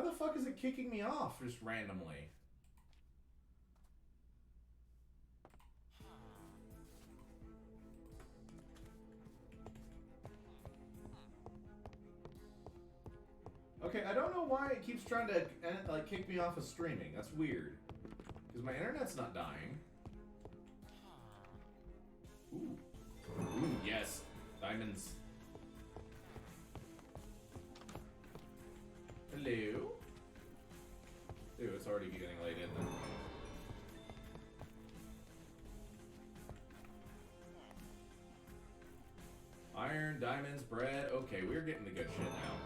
the fuck is it kicking me off just randomly? Okay, I don't know why it keeps trying to like kick me off of streaming. That's weird. Because my internet's not dying. Ooh. Ooh, yes. Diamonds. Hello? Ew, it's already getting late in there. Iron, diamonds, bread. Okay, we're getting the good shit now.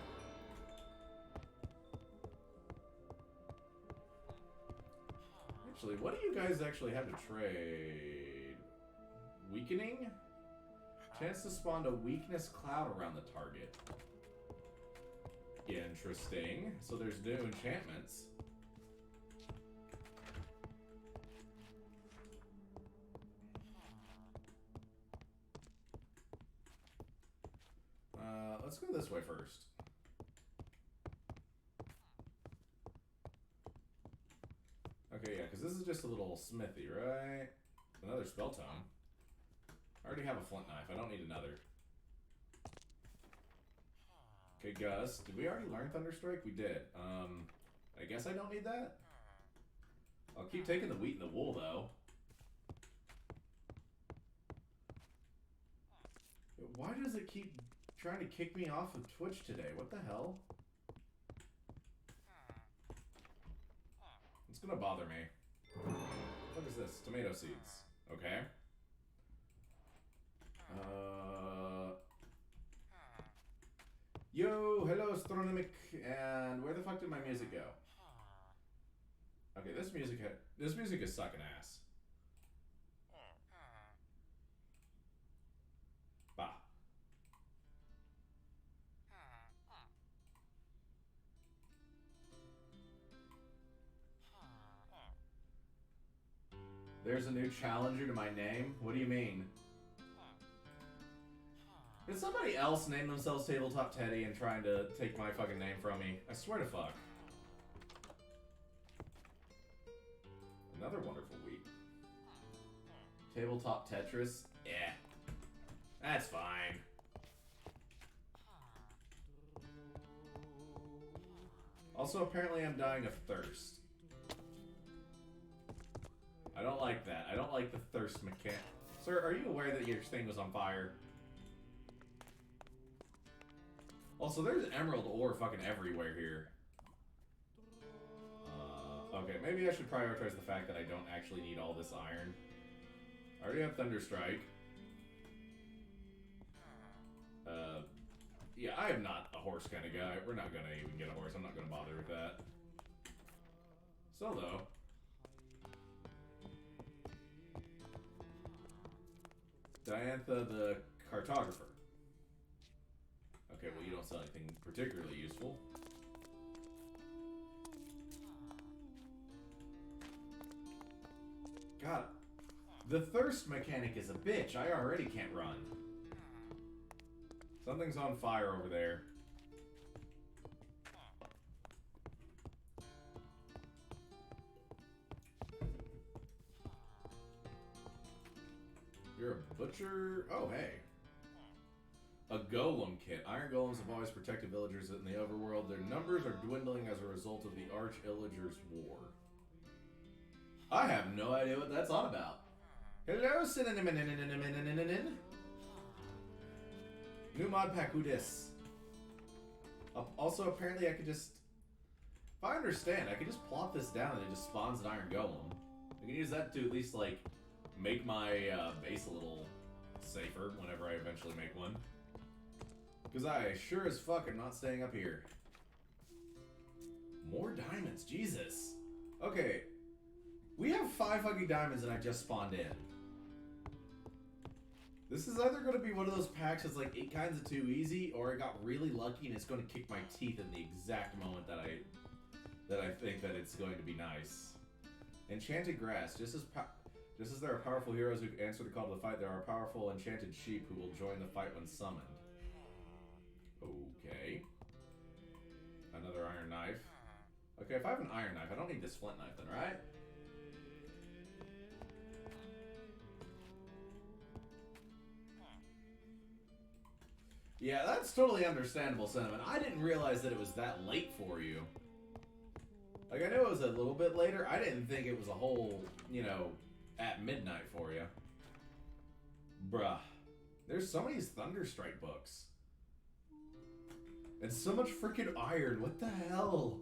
Actually, what do you guys actually have to trade? Weakening? Chance to spawn a weakness cloud around the target. Interesting. So there's new enchantments. Let's go this way first. Okay, yeah, because this is just a little smithy, right? Another spell tome. I already have a flint knife. I don't need another. Okay, Gus. Did we already learn Thunderstrike? We did. I guess I don't need that? I'll keep taking the wheat and the wool, though. Why does it keep trying to kick me off of Twitch today? What the hell? It's gonna bother me. What is this? Tomato seeds. Okay. Yo, hello, Astronomic, and where the fuck did my music go? Okay, this music is sucking ass. Bah. There's a new challenger to my name? What do you mean? Did somebody else name themselves Tabletop Teddy and trying to take my fucking name from me? I swear to fuck. Another wonderful week. Tabletop Tetris? Yeah. That's fine. Also, apparently I'm dying of thirst. I don't like that. I don't like the thirst mechanic. Sir, are you aware that your thing was on fire? Also, there's emerald ore fucking everywhere here. Okay, maybe I should prioritize the fact that I don't actually need all this iron. I already have Thunderstrike. Yeah, I am not a horse kind of guy. We're not gonna even get a horse. I'm not gonna bother with that. So, though. Diantha the Cartographer. Okay, well, you don't sell anything particularly useful. God, the thirst mechanic is a bitch. I already can't run. Something's on fire over there. You're a butcher? Oh, hey. A golem kit. Iron golems have always protected villagers in the overworld. Their numbers are dwindling as a result of the Arch-Illagers' war. I have no idea what that's on about. Hello, cinnamon. New mod pack, who dis? Also, apparently I could just... If I understand, I could just plop this down and it just spawns an iron golem. I can use that to at least, like, make my base a little safer whenever I eventually make one. Because I sure as fuck am not staying up here. More diamonds, Jesus. Okay. We have 5 fucking diamonds and I just spawned in. This is either going to be one of those packs that's like 8 kinds of too easy, or I got really lucky and it's going to kick my teeth in the exact moment that I think that it's going to be nice. Enchanted grass. Just as there are powerful heroes who answer the call to the fight, there are powerful enchanted sheep who will join the fight when summoned. Okay. Another iron knife. Okay, if I have an iron knife, I don't need this flint knife then, right? Yeah, that's totally understandable, Cinnamon. I didn't realize that it was that late for you. Like, I knew it was a little bit later. I didn't think it was a whole, you know, at midnight for you. Bruh. There's so many Thunderstrike books. And so much freaking iron. What the hell?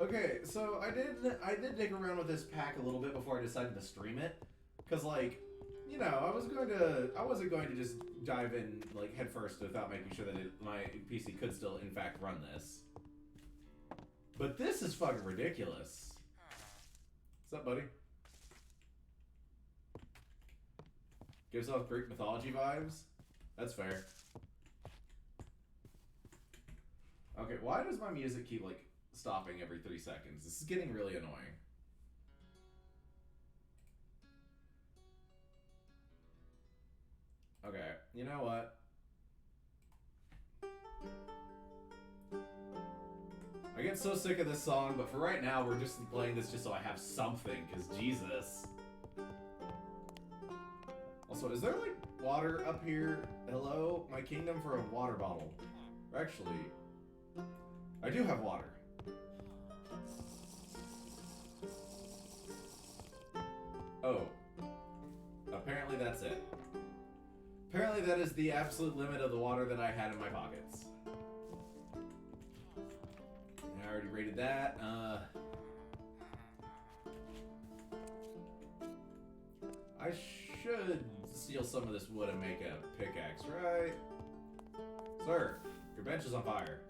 Okay, so I did dig around with this pack a little bit before I decided to stream it. Cause like, you know, I wasn't going to just dive in like head first without making sure that my PC could still in fact run this. But this is fucking ridiculous. What's up, buddy? Gives off Greek mythology vibes. That's fair. Okay, why does my music keep like stopping every 3 seconds? This is getting really annoying. Okay, you know what? I get so sick of this song, but for right now, we're just playing this just so I have something, because Jesus. Also, is there, like, water up here? Hello? My kingdom for a water bottle. Actually, I do have water. Oh. Apparently that's it. Apparently that is the absolute limit of the water that I had in my pockets. I already rated that. I should steal some of this wood and make a pickaxe, right? Sir, your bench is on fire.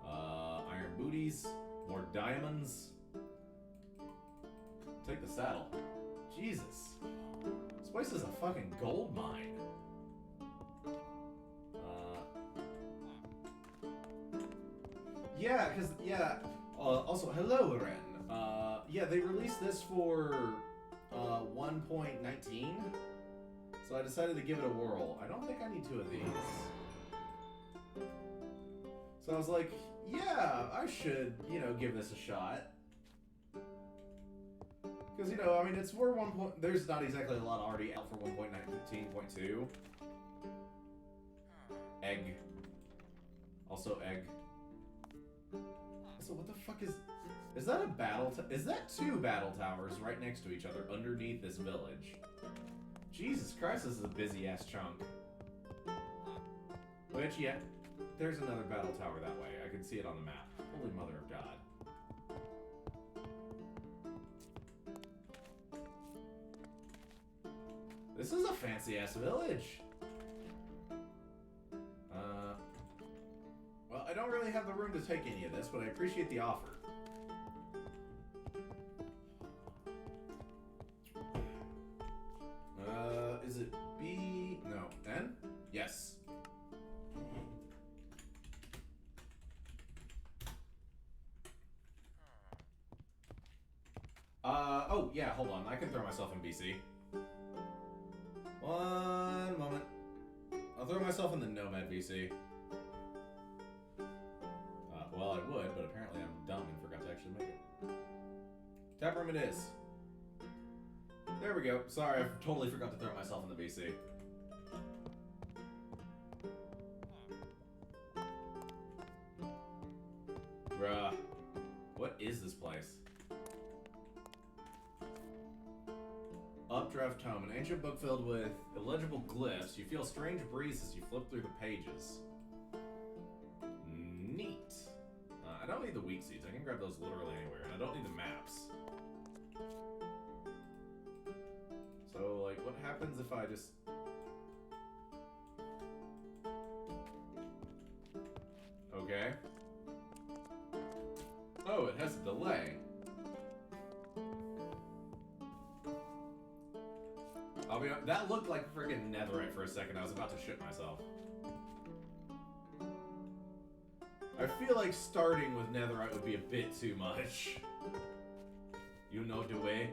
Iron booties, more diamonds. Take the saddle. Jesus. This place is a fucking gold mine. Yeah, because, yeah. Also, hello, Ren. Yeah, they released this for 1.19. So I decided to give it a whirl. I don't think I need 2 of these. So I was like, yeah, I should, you know, give this a shot. Because, you know, I mean, it's for there's not exactly a lot already out for 1.19.2. Egg. Also egg. Also, what the fuck is that a battle is that 2 battle towers right next to each other underneath this village? Jesus Christ, this is a busy ass chunk. Which, yeah, there's another battle tower that way. I can see it on the map. Holy mother of God. This is a fancy ass village. Well, I don't really have the room to take any of this, but I appreciate the offer. Is it B? No. N? Yes. Oh, yeah, hold on. I can throw myself in BC. One moment. I'll throw myself in the Nomad VC. Well, I would, but apparently I'm dumb and forgot to actually make it. Tap room it is. There we go. Sorry, I totally forgot to throw myself in the VC. Bruh. What is this place? Updraft Tome, an ancient book filled with illegible glyphs. You feel strange breeze as you flip through the pages. Neat. I don't need the wheat seeds. I can grab those literally anywhere, and I don't need the maps. So, like, what happens if I just... Okay. Oh, it has a delay. I'll be honest, that looked like friggin' netherite for a second. I was about to shit myself. I feel like starting with netherite would be a bit too much. You know the way.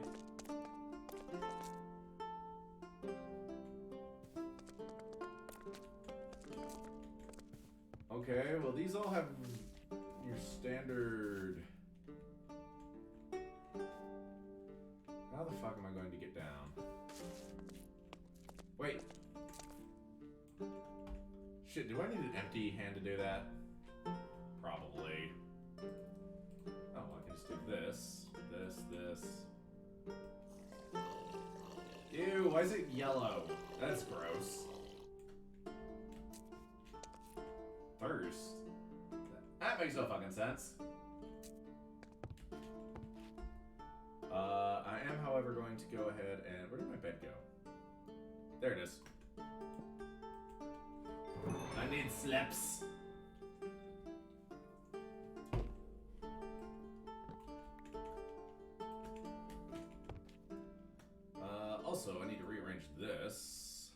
Okay, well these all have your standard... How the fuck am I going to get down? Wait. Shit, do I need an empty hand to do that? Probably. Oh, I can just do this, this. Ew, why is it yellow? That's gross. Thirst? That makes no fucking sense. I am, however, going to go ahead and... Where did my bed go? There it is. I need slips. Also, I need to rearrange this.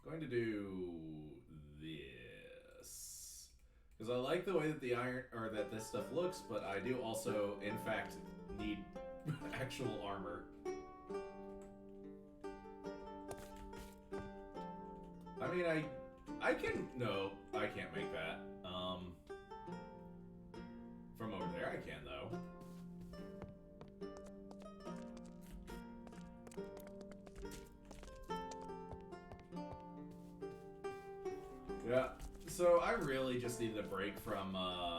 Going to do this. Because I like the way that the iron, or that this stuff looks, but I do also, in fact, need actual armor. I mean, I can, no, I can't make that. From over there I can, though. Yeah, so I really just needed a break from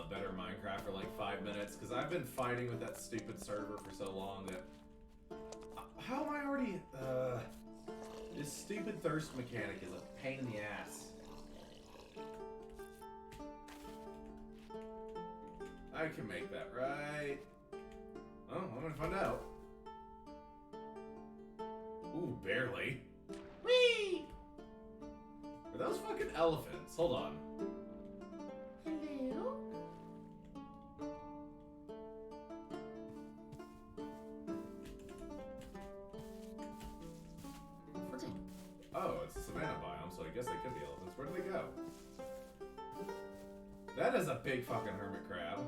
Better Minecraft for like 5 minutes, because I've been fighting with that stupid server for so long that... How am I already... This stupid thirst mechanic is a pain in the ass. I can make that, right? Oh, I'm gonna find out. Ooh, barely. Whee! Are those fucking elephants? Hold on. Hello? Oh, it's a savanna biome, so I guess they could be elephants. Where do they go? That is a big fucking hermit crab.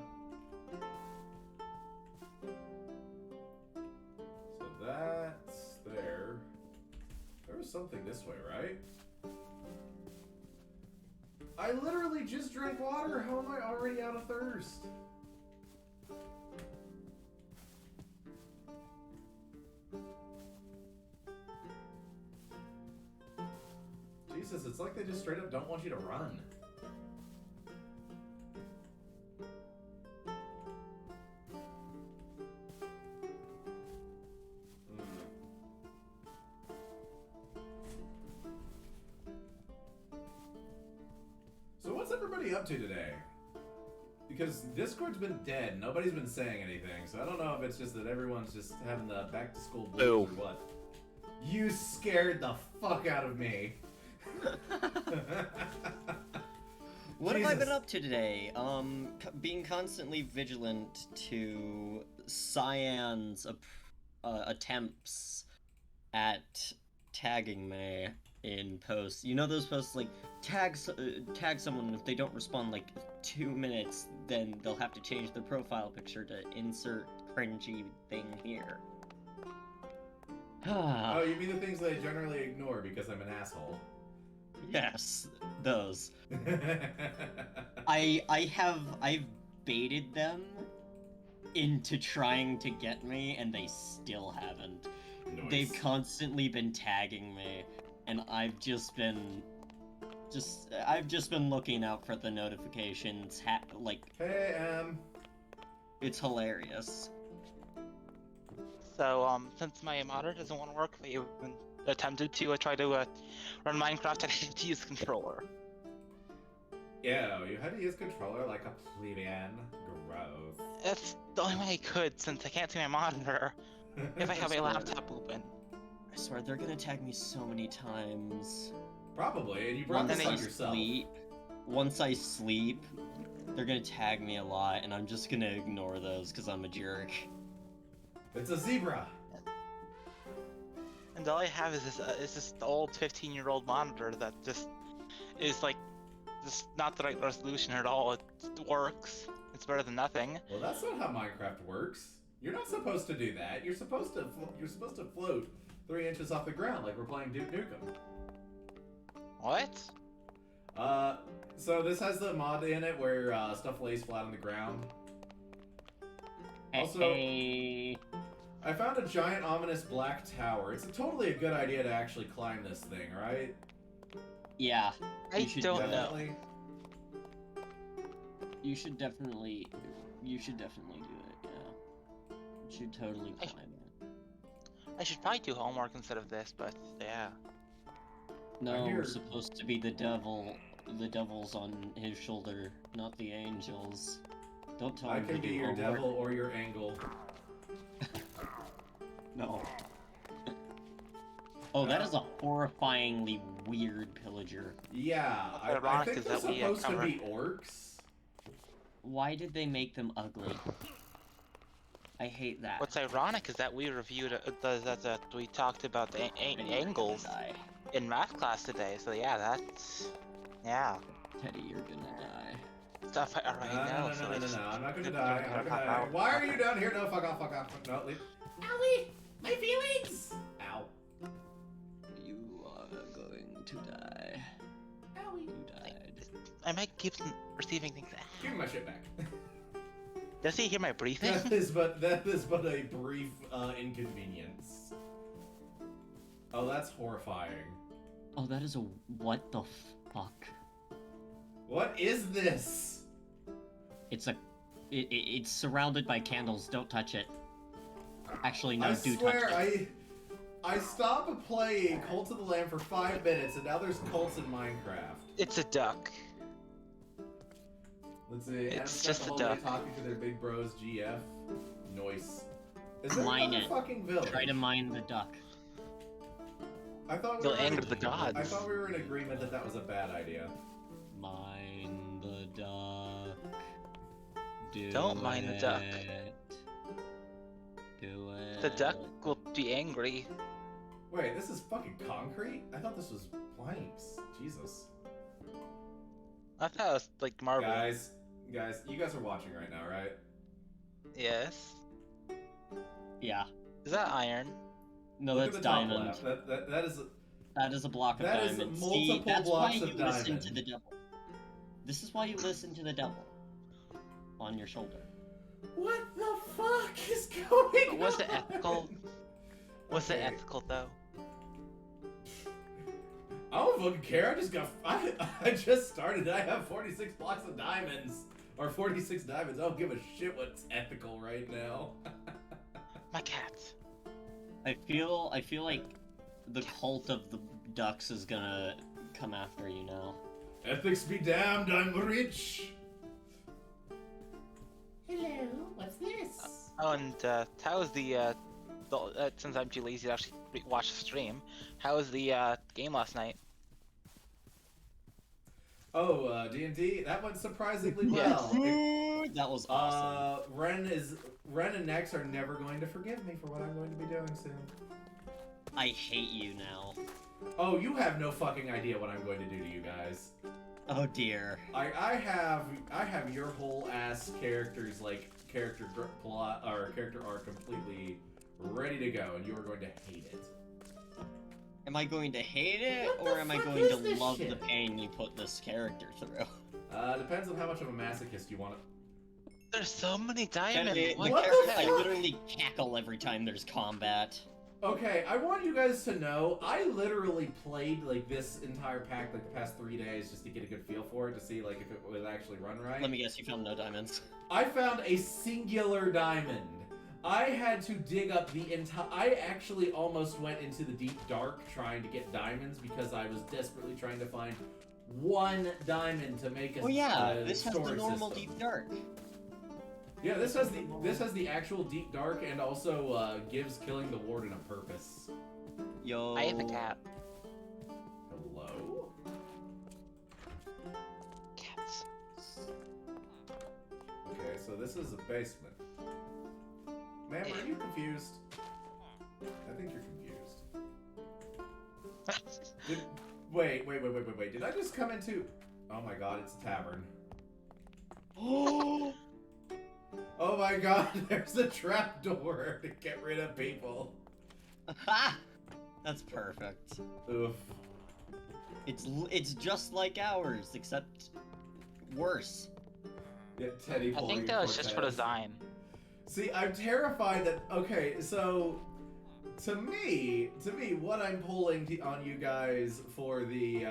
So that's there. There was something this way, right? I literally just drank water. How am I already out of thirst? Jesus, it's like they just straight up don't want you to run. So what's everybody up to today? Because Discord's been dead. Nobody's been saying anything. So I don't know if it's just that everyone's just having the back to school blues or what. You scared the fuck out of me. What have I been up to today? Being constantly vigilant to Cyan's attempts at tagging me in posts. You know those posts like tag someone, and if they don't respond like 2 minutes, then they'll have to change their profile picture to insert cringy thing here. Oh, you mean the things that I generally ignore because I'm an asshole? Yes, those. I've baited them into trying to get me, and they still haven't. Nice. They've constantly been tagging me, and I've just been looking out for the notifications. Hey, it's hilarious. So, since my modder doesn't want to work, I even attempted to try to run Minecraft and I had to use controller. Yeah, you had to use controller like a plebeian. Gross. That's the only way I could, since I can't see my monitor if I have a laptop open. I swear, they're gonna tag me so many times. Probably, and you brought this on yourself. Once I sleep, they're gonna tag me a lot, and I'm just gonna ignore those because I'm a jerk. It's a zebra. And all I have is this old 15-year-old monitor that just is like just not the right resolution at all. It works. It's better than nothing. Well, that's not how Minecraft works. You're not supposed to do that. You're supposed to float 3 inches off the ground like we're playing Duke Nukem. What? So this has the mod in it where stuff lays flat on the ground. Also, Hey. I found a giant ominous black tower. It's totally a good idea to actually climb this thing, right? Yeah. I You should don't know. Definitely. You should definitely do it, yeah. You should totally climb it. I should probably do homework instead of this, but yeah. No, hear- we're supposed to be the devil. The devil's on his shoulder, not the angels. Don't tell I him can to be do your homework. devil or your angle. No. Oh, that is a horrifyingly weird pillager. Yeah, What's I ironic think is they're that we supposed to cover- be orcs. Why did they make them ugly? I hate that. What's ironic is that we reviewed that we talked about the Teddy, you're gonna angles die. in math class today. So yeah, that's Teddy, you're gonna die. stuff I already know. So I just- No, I'm not gonna We're die. gonna I'm not pop gonna die. out. Why are you down here? No, fuck off. No, leave. Owie! My feelings! Ow. You are going to die. Owie. You died. I might keep receiving things. Give me my shit back. Does he hear my breathing? That is but a brief inconvenience. Oh, that's horrifying. Oh, that is a what the fuck? What is this? It's a, it's surrounded by candles. Don't touch it. Actually, no, I do swear, touch it. I stopped playing Cult of the Lamb for 5 minutes, and now there's cults in Minecraft. It's a duck. Let's see. It's Adam's got just the a whole day duck. talking to their big bros, GF. Noise. Is there Mine another it. fucking village? Try to mine the duck. I thought we You'll were anger the gods. I thought we were in agreement that that was a bad idea. Mine the duck. Do Don't mine the duck. it. Do it. The duck will be angry. Wait, this is fucking concrete? I thought this was planks. Jesus. I thought it was like marble. Guys, you guys are watching right now, right? Yes. Yeah. Is that iron? No, Look that's at the top diamond. left. That is. That is a block of That is diamond. multiple See, that's blocks why of you listen diamond. to the devil. This is why you listen to the devil. On your shoulder. What the fuck is going on? Was it ethical? Was it Okay. ethical though? I don't fucking care. I just started. I have 46 blocks of diamonds. Or 46 diamonds. I don't give a shit what's ethical right now. My cat. I feel like the cult of the ducks is gonna come after you now. Ethics be damned, I'm rich. Hello, what's this? Oh, and how was since I'm too lazy to actually watch the stream, how was the game last night? Oh, D&D? That went surprisingly Yes. well. Dude, that was awesome. Ren and Nex are never going to forgive me for what I'm going to be doing soon. I hate you now. Oh, you have no fucking idea what I'm going to do to you guys. Oh dear. I have your whole ass characters like character plot or character arc completely ready to go, and you are going to hate it. Am I going to hate it, What the or am I fuck going is to this love shit? the pain you put this character through? Depends on how much of a masochist you want to. There's so many diamonds. The What the character, I fuck? literally cackle every time there's combat. Okay, I want you guys to know I literally played like this entire pack like the past 3 days just to get a good feel for it to see like if it would actually run right. Let me guess, you found no diamonds. I found a singular diamond. I had to dig up the entire. I actually almost went into the deep dark trying to get diamonds because I was desperately trying to find one diamond to make a. Oh yeah, a this has the storage normal system. deep dark. Yeah, this has the actual deep dark and also gives killing the warden a purpose. Yo. I have a cat. Hello. Cats. Okay, so this is a basement. Ma'am, are you confused? I think you're confused. Wait. Did I just come into... Oh my god, it's a tavern. Oh. Oh my god, there's a trapdoor to get rid of people. That's perfect. Oof. It's just like ours, except worse. Yeah, Teddy I pulling think that was just for Cortez. design. See, I'm terrified that. Okay, so to me, what I'm pulling on you guys for the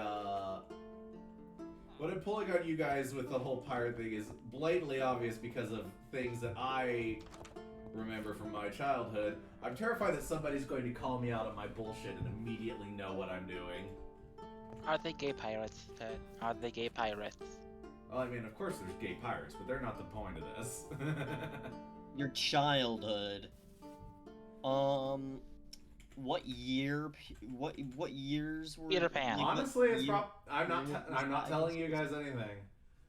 what I'm pulling on you guys with the whole pirate thing is blatantly obvious because of things that I remember from my childhood. I'm terrified that somebody's going to call me out on my bullshit and immediately know what I'm doing. Are they gay pirates, Ted? Are they gay pirates? Well, I mean, of course there's gay pirates, but they're not the point of this. Your childhood. What year? What years were? Peter Pan. like, what Honestly, it's year- I'm not year I'm not was telling you that? guys anything.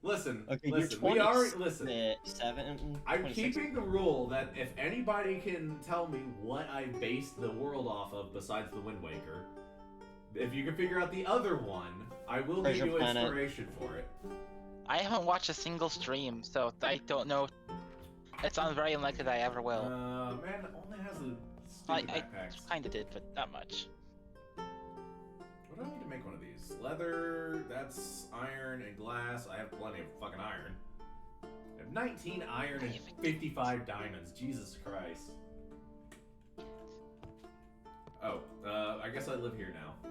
Listen, Okay, listen. you're We already listen. 27. I'm 26. keeping the rule that if anybody can tell me what I based the world off of besides the Wind Waker, if you can figure out the other one, I will Treasure give you Planet. inspiration for it. I haven't watched a single stream, so I don't know. It sounds very unlikely that I ever will. Man, it only has a I stupid backpacks. kinda did, but not much. What do I need to make one of these? Leather, that's iron and glass. I have plenty of fucking iron. I have 19 iron and 55 diamonds. Jesus Christ. Oh, I guess I live here now.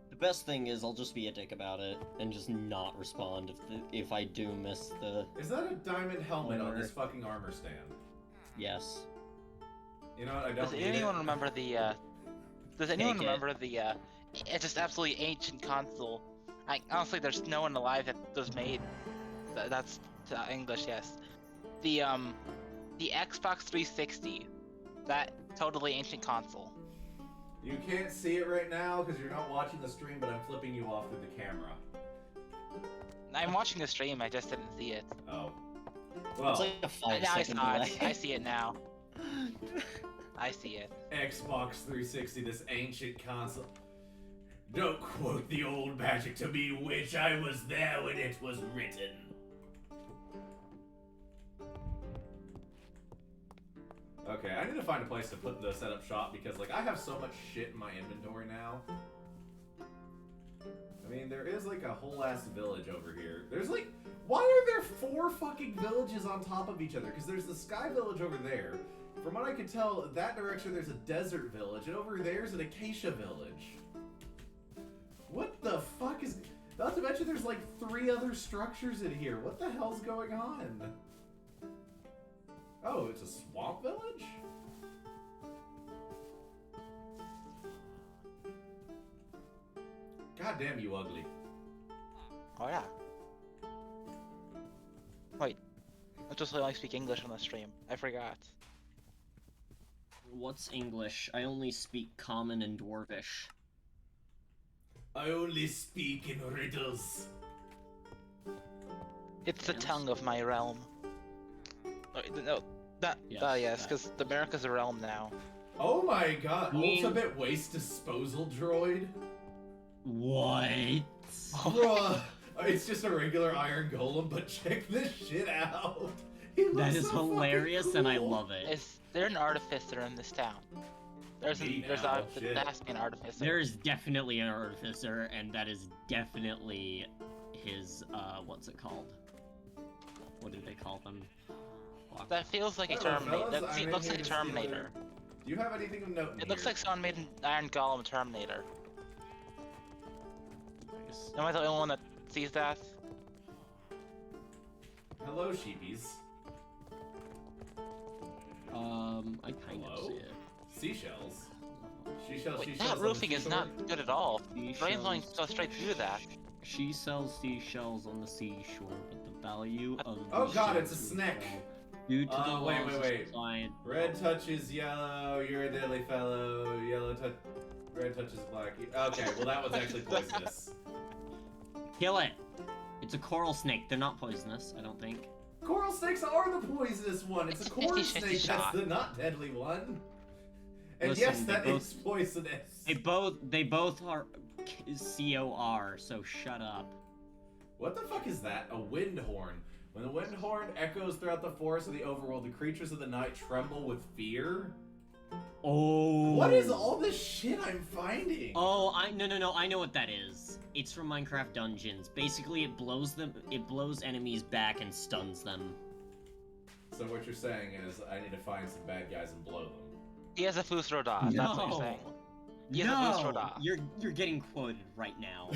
The best thing is I'll just be a dick about it and just not respond if I do miss the Is that a diamond helmet on this fucking armor stand? yes. You know what? I don't Does need anyone it. remember the? Does anyone Take it. remember the? It's just absolutely ancient console. Honestly, there's no one alive that was made. That's English, yes. The Xbox 360. That totally ancient console. You can't see it right now because you're not watching the stream, but I'm flipping you off through the camera. I'm watching the stream. I just didn't see it. Oh. It's Well, like a 5 Now I second saw it. delay. I see it now. I see it. Xbox 360, this ancient console. Don't quote the old magic to me, witch. I was there when it was written. Okay, I need to find a place to put the setup shop because, like, I have so much shit in my inventory now. I mean, there is, like, a whole ass village over here. There's, like, why are there 4 fucking villages on top of each other? Because there's the Sky Village over there. From what I can tell, that direction there's a desert village, and over there's an acacia village. What the fuck is... Not to mention there's, like, 3 other structures in here. What the hell's going on? Oh, it's a swamp village? God damn you ugly. Oh yeah. Wait. I just only speak English on the stream. I forgot. What's English? I only speak Common and Dwarvish. I only speak in riddles. It's the Yes. tongue of my realm. No, that. Yes, Yes, that. because America's a realm now. Oh my god, Me- ultimate waste disposal droid? What? Bruh, it's just a regular iron golem, but check this shit out. He That looks is so hilarious fucking and I cool. love it. Is there an artificer in this town? There's Me there's now, a shit. there has to be an artificer. There is definitely an artificer, and that is definitely his, what's it called? What do they call them? Fuck. That feels like a Hello, Terminator. fellas, That I'm in looks here like a to steal Terminator. Do you have anything of note in It looks here? like someone made an Iron Golem Terminator. Nice. Am I the only one that sees that? Hello, sheepies. I kind of Hello? see it. Seashells. Seashells, Wait, seashells that on the roofing is seashore? not good at all. Seashells. Brain's going to go straight through that. She sells seashells on the seashore, but the value of Oh these god, it's a shells snack. will fall due to the Wait, laws of wait. supply. Red touches yellow, you're a deadly fellow. Red touches black. Okay, well that was actually poisonous. Kill it! It's a coral snake. They're not poisonous, I don't think. Coral snakes are the poisonous one. It's a corn 50-50 snake that's shot. the not deadly one. And Listen, yes, they that both- is poisonous. They both are COR, so shut up. What the fuck is that? A wind horn. When the wind horn echoes throughout the forest of the overworld, the creatures of the night tremble with fear? Oh. What is all this shit I'm finding? Oh, no, I know what that is. It's from Minecraft Dungeons. Basically, it blows enemies back and stuns them. So what you're saying is I need to find some bad guys and blow them. He has a Fusro Da. That's what you're saying. He has a Fusro Da. You're getting quoted right now.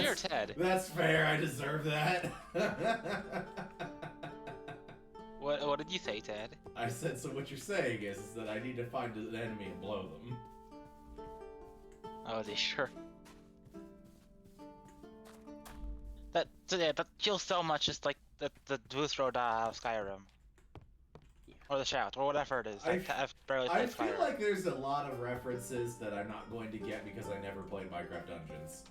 You're Ted. That's fair, I deserve that. What did you say, Ted? I said, so what you're saying is that I need to find an enemy and blow them. Oh, is he sure? That kills so much, just like the Fusro Da of Skyrim. Or the Shout, or whatever it is. I've barely played Skyrim. I feel like there's a lot of references that I'm not going to get because I never played Minecraft Dungeons.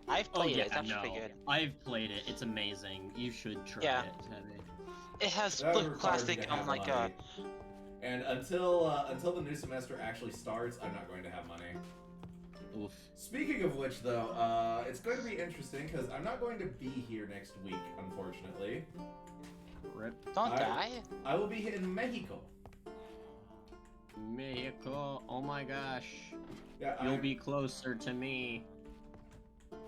I've played it, it's actually pretty good. I've played it, it's amazing. You should try it. It has That split requires me classic to have like money. And until the new semester actually starts, I'm not going to have money. Oof. Speaking of which, though, it's going to be interesting because I'm not going to be here next week, unfortunately. Rip. Don't die. I will be in Mexico. Mexico, oh my gosh. Yeah, You'll be closer to me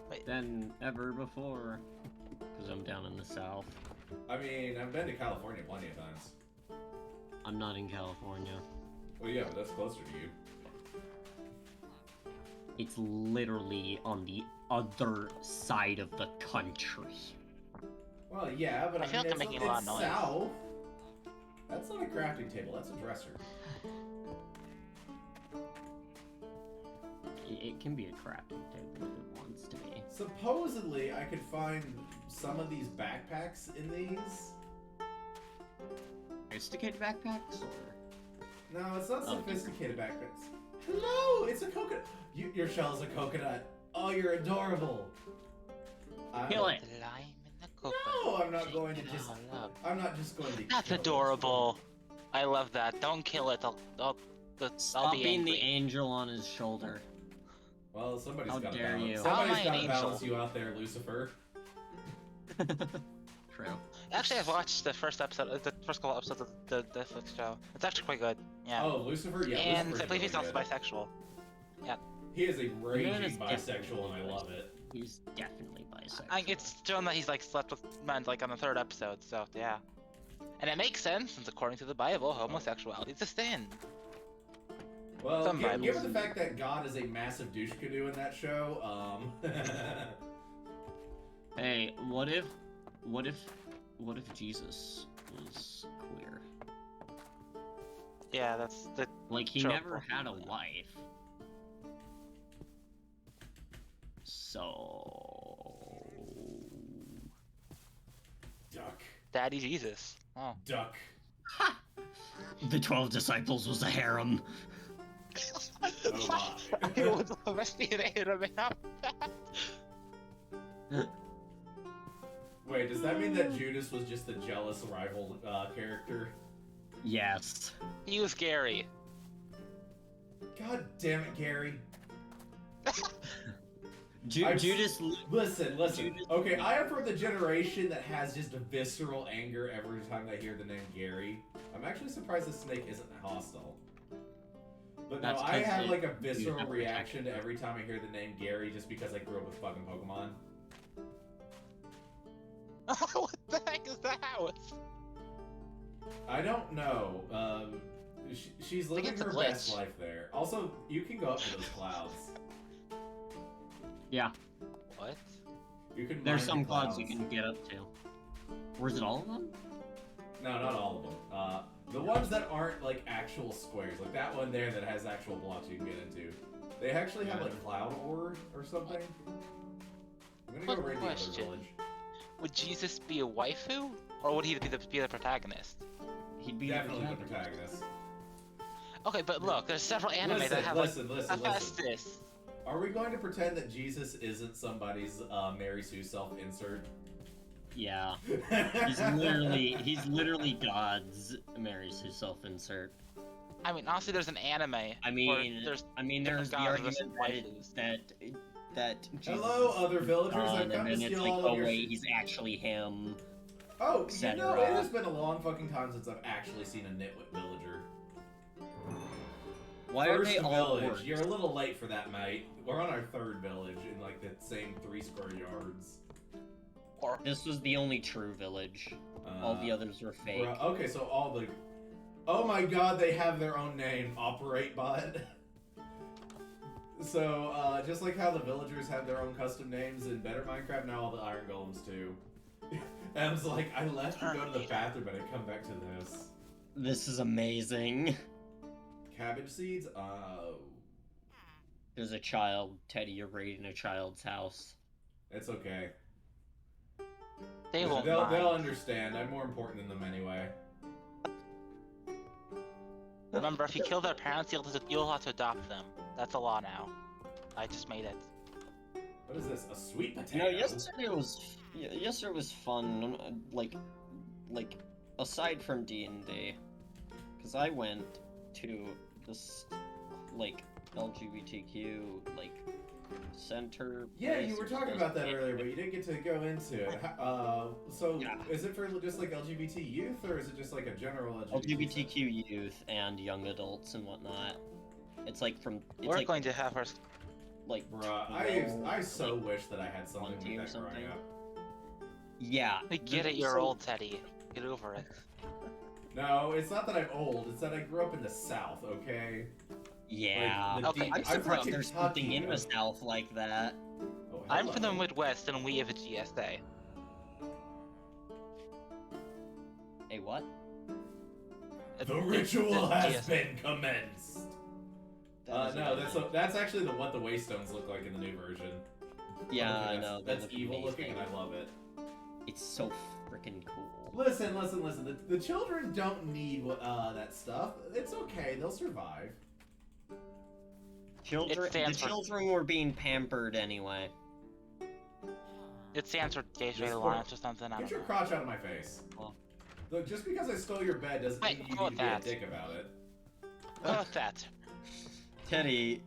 Wait. than ever before. Because I'm down in the south. I mean, I've been to California plenty of times. I'm not in California. Well, yeah, but that's closer to you. It's literally on the other side of the country. Well, yeah, but I feel like I'm making a lot of noise. South. That's not a crafting table, that's a dresser. It can be a crafting table if it wants to be. Supposedly, I could find some of these backpacks in these. Sophisticated backpacks, or? No, it's not Oh, sophisticated backpacks. Hello, it's a coconut. Your shell's a coconut. Oh, you're adorable. Kill it. The lime in the coconut. No, I'm not shake going to it just. all up. I'm not just going to. That's kill it. adorable. I love that. Don't kill it. I'll Stop be being angry. the angel on his shoulder. Well, somebody's How got to dare balance. you. How am I Somebody's an got to balance angel? you out there, Lucifer. True. Actually, I've watched the first episode, the first couple episodes of the Netflix show. It's actually quite good. Yeah. Oh, Lucifer? Yeah, and Lucifer's I believe he's really also good. bisexual. He is a man raging is bisexual, and I love it. He's definitely bisexual. It's shown that he's like slept with men like on the third episode, so yeah. And it makes sense since according to the Bible, homosexuality is a sin. Well, Some given Bibles. the fact that God is a massive douche canoe in that show, Hey, what if Jesus was queer? Yeah, that's the Like, he Sure. never had a wife. So... duck, Daddy Jesus. Oh. duck. The 12 disciples was a harem. Oh my. I would love to see an anime of that. Wait, does that mean that Judas was just a jealous rival character? Yes. He was Gary. God damn it, Gary. Judas... Listen. Judas- Okay, I am from the generation that has just a visceral anger every time they hear the name Gary. I'm actually surprised the snake isn't hostile. But no, That's I 'cause have like a you visceral have reaction to every time I hear the name Gary just because I grew up with fucking Pokemon. What the heck is that? I don't know. She's living it's a her glitch. best life there. Also, you can go up to those clouds. Yeah, What? You can. there's mine some the clouds you can get up to. Or is it all of them? No, not all of them. The ones that aren't like actual squares, like that one there that has actual blocks you can get into. They actually have like cloud ore or something. I'm gonna go Quick raid the other question. village. Would Jesus be a waifu? Or would he be the protagonist? He'd be Definitely the protagonist. protagonist. Okay, but look, there's several anime Listen, that have listen. this. Are we going to pretend that Jesus isn't somebody's Mary Sue self-insert? Yeah. He's literally God's marries his self-insert. I mean, honestly, there's an anime. I where mean, there's there's the gods argument versus that Jesus Hello, is other villagers. God, I've come and to then it's steal like, all oh of your. wait, he's actually him. Oh, you know, it etc. has been a long fucking time since I've actually seen a nitwit villager. Why are they all village. orcs? You're a little late for that, mate. We're on our third village in like the same 3 square yards. Or This was the only true village. All the others were fake. Okay, so all the... Oh my god, they have their own name. Operate Bot. So, just like how the villagers have their own custom names in Better Minecraft, now all the Iron Golems too. Em's like, I left to go to the bathroom, but I come back to this. This is amazing. Cabbage seeds? Oh. There's a child. Teddy, you're raiding a child's house. It's okay. they won't They'll mind. understand. I'm more important than them anyway. Remember, if you kill their parents, you'll have to adopt them. That's a law now. I just made it. What is this? A sweet You potato? know, yesterday was fun. Like aside from D&D, because I went to this like LGBTQ like center. Yeah, place you were or talking something. about that earlier, but you didn't get to go into it. So Yeah. is it for just like LGBT youth, or is it just like a general LGBTQ youth and young adults and whatnot. It's like from it's We're like going to have our. like Bruh, I so wish that I had something 20 or like that growing something. up. yeah. We get it, you're old, Teddy. Get over it. No, it's not that I'm old. It's that I grew up in the South. Okay. Yeah. Like, the Okay. deep- I'm surprised from there's something Kentucky, in the though. South like that. Oh, I'm from the hello. Midwest, and we have a GSA. Hey, what? The ritual The has GSA. been commenced. That is No, amazing. that's actually what the Waystones look like in the new version. Yeah, Okay, I that's- know. they That's look evil amazing. looking, and I love it. It's so freaking cool. Listen. The children don't need that stuff. It's okay. They'll survive. The stands for- children were being pampered anyway. It stands for Gay Straight Yes, Alliance or something. I Get don't your know. crotch out of my face. Well. Look, just because I stole your bed doesn't Wait, mean you go need with to be a that. dick about it. Go with that. Teddy,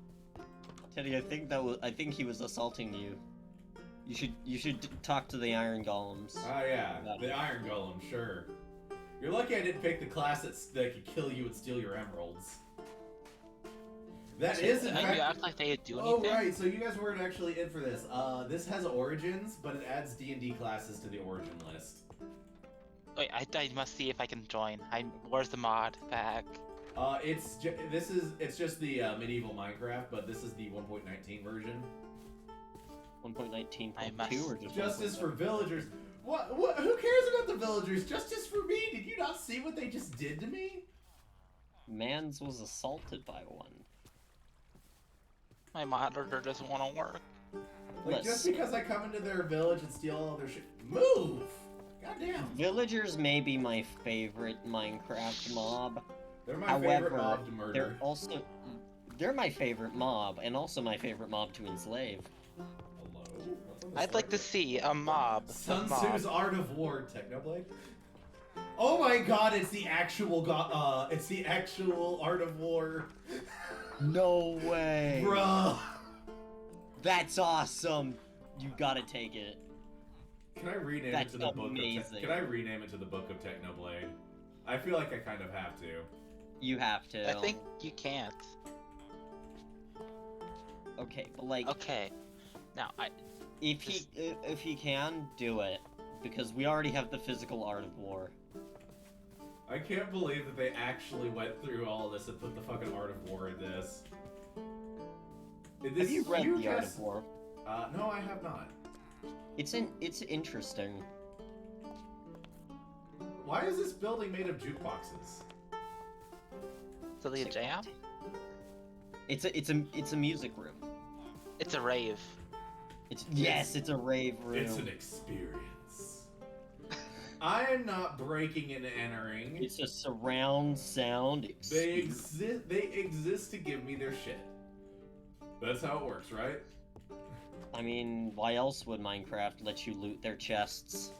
I think he was assaulting you. You should talk to the Iron Golems. Oh yeah, About the it. Iron Golem, sure. You're lucky I didn't pick the class that could kill you and steal your emeralds. That is in Didn't fact. you act like they do Oh anything? right, so you guys weren't actually in for this. This has origins, but it adds D&D classes to the origin list. Wait, I must see if I can join. Where's the mod pack? It's just the medieval Minecraft, but this is the 1.19 version. 1.19.2 or just Justice 1.19? for villagers. What? Who cares about the villagers? Justice for me? Did you not see what they just did to me? Mans was assaulted by one. My monitor doesn't want to work. Like, just Listen. because I come into their village and steal all their shit. Move! Goddamn. Villagers may be my favorite Minecraft mob. They're my favorite However, mob to murder. they're my favorite mob, and also my favorite mob to enslave. Hello? What's on the I'd like to circuit? see a mob. Sun mob. Tzu's Art of War, Technoblade. Oh my god, it's the actual it's the actual Art of War. No way! Bruh. That's awesome! You gotta take it. Can I rename That's it to the book amazing. Can I rename it to the Book of Technoblade? I feel like I kind of have to. You have to. I think you can't. Okay, but like, Okay. Now, if he can, do it. Because we already have the physical Art of War. I can't believe that they actually went through all this and put the fucking Art of War in this. Have you read the Art of War? No, I have not. It's interesting. Why is this building made of jukeboxes? so the jam? It's a music room. It's a rave. It's a rave room. It's an experience. I am not breaking and entering. It's a surround sound. They exist to give me their shit. That's how it works, right? I mean, why else would Minecraft let you loot their chests?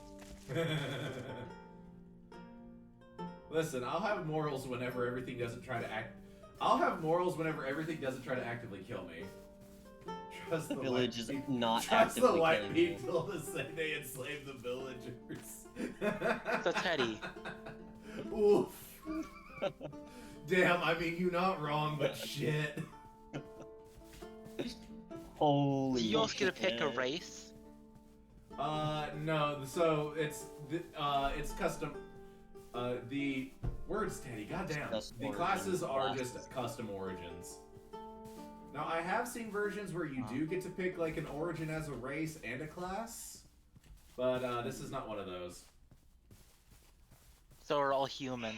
Listen, I'll have morals whenever everything doesn't try to act. I'll have morals whenever everything doesn't try to actively kill me. Trust the village white is people. not Trust the actively white killing you. people to say they enslaved the villagers. So Teddy. Oof. Damn, I mean, you're not wrong, but shit. Holy Do you also get to pick a shit. race? No. So it's custom. The words, Teddy. Goddamn. Custom The classes origins, are classes. just custom origins. Now, I have seen versions where you do get to pick like an origin as a race and a class, but this is not one of those. So we're all humans.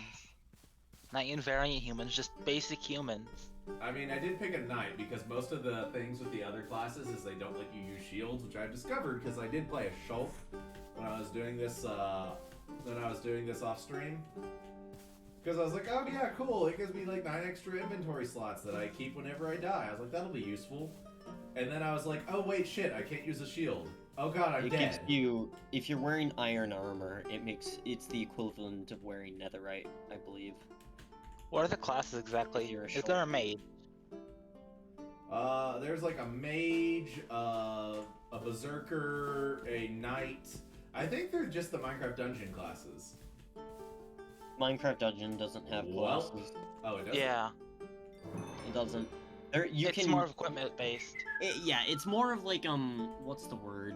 Not invariant humans, just basic humans. I mean, I did pick a knight because most of the things with the other classes is they don't let you use shields, which I've discovered because I did play a Shulk when I was doing this. Off stream. Because I was like, oh yeah, cool. It gives me like 9 extra inventory slots that I keep whenever I die. I was like, that'll be useful. And then I was like, oh wait, shit, I can't use a shield. Oh god, I'm It dead. gives you, if you're wearing iron armor, it's the equivalent of wearing netherite, I believe. What are the classes exactly? You're a Is there a shulk. maid? There's like a mage, a berserker, a knight. I think they're just the Minecraft dungeon classes. Minecraft Dungeon doesn't have Well, classes. Oh, it does. Yeah. It doesn't. There, you It's can. more of equipment based. Yeah, it's more of like what's the word?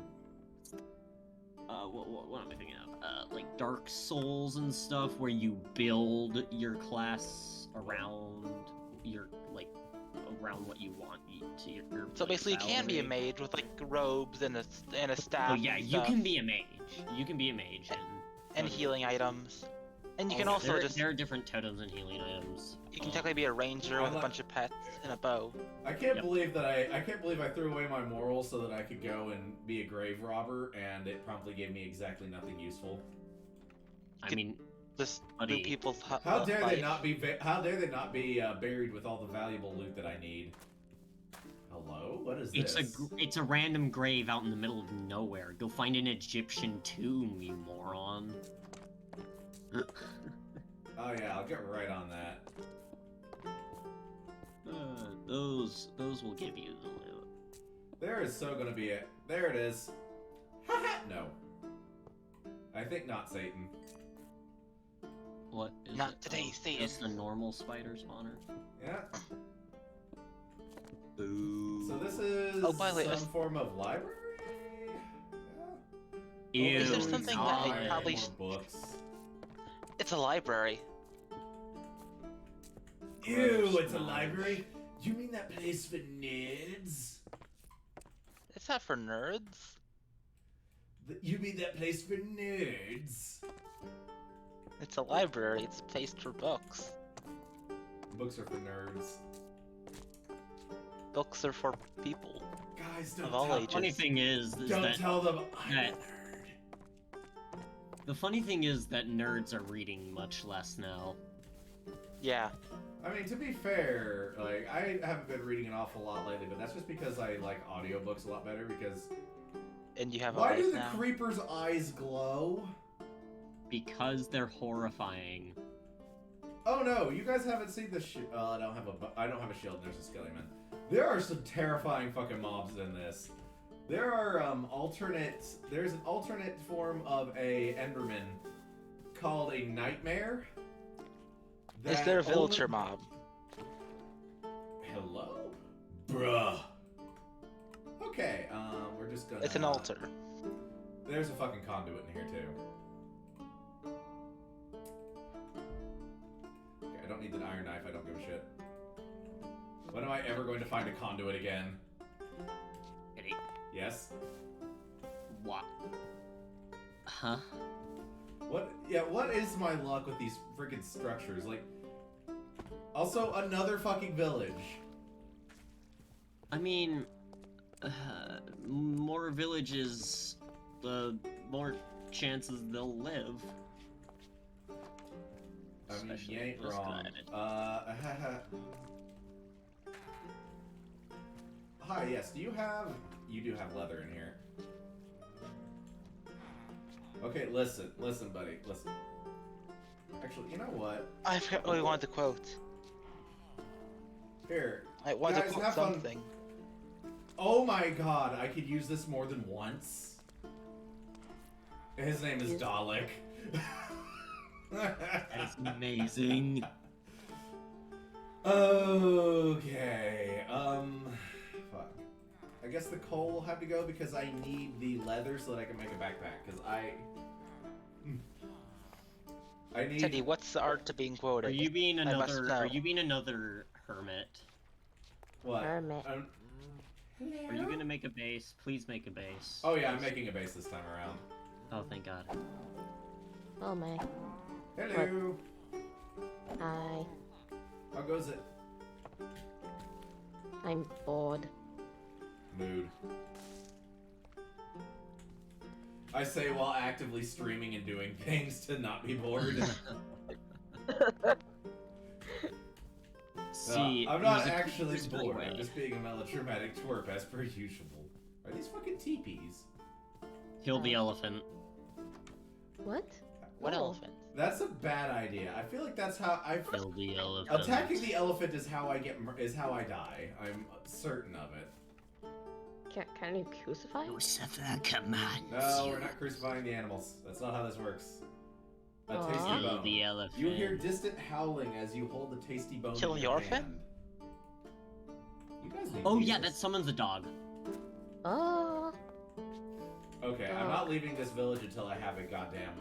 What am I thinking of? Like Dark Souls and stuff, where you build your class around around what you want to your. So like, basically, you can be a salary. mage with like robes and a staff. Oh yeah, and you stuff, can be a mage. You can be a mage, and healing items. And you can Oh, also there, just there are different totems and healing items. you can technically be a ranger I with a like- bunch of pets and a bow. I can't Yep. believe that I can't believe I threw away my morals so that I could go and be a grave robber, and it promptly gave me exactly nothing useful. I mean, Just Buddy. loot people's How dare life. they not be? How dare they not be buried with all the valuable loot that I need? Hello, what is it's this? it's a random grave out in the middle of nowhere. Go find an Egyptian tomb, you moron. Oh yeah, I'll get right on that. Those will give you the loot. There is so gonna be it. There it is. No. I think not, Satan. What is Not it? today, Oh, Satan. Just the normal spider spawner. Yeah. Boo. So this is Oh, by the way, some is- form of library. Ew, Yeah. Is there something that I God. probably More books. It's a library. Ew, it's a Gross. library. You mean that place for nerds? It's not for nerds. You mean that place for nerds? It's a library. It's a place for books. Books are for nerds. Books are for people. Guys, don't Of all tell. ages. Funny thing is Don't that tell them I'm a that- nerd. the funny thing is that nerds are reading much less now. Yeah. I mean, to be fair, like I haven't been reading an awful lot lately, but that's just because I like audiobooks a lot better. Because And you have a why life do the now. creeper's eyes glow? Because they're horrifying. Oh no, you guys haven't seen the I don't have a shield. There's a skeleton. There are some terrifying fucking mobs in this. There are There's an alternate form of a Enderman called a nightmare. Is that there a only- villager mob? Hello, bruh. Okay, we're just gonna. It's an altar. There's a fucking conduit in here too. Okay, I don't need the iron knife. I don't give a shit. When am I ever going to find a conduit again? Eddie, Yes. what? Huh? What? Yeah. What is my luck with these freaking structures? Like. Also, another fucking village. I mean, more villages, the more chances they'll live. I mean, Especially you ain't this wrong. planet. Hi, yes, you do have leather in here. Okay, listen, buddy, listen. Actually, you know what? I forgot what we wanted to quote. Here, I wanted Guys, to quote have fun. something. Oh my god, I could use this more than once. His name is Dalek. That's amazing. Okay, fuck. I guess the coal will have to go because I need the leather so that I can make a backpack, because I need... Teddy, what's the art to being quoted? Are you being I must another? know. Are you being another hermit? What? Hermit. Are you gonna make a base? Please make a base. Oh yeah, I'm making a base this time around. Oh, thank God. Oh my. Hello! Hi. How goes it? I'm bored. Mood. I say while actively streaming and doing things to not be bored. See, I'm not there's a actually different bored. way. I'm just being a melodramatic twerp as per usual. Are these fucking teepees? Kill the elephant. What? What Oh. elephant? That's a bad idea. I feel like that's how I. Kill the elephant. Attacking the elephant is how I how I die. I'm certain of it. Can you crucify? Lucifer commands No, you. we're not crucifying the animals. That's not how this works. A Aw. tasty Kill bone. the elephant. You hear distant howling as you hold the tasty bone. Kill in the your orphan? hand. You guys need Oh Jesus. yeah, that summons a dog. Oh. Okay, I'm not leaving this village until I have a goddamn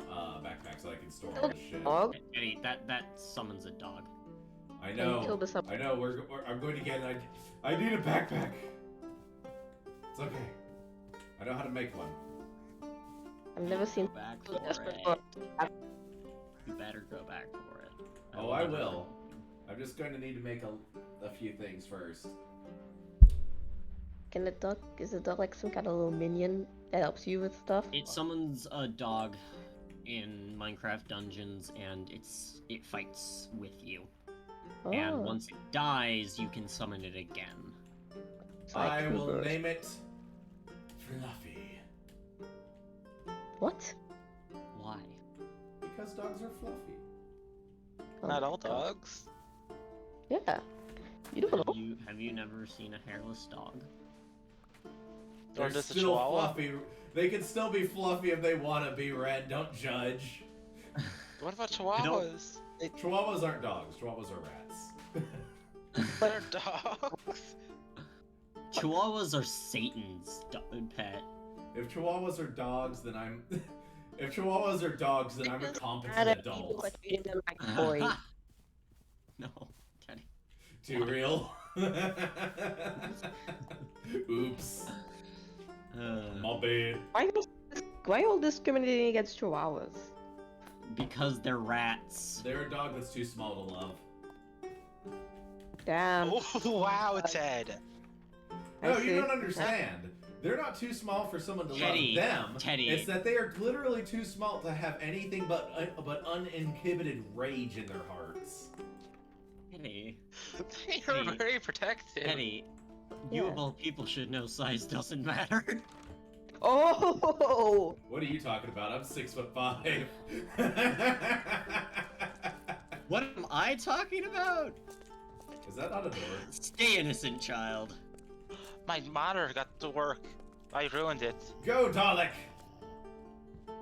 backpack so I can store all this shit. Dog? Eddie, that summons a dog. I Can you kill know. this up? I know. I'm going to get it. I need a backpack. It's okay. I know how to make one. I've never seen. Back so for desperate it. for- You better go back for it. Oh, I will. I'm just going to need to make a few things first. Can the dog? Is the dog like some kind of little minion that helps you with stuff? It summons a dog in Minecraft dungeons, and it fights with you. Oh. And once it dies, you can summon it again. It's like I will Uber. name it Fluffy. What? Why? Because dogs are fluffy. Oh Not my all God. dogs. Yeah. You don't know. Have you never seen a hairless dog? Or They're just a still chihuahua? fluffy. They can still be fluffy if they want to be red. Don't judge. What about don't- chihuahuas? Chihuahuas aren't dogs. Chihuahuas are rats. They're dogs. Chihuahuas are Satan's pet. If Chihuahuas are dogs, then I'm. If Chihuahuas are dogs, then I'm a competent adult. Like treating them like toys. No, Teddy. Too real. Oops. My bad. Why all discriminating against chihuahuas? Because they're rats. They're a dog that's too small to love. Damn. Oh, wow, Ted. No, I you see. don't understand. They're not too small for someone to Teddy, love them. Teddy. It's that they are literally too small to have anything but uninhibited rage in their hearts. Teddy. You're Hey. very protective. Teddy. You Yeah. of all people should know size doesn't matter. Oh! What are you talking about? I'm 6'5". What am I talking about? Is that not a door? Stay innocent, child. My monitor got to work. I ruined it. Go, Dalek!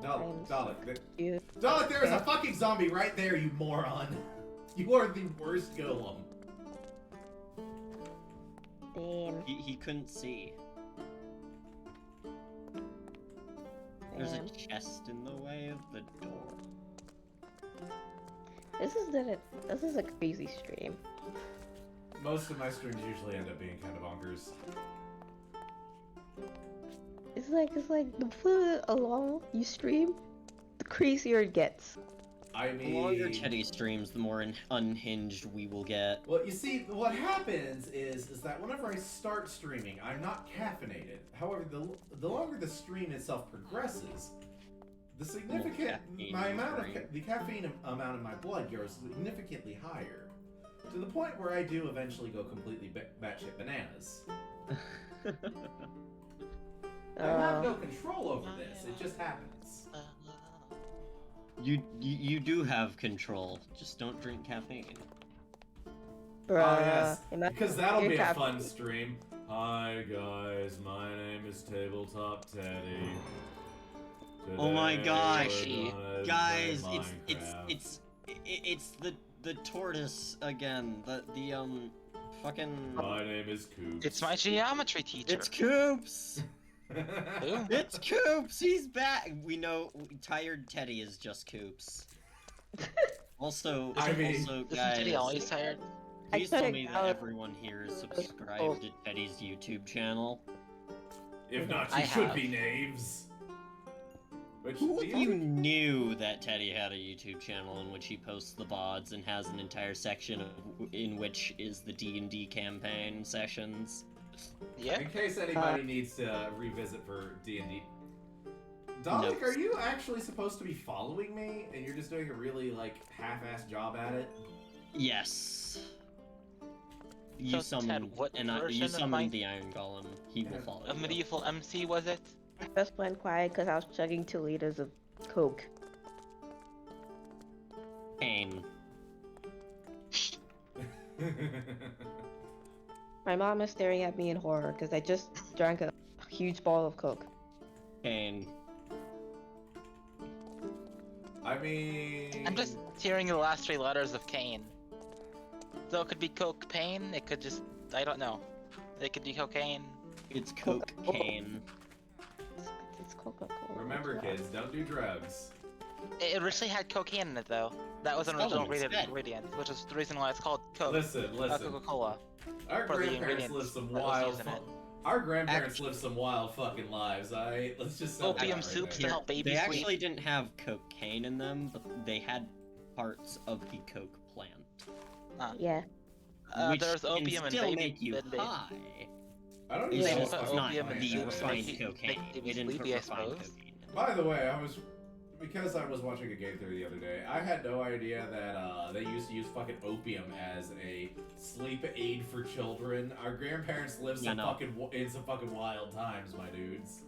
I'm Dalek. You. Dalek, there is a fucking zombie right there, you moron. You are the worst golem. Damn. He couldn't see. There's a Damn. chest in the way of the door. This is a crazy stream. Most of my streams usually end up being kind of bonkers. It's like the further along you stream, the crazier it gets. I The mean... longer Teddy streams, the more unhinged we will get. Well, you see, what happens is that whenever I start streaming, I'm not caffeinated. However, the longer the stream itself progresses, the significant caffeine my in your amount of brain. the caffeine amount in my blood goes significantly higher, to the point where I do eventually go completely batshit bananas. I have no control over this. It just happens. You do have control. Just don't drink caffeine. Bruh. Oh yes, Imagine because that'll your be a caffeine. fun stream. Hi guys, my name is Tabletop Teddy. Oh my Today gosh, we're gonna guys, play it's Minecraft. the tortoise again. The fucking. My name is Coop. It's my geometry teacher. It's Coops. Who? It's Coops. He's back. We know Tired Teddy is just Coops. Also, I mean, Isn't guys, Teddy always tired? please I tell could've me that got- everyone here is subscribed to Teddy's YouTube channel. If not, I you should have. be knaves. Which Who the of you knew that Teddy had a YouTube channel in which he posts the VODs and has an entire section in which is the D&D campaign sessions? Yeah. In case anybody needs to revisit for D&D. Dalek, are you actually supposed to be following me, and you're just doing a really, like, half-assed job at it? Yes. You So, Ted, summoned, what and you version of summoned the Iron Golem. He will follow A you. medieval MC was it? I just went quiet because I was chugging 2 liters of Coke. Pain. My mom is staring at me in horror because I just drank a huge bottle of Coke. Pain. I mean... I'm just hearing the last 3 letters of Kane. So it could be cocaine, it could just, I don't know. It could be cocaine. It's cocaine. It's Coca-Cola. Remember, kids, don't do drugs. It originally had cocaine in it though. That was an original Spell it instead. ingredient, which is the reason why it's called Coke. Listen, listen. Coca-Cola. Our for the grandparents ingredients lived some that was wild... used in it. Our grandparents lived some wild fucking lives, alright? Let's just settle that Opium right soups there. to help baby They sleep. actually didn't have cocaine in them, but they had parts of the coke plant. Yeah. Which There's can opium and still baby. make you and baby- high. I don't They even know just what it's fucking not opium and the plant soups that to refined is. make you- cocaine. make They baby didn't put sleepy, I refined suppose. cocaine in it. By the way, because I was watching a game theory the other day, I had no idea that they used to use fucking opium as a sleep aid for children. Our grandparents lived Yeah, some no. in some fucking wild times, my dudes.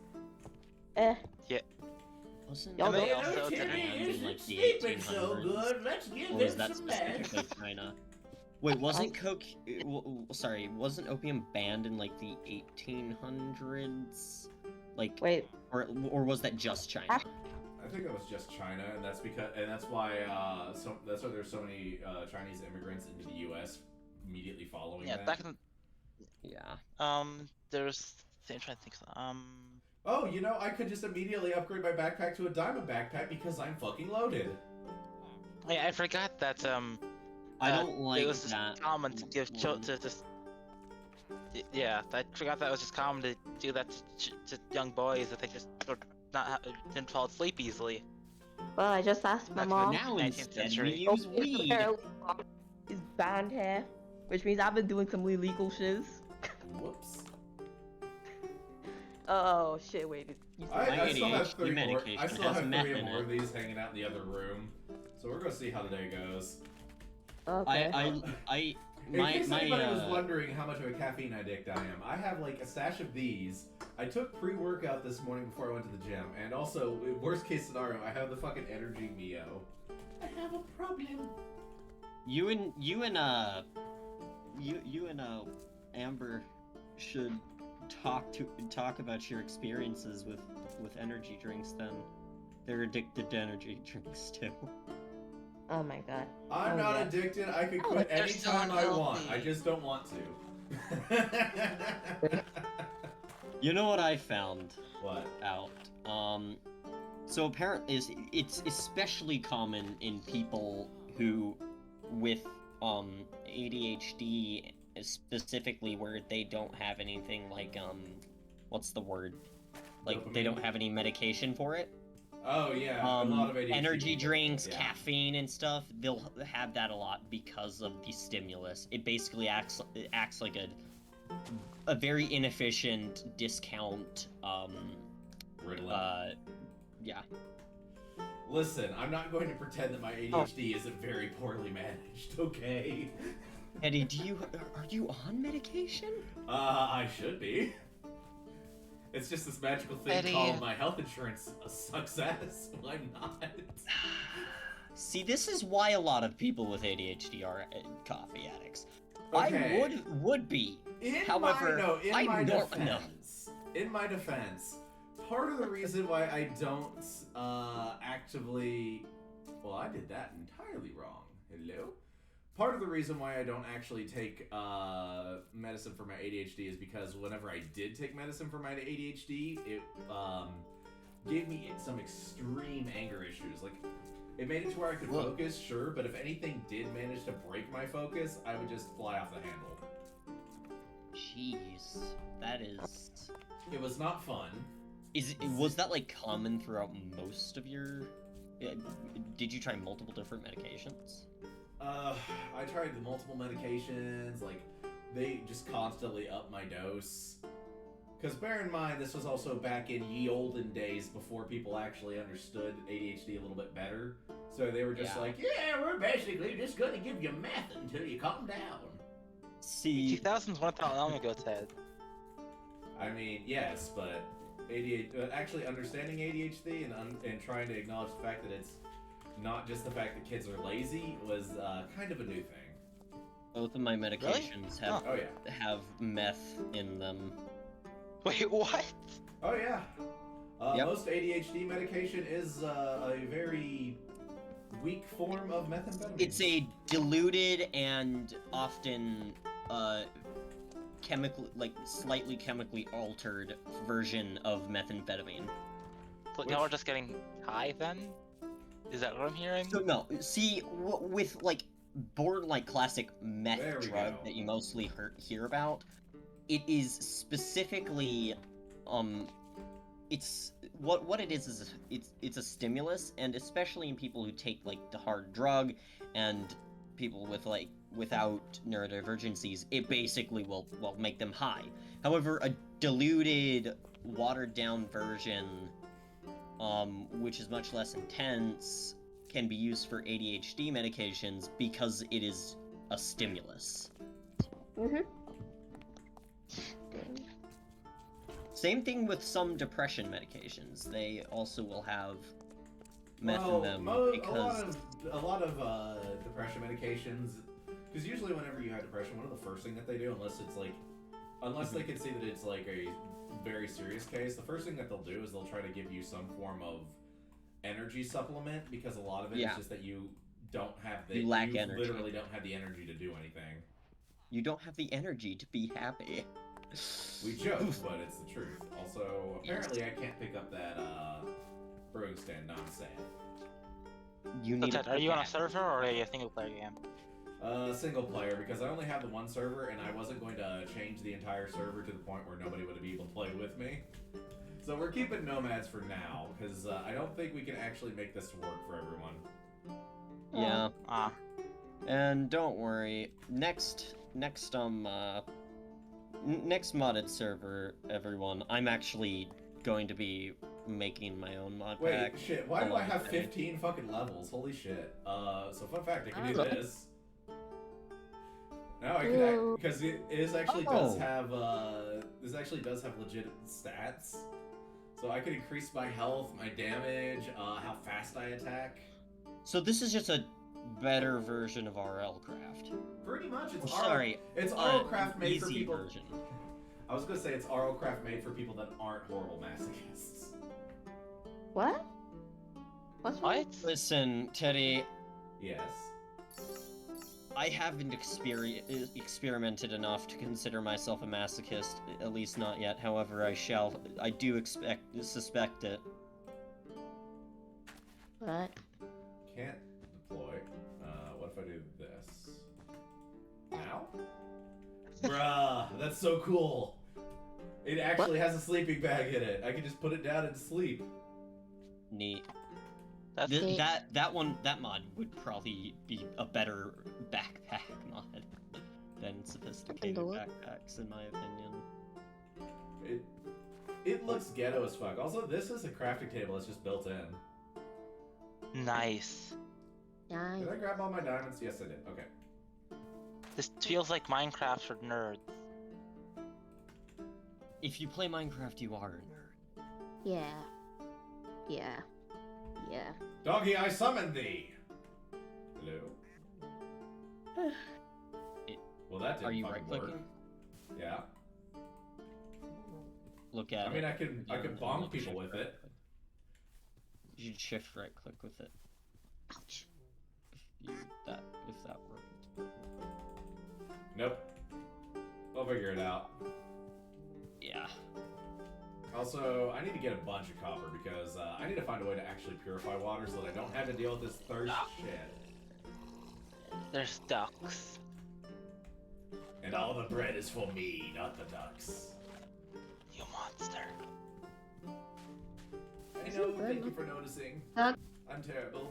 Wasn't Y'all And they don't- also Timmy did- isn't like the 1800s? Let's give Or was that specifically China? Wait, wasn't coke? Sorry, wasn't opium banned in like the 1800s? Like, Wait, or was that just China? Ah. I think that was just China, and that's why that's why there's so many Chinese immigrants into the U.S. immediately following Yeah, that. back in Yeah. there's I'm trying to think. Oh, you know, I could just immediately upgrade my backpack to a diamond backpack because I'm fucking loaded. I forgot that I don't like it was just that. common to give one. to just. Yeah, I forgot that was just common to do that to young boys that they just were didn't fall asleep easily. well, I just asked my Back mom. Now 19th instead we century. use weed. Is banned here, which means I've been doing some illegal shiz. Whoops. Oh shit! Wait, you said My I still have ADHD 3 more. medication I still has have meth 3 in more it. of these hanging out in the other room. So we're gonna see how the day goes. okay. In case anybody was my wondering how much of a caffeine addict I am, I have like a stash of these. I took pre-workout this morning before I went to the gym, and also, worst case scenario, I have the fucking Energy Mio. I have a problem. you and Amber should talk about your experiences with energy drinks. Then they're addicted to energy drinks too. Oh my god. I'm Oh, not yeah. addicted. I can Oh, quit they're so anytime I want. unhealthy. I just don't want to. You know what I found What? out? So apparently it's especially common in people who with ADHD, specifically where they don't have anything like what's the word? Like they Dopamine? don't have any medication for it. Oh yeah, a lot of ADHD Energy people. drinks, Yeah. caffeine and stuff, they'll have that a lot because of the stimulus. It basically acts like a very inefficient discount Ritalin. yeah. Listen, I'm not going to pretend that my ADHD isn't very poorly managed, okay? Eddie, are you on medication? I should be. It's just this magical thing Eddie. called my health insurance sucks ass. I'm not. See, this is why a lot of people with ADHD are coffee addicts. Okay. I would be. In However, my no. in my defense, part of the reason why I don't actively, well, I did that entirely wrong. Hello. Part of the reason why I don't actually take medicine for my ADHD is because whenever I did take medicine for my ADHD, it gave me some extreme anger issues. Like, it made it to where I could focus, sure, but if anything did manage to break my focus, I would just fly off the handle. Jeez, that is. It was not fun. Was that like common throughout most of your? Did you try multiple different medications? I tried the multiple medications. Like, they just constantly up my dose. Because bear in mind, this was also back in ye olden days before people actually understood ADHD a little bit better. So they were just like, yeah, we're basically just going to give you meth until you calm down. See, 2000s weren't that long ago, Ted. I mean, yes, but actually understanding ADHD and trying to acknowledge the fact that it's not just the fact that kids are lazy was kind of a new thing. both of my medications have Oh, yeah. have meth in them. Wait, what? Oh, yeah. Yep. Most ADHD medication is a very weak form of methamphetamine. It's a diluted and often slightly chemically altered version of methamphetamine. So y'all are just getting high then? Is that what I'm hearing? So no, see, with like borderline classic meth There we drug go. that you mostly hear about, it is specifically, it's what it is it's a stimulus, and especially in people who take like the hard drug and people with like without neurodivergencies, it basically will make them high. However, a diluted, watered down version, which is much less intense, can be used for ADHD medications because it is a stimulus. Mhm. Same thing with some depression medications. They also will have meth in them because a lot of depression medications, because usually whenever you have depression, one of the first thing that they do, unless they can see that it's like a very serious case, the first thing that they'll do is they'll try to give you some form of energy supplement, because a lot of it is just that you don't have You lack energy. literally don't have the energy to do anything. you don't have the energy to be happy. We joke, but it's the truth. Also, apparently I can't pick up that brewing stand non-sad. You So need. Ted, are you on a server or a single player game? Single player, because I only have the one server, and I wasn't going to change the entire server to the point where nobody would be able to play with me. So we're keeping nomads for now, because I don't think we can actually make this work for everyone. Yeah, Ah. and don't worry. Next modded server, everyone. I'm actually going to be making my own mod Wait, pack. shit, why do I along have with it. 15 fucking levels? Holy shit. So fun fact, I can do Oh. this. No, I can, because it actually does Oh. have, this actually does have legit stats. So I can increase my health, my damage, how fast I attack. So this is just a better version of RL Craft. Pretty much, it's Sorry, Craft made for easy people. version. I was gonna say it's Craft made for people that aren't horrible masochists. What? What's wrong? What? Listen, Teddy, Yes. I haven't experimented enough to consider myself a masochist, at least not yet. However, I do suspect it. What? Can't deploy. What if I do this? Now? Bruh, that's so cool. It actually has a sleeping bag in it. I can just put it down and sleep. Neat. That's Neat. That mod would probably be a better backpack mod than sophisticated do it. backpacks, in my opinion. It looks ghetto as fuck. Also, this is a crafting table that's just built in. nice. Nice. Did I grab all my diamonds? Yes, I did. Okay. This feels like Minecraft for nerds. If you play Minecraft, you are a nerd. Yeah. Yeah. Yeah. Doggy, I summoned thee! Hello? Well, that didn't Are you fucking right work. clicking? Yeah. Look at it. I mean, I could Again, bonk and people shift with it. right-click. You should shift right click with it. Ouch. If that worked. Nope. I'll figure it out. Yeah. Also, I need to get a bunch of copper because I need to find a way to actually purify water so that I don't have to deal with this thirst shit. There's ducks. And all the bread is for me, not the ducks. You monster. I Isn't know, bread thank you not- for noticing. Duck. I'm terrible.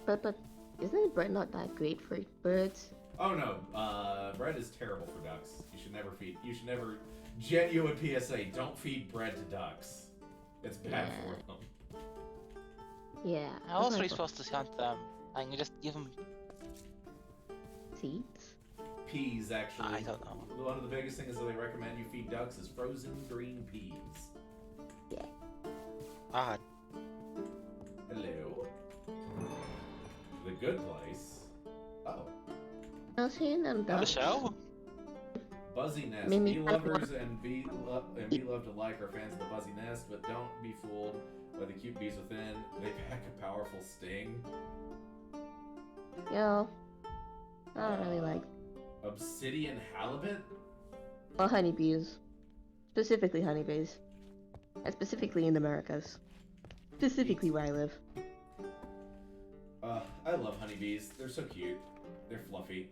But isn't bread not that great for birds? Oh no, bread is terrible for ducks. You should never, genuine PSA, don't feed bread to ducks. It's bad Yeah. for them. Yeah. How else are you that's supposed to hunt them? I can just give them. what- seeds? Peas, actually. I don't know. One of the biggest things that they recommend you feed ducks is frozen green peas. Ah, Hello. The good place. Oh. I was hearing them the ducks. show? Buzzy Nest. Mimi, Bee I lovers and bee loved alike are fans of the Buzzy Nest, but don't be fooled by the cute bees within. They pack a powerful sting. Yo. I don't really like. Obsidian halibut? Well, honeybees. Specifically honeybees. And specifically in the Americas. Specifically where I live. I love honeybees. They're so cute. They're fluffy.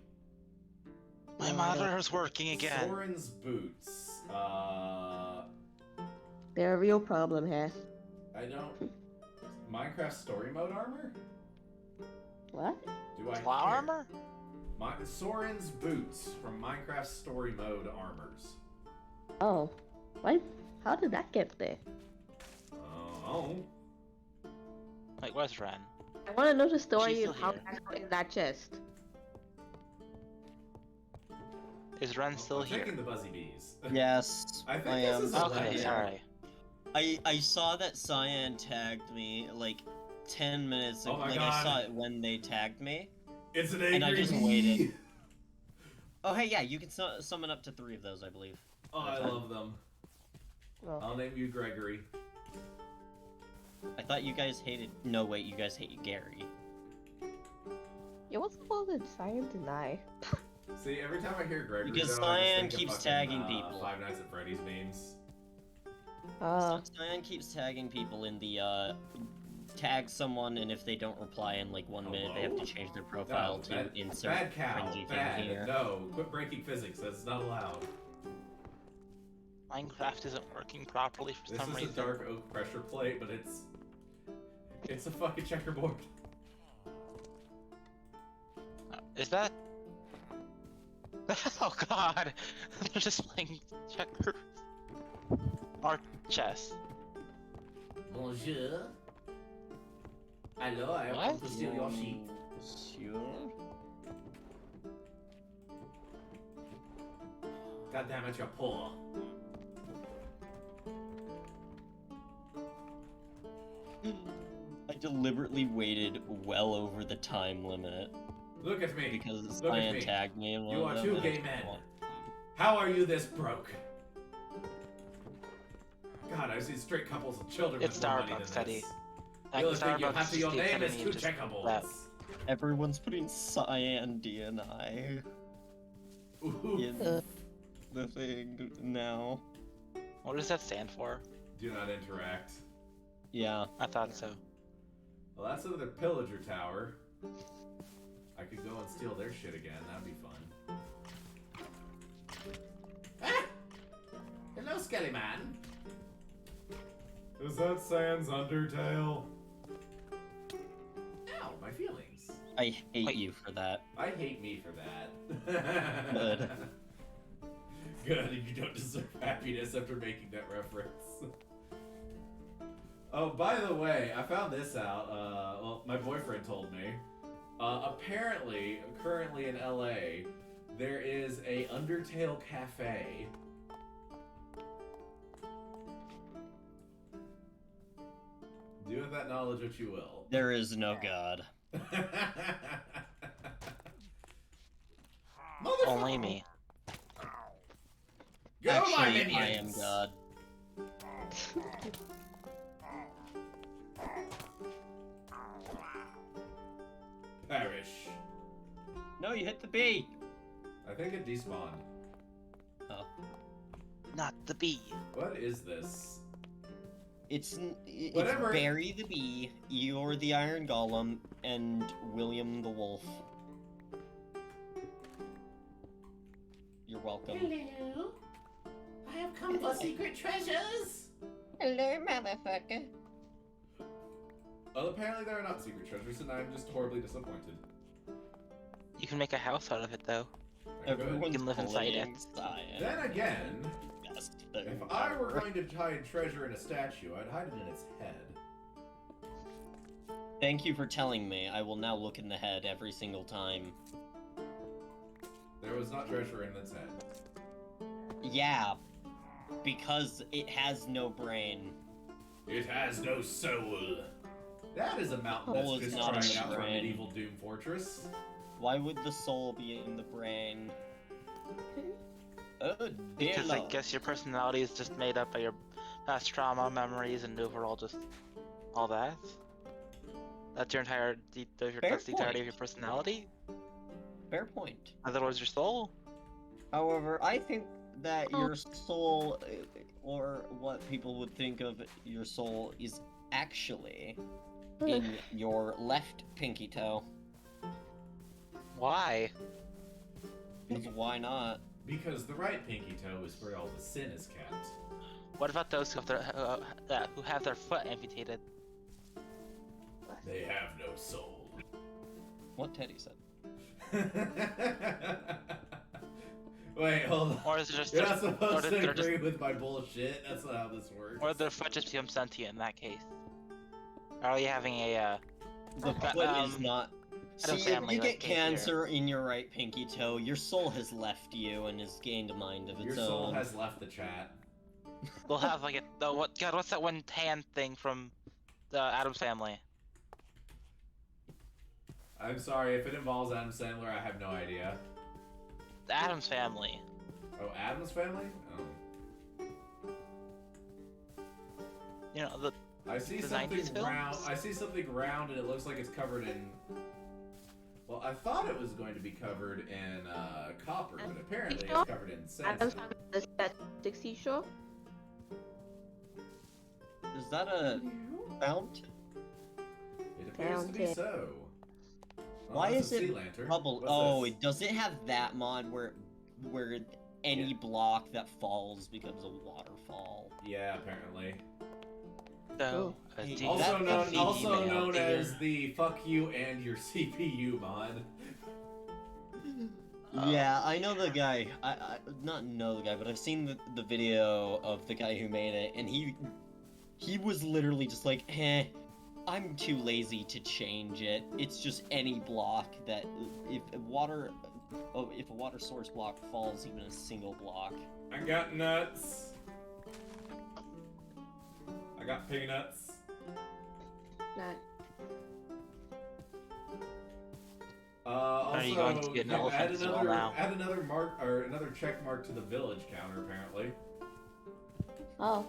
My No, I monitor's working again. Soren's boots. They're a real problem here. I don't. Minecraft story mode armor? What? Do I? Claw care? armor? Soren's boots from Minecraft story mode armors. Oh. What? How did that get there? Oh. Like, where's Ren? I want to know the story She's of still how here. that got in that chest. Is Ren still I'm here? taking the Buzzy Bees. Yes, I think I this am. is a Okay, Yeah. sorry. I saw that Cyan tagged me like 10 minutes ago. Oh my like God. I saw it when they tagged me. It's an angry And I just bee. waited. Oh hey, yeah, you can summon up to 3 of those, I believe. Oh, I love them. Well, I'll name you Gregory. I thought you guys hated. No, wait, you guys hate Gary. yeah, what's up with all the science and I? See, every time I hear Gregory, Because though, I just Cyan think of keeps fucking, tagging people. Five Nights at Freddy's memes. Cyan keeps tagging people in the tag someone, and if they don't reply in like 1 minute, they have to change their profile to bad, insert bad cow. cringy Bad. thing here. No, quit breaking physics. That's not allowed. Minecraft isn't working properly for This some is reason. a dark oak pressure plate, but it's a fucking checkerboard. Is that? Oh god! They're just playing checkers. Or chess. Bonjour. Hello, I want to steal your sheep. Monsieur? God damn it, you're poor. I deliberately waited well over the time limit Look at me. because Look at Cyan me. tagged me in one You of are them. two and gay I men. want- How are you this broke? God, I see straight couples of children It's with more money than Starbucks, Teddy. this. Like, The only thing you Starbucks have to is your the name is epitome two of just checkables. that. Everyone's putting Cyan DNI Ooh. in the thing now. What does that stand for? Do not interact. Yeah. I thought so. Well, that's another pillager tower. I could go and steal their shit again. That'd be fun. Ah! Hello, Skelly Man. Is that Sans Undertale? Ow, my feelings. I hate Wait. you for that. I hate me for that. Good. Good, you don't deserve happiness after making that reference. Oh, by the way, I found this out. Well, my boyfriend told me. Apparently, currently in LA, there is a Undertale cafe. Do with that knowledge what you will. There is no god. Only me. Go, my Actually, I am minions! God. Perish. No, you hit the bee. I think it despawned. Oh, Not the bee. What is this? it's Whatever. Barry the bee, you're the Iron Golem, and William the wolf. You're welcome. Hello. I have come for secret treasures. Hello, motherfucker. Well, apparently there are not secret treasures, and I'm just horribly disappointed. You can make a house out of it though. I could. Everyone's can live inside it. playing Cyan. Then again, Best thing if I were ever. going to hide treasure in a statue, I'd hide it in its head. Thank you for telling me. I will now look in the head every single time. There was not treasure in its head. Yeah, because it has no brain. It has no soul. That is a mountain Soul that's is just not crying in out the for a brain. medieval Doom Fortress. Why would the soul be in the brain? Oh, dear Because I Lord. guess your personality is just made up by your past trauma, memories, and overall just all that. That's your entire, that's the entirety of your personality. Fair point. In other words, your soul. However, I think that your soul, or what people would think of your soul, is actually in your left pinky toe. Why? Because why not? Because the right pinky toe is where all the sin is kept. What about those who have their foot amputated? They have no soul. What Teddy said. Wait, hold on. Or is it just You're their, not supposed or to they're just- agree with my bullshit. That's not how this works. or their foot just becomes sentient in that case? Are you having a The Okay, foot is not. Adam's See, if family, you like, get case here. cancer in your right pinky toe, your soul has left you and has gained a mind of Your its soul own. has left the chat. we'll have like what's that one hand thing from the Adams Family? I'm sorry, if it involves Adam Sandler, I have no idea. The Adams Family. Oh, Adam's family? Oh. You know the I see The something 90s films? round. I see something round, and it looks like it's covered in. Well, I thought it was going to be covered in copper, but apparently it's covered in Adam's sandstone. the static seashore. Is that a fountain? It appears to be Fountain. so. Well, Why that's is a it sea lantern. bubble? What's Oh, this? does it have that mod where any Yeah. block that falls becomes a waterfall? Yeah, apparently. so Hey, do you- Also That- known, that's also email. known as the "fuck you and your CPU" mod. Yeah, I know the guy. I not know the guy, but I've seen the video of the guy who made it, and he was literally just like, I'm too lazy to change it. It's just any block that if a water source block falls even a single block. I got nuts. I got peanuts. Not. Also, you going to get an elephant add as well another now? add another mark or another check mark to the village counter. Apparently. Oh.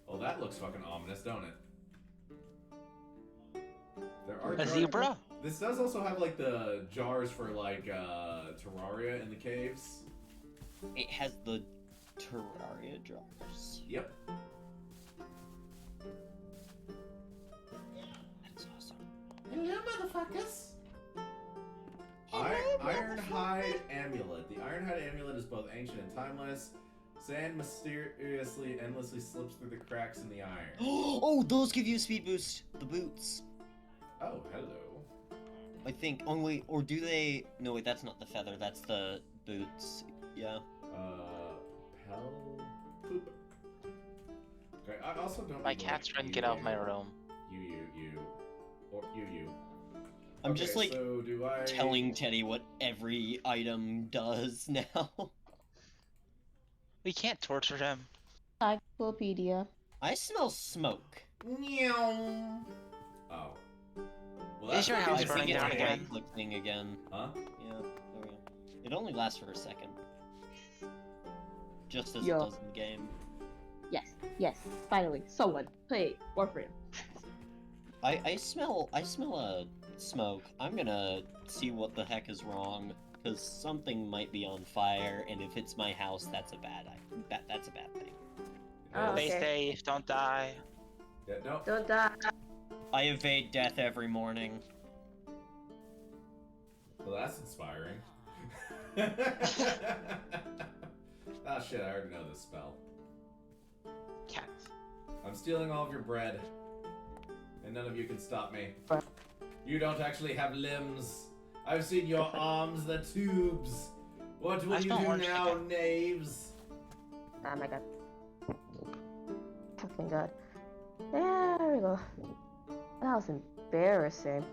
Well, that looks fucking ominous, don't it? There are a jars- zebra? This does also have like the jars for like Terraria in the caves. It has the Terraria jars. Yep. That's awesome. Hello, motherfuckers. Ironhide Amulet. The Ironhide Amulet is both ancient and timeless. Sand mysteriously, endlessly slips through the cracks in the iron. Oh, those give you a speed boost. The boots. Oh, hello. I think. Oh wait, or do they? No wait, that's not the feather. That's the boots. Yeah. Pel poop. Okay, I also don't. My need to, cat's like, trying to you, get out of you, my room. Or you. I'm Okay, just like so do I... telling Teddy what every item does now. We can't torture him. Encyclopedia. I smell smoke. Meow. Oh. Well, Is your not house good. I burning think down it's a again? right-click thing again. Huh? Yeah, there we go. It only lasts for a second. Just as Yo. it does in the game. Yes, finally, someone play Warframe. I smell a smoke. I'm gonna see what the heck is wrong, because something might be on fire, and if it's my house, that's a bad that's a bad thing. Oh, Stay okay. safe, don't die. Yeah, no. Don't die. I evade death every morning. Well, that's inspiring. Ah, shit, I already know this spell. Cats. I'm stealing all of your bread, and none of you can stop me. What? You don't actually have limbs. I've seen your arms, the tubes. What will I you smell do orange now, chicken. knaves? Oh my god. Fucking god. There we go. That was embarrassing.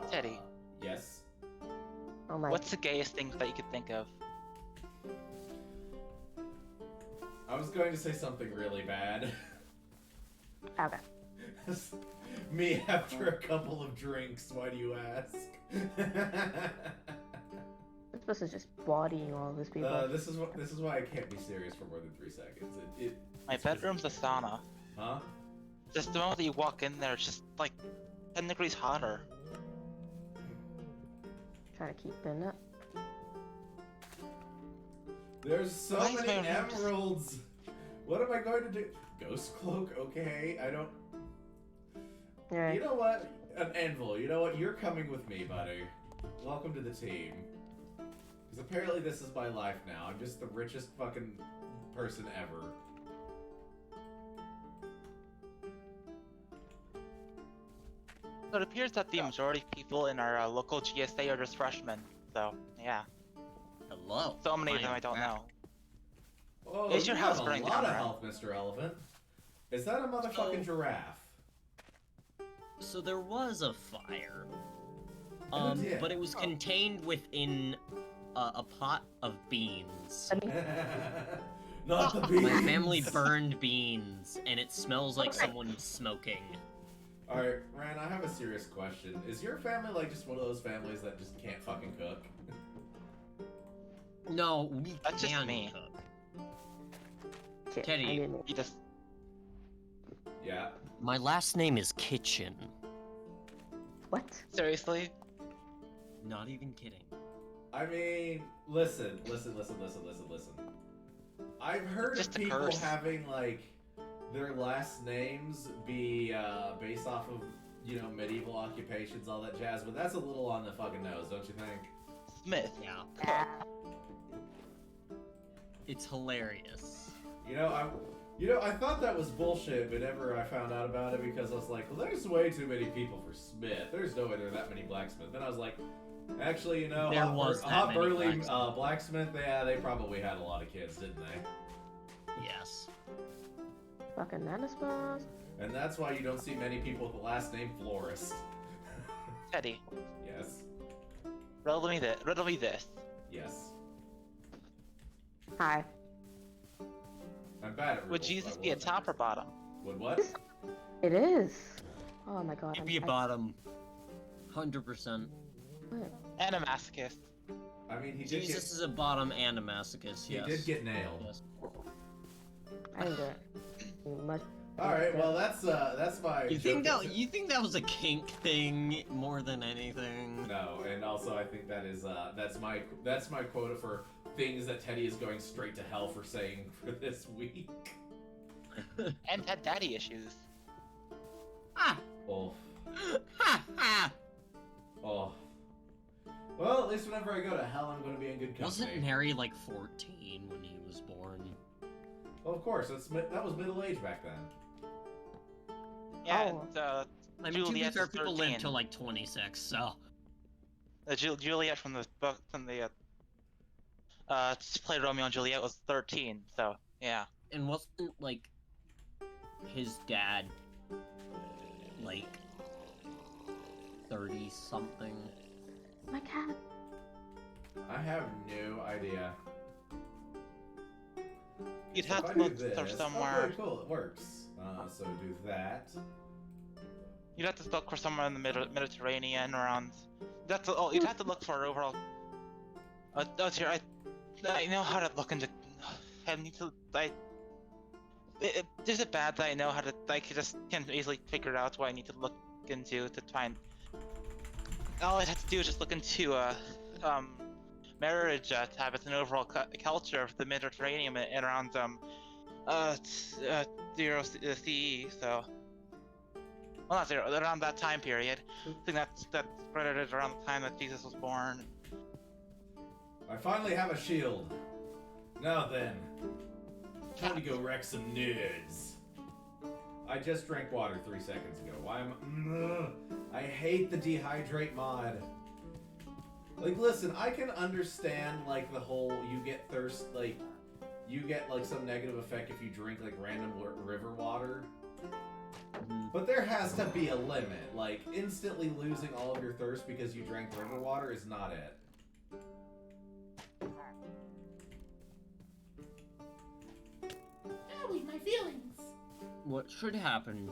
Teddy. Yes. Oh my. What's the gayest thing that you could think of? I was going to say something really bad. Okay. Me after a couple of drinks, why do you ask? I'm supposed to just bodying all these people. This is why I can't be serious for more than 3 seconds. My bedroom's a sauna. Huh? Just the moment that you walk in there, it's just like 10 degrees hotter. Try to keep in it. There's so Why is many my room just- emeralds. What am I going to do? Ghost cloak? Okay, I don't. Alright. You know what? An anvil. You know what? You're coming with me, buddy. Welcome to the team. Because apparently this is my life now. I'm just the richest fucking person ever. So it appears that the majority of people in our local GSA are just freshmen. So, yeah. Hello. So many of I them am I don't back. know. Oh, Is your you house have burning a lot down, of right? health, Mr. Elephant. Is that a motherfucking So- giraffe? So there was a fire. Oh, dear. But it was contained within a pot of beans. I mean, Not the beans. My family burned beans, and it smells like someone was smoking. Alright, Ran, I have a serious question. Is your family like just one of those families that just can't fucking cook? No, we That's just can me. cook. shit, Teddy. I didn't. You just Yeah. My last name is Kitchen. What? seriously? Not even kidding. I mean, listen. I've heard Just of a people curse. having, like, their last names be based off of, you know, medieval occupations, all that jazz, but that's a little on the fucking nose, don't you think? Smith. Yeah. It's hilarious. I thought that was bullshit whenever I found out about it because I was like, well, there's way too many people for Smith. There's no way there are that many blacksmiths. Then I was like, actually, There Hot, was that Hot many Burley blacksmiths. blacksmith, yeah, they probably had a lot of kids, didn't they? Yes. Fucking nanospaws. And that's why you don't see many people with the last name Florist. Teddy, Yes. riddle me this. Yes. Hi. I'm bad at Would riddles, Jesus but I be a was. top or bottom? Would what? It is. Oh my god. It'd be a bottom. 100%. And a masochist. I mean, he did Jesus is a bottom and a masochist, he yes. did get nailed. Yes. I didn't do it. Much. Alright, well, that's my You joke. think that was a kink thing more than anything? No, and also I think that is that's my quota for things that Teddy is going straight to hell for saying for this week. And had daddy issues. Ah! Oh, Ha ha! oh. Well, at least whenever I go to hell, I'm going to be in good company. Wasn't Mary like 14 when he was born? Well, of course, that was middle age back then. Yeah, Oh. and, I mean, to be Juliet's fair, people live 13. till like 26, so. Juliet from the book from the played Romeo and Juliet was 13. So yeah. And wasn't like his dad like 30 something? My cat. I have no idea. You'd So have if to I look do for this- somewhere. Okay, cool, it works. So do that. You'd have to look for somewhere in the Mediterranean around. That's oh, you'd have to look for overall. Oh, here I know how to look into. I need to. Is it bad that I know how to? I can easily figure out what I need to look into to try and. All I'd have to do is just look into marriage habits and overall culture of the Mediterranean and around 0 CE. So. Well, not 0, around that time period. I think that's credited around the time that Jesus was born. I finally have a shield. Now then, time to go wreck some nerds. I just drank water 3 seconds ago. Why am I hate the dehydrate mod. Like, listen, I can understand, like, the whole you get thirst, like, you get, like, some negative effect if you drink, like, random river water. But there has to be a limit. Like, instantly losing all of your thirst because you drank river water is not it. Owie, my feelings. What should happen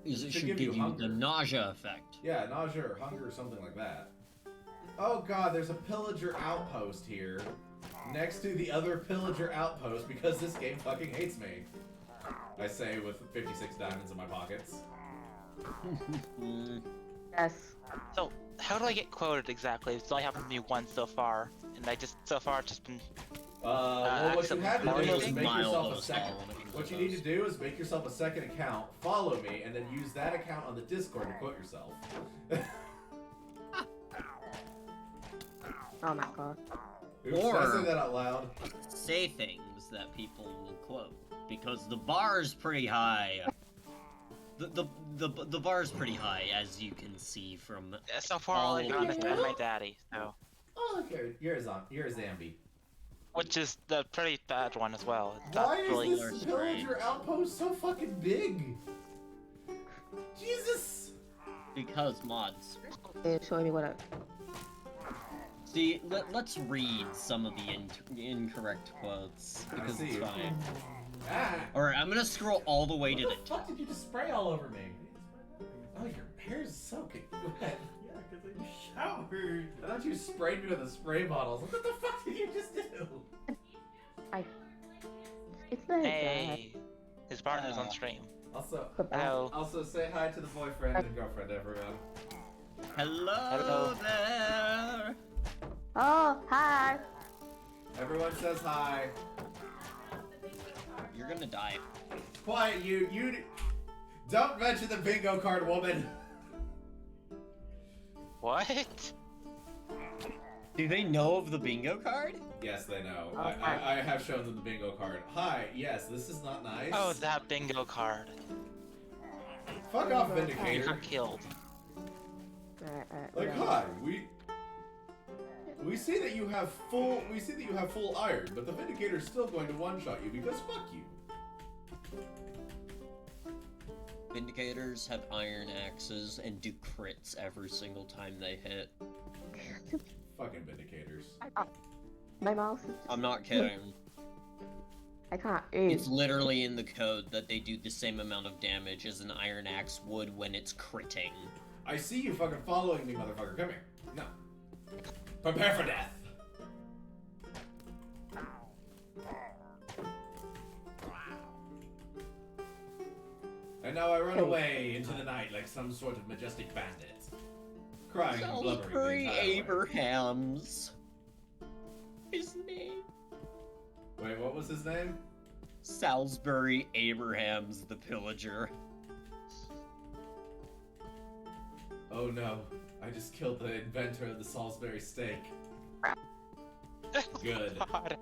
is it Should should give give you you the hunger. nausea effect. Yeah, nausea or hunger or something like that. Oh god, there's a pillager outpost here. Next to the other pillager outpost because this game fucking hates me. I say with 56 diamonds in my pockets. Yes. So, how do I get quoted exactly? It's only happened to me once so far, and so far it's just been. Well, what you accept have to do is marketing? make yourself a Mild second. those What you need to do is make yourself a second account, follow me, and then use that account on the Discord to quote yourself. Oh my god. Oops, did I Or- say that out loud? Say things that people will quote because the bar is pretty high. The bar is pretty high, as you can see from. So far, all I got is Yeah. my daddy, so. Oh, look, You're a Zambi. Which is the pretty bad one as well. It's Why not is really. this pillager outpost so fucking big? Jesus! Because mods. Showing me what I. See, let's read some of the incorrect quotes because see it's you. fine. Ah! Alright, I'm gonna scroll all the way to the What the fuck did you just spray all over me? Oh, your hair's soaking wet. Yeah, because I just showered. I thought you sprayed me with a spray bottle. What the fuck did you just do? It's not bad. Hey, his partner's on stream. Also, But bad. Hello. say hi to the boyfriend and girlfriend, everyone. Hello, Hello. there. Oh, hi. Everyone says hi. You're gonna die. Quiet, you don't mention the bingo card woman. What? Do they know of the bingo card? Yes, they know. Oh, I have shown them the bingo card. Hi, yes, this is not nice. Oh, that bingo card. Fuck off, You Vindicator. got killed. Alright, Like, hi, we see that you have full iron, but the Vindicator's still going to one-shot you because fuck you. Vindicators have iron axes and do crits every single time they hit. Fucking Vindicators. My mouse is. I'm not kidding. I can't aim. It's literally in the code that they do the same amount of damage as an iron axe would when it's critting. I see you fucking following me, motherfucker. Come here. No. Prepare for death. And now I run away into the night like some sort of majestic bandit. Crying and blubbering the Salisbury entire way. Abrahams. His name? Wait, what was his name? Salisbury Abrahams the Pillager. Oh no. I just killed the inventor of the Salisbury steak. Good. God.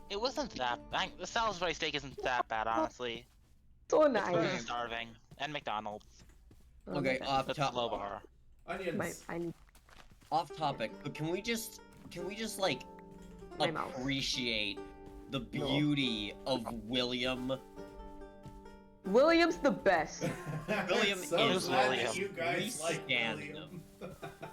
It wasn't that. The Salisbury steak isn't that bad, honestly. So It's very nice. starving. And McDonald's. Okay, off That's top. low bar. Onions. Off topic, but can we just like My mouth. appreciate the beauty of William? William's the best. William so is glad William. that you guys We like stand William.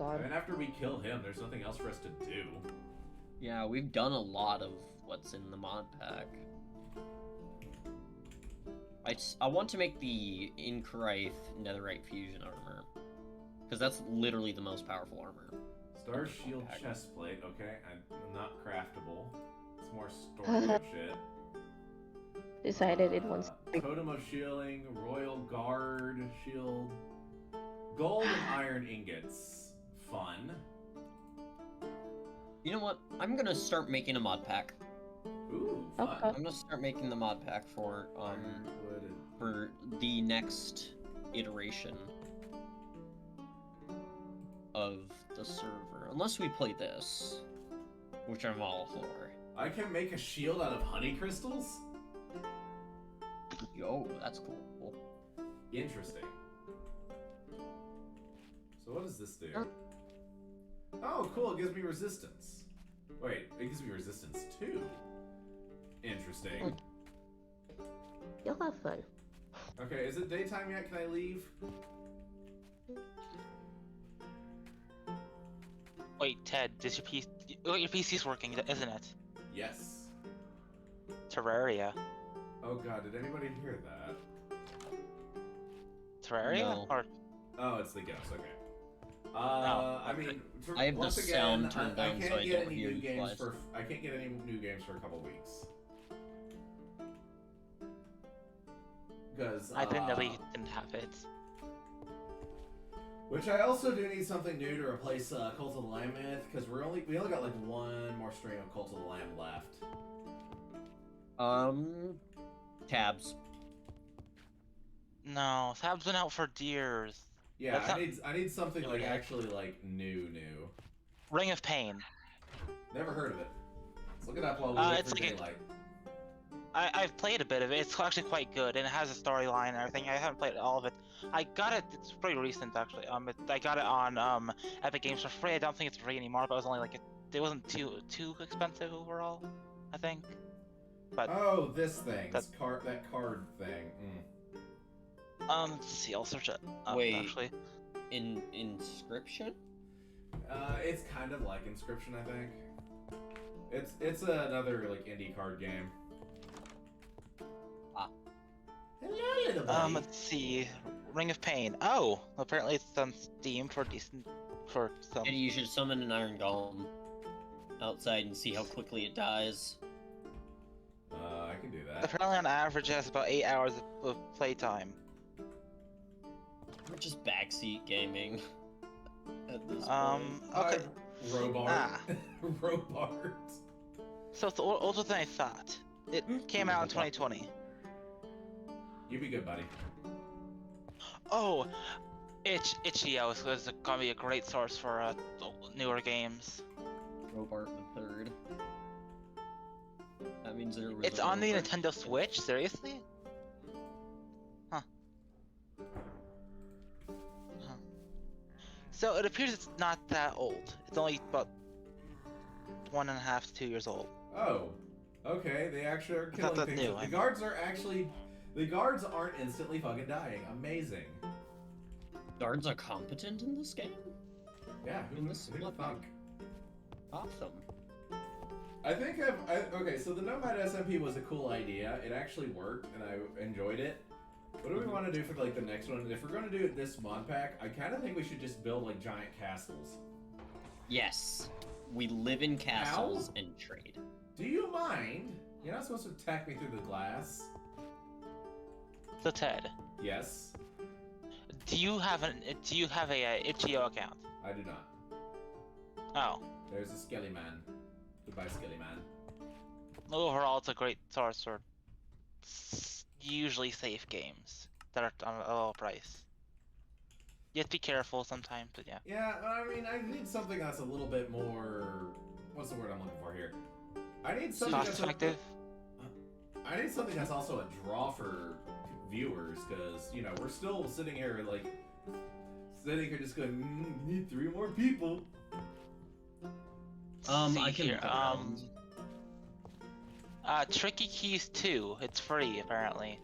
god. And after we kill him, there's nothing else for us to do. Yeah, we've done a lot of what's in the mod pack. I want to make the Incrite Netherite Fusion armor. Because that's literally the most powerful armor. Star Shield chestplate, okay, not craftable. It's more storage shit. Decided it wants. Totem of shielding, Royal Guard shield, gold and iron ingots. Fun. You know what? I'm gonna start making a mod pack. Ooh, fun. Okay. I'm gonna start making the mod pack for Ironwood and- for the next iteration of the server. Unless we play this, which I'm all for. I can make a shield out of honey crystals? Yo, that's cool. Interesting. So what does this do? Oh. Oh, cool, it gives me resistance. Wait, it gives me resistance too. Interesting. You'll have fun. Okay, is it daytime yet? Can I leave? Wait, Ted, does your PC? Oh, your PC's working, isn't it? Yes. Terraria. Oh god, did anybody hear that? Terraria? No. Or Oh, it's the ghost, okay. I mean, I have the once again, sound turned down can't so I get don't any hear new you games twice. for. I can't get any new games for a couple weeks. Because I didn't know you didn't have it. Which I also do need something new to replace Cult of the Lamb with, because we only got like one more stream of Cult of the Lamb left. Tabs. No, Tab's been out for years. Yeah, That's I need something like Yeah. actually like new. Ring of Pain. Never heard of it. Let's look it up while we wait it's for like a- daylight. I've played a bit of it. It's actually quite good, and it has a storyline and everything. I haven't played all of it. I got it. It's pretty recent actually. I got it on Epic Games for free. I don't think it's free anymore, but it was only like it wasn't too expensive overall. I think. But Oh, this thing. That- That card thing. let's see. I'll search it up Wait. actually. Inscription? It's kind of like Inscription, I think. It's another like indie card game. Hello, little buddy. Let's see. Ring of Pain. Oh, apparently it's on Steam for some. And you should summon an iron golem outside and see how quickly it dies. I can do that. Apparently, on average, it has about 8 hours of playtime. We're just backseat gaming at this point. Okay. Robart. Ah. Robart. So it's older than I thought. It came out in 2020. You be good, buddy. Oh, Itch.io is gonna be a great source for newer games. Robart the Third. That means there was It's a on the Robart. Nintendo Switch. Seriously? Huh. So it appears it's not that old. It's only about 1.5 to 2 years old. Oh, okay. They actually are thought killing that things. new, The I mean. guards are actually. The guards aren't instantly fucking dying. Amazing. Guards are competent in this game? Yeah, who In would this thunk? flip Awesome. I think okay, so the Nomad SMP was a cool idea. It actually worked, and I enjoyed it. What do we want to do for like the next one? If we're going to do this mod pack, I kind of think we should just build like giant castles. Yes. We live in castles and trade. Do you mind? You're not supposed to attack me through the glass. So Ted, Yes, do you have a Itch.io account? I do not. Oh, There's a Skelly Man. Goodbye, Skelly Man. overall, it's a great source for usually safe games that are on a low price. You have to be careful sometimes, but yeah. Yeah, I mean, I need something that's a little bit more. What's the word I'm looking for here? I need something Cost that's effective. I need something that's also a draw for viewers, because you know we're still sitting here just going, we need 3 more people. I See can here, look around. Tricky Keys 2. It's free apparently.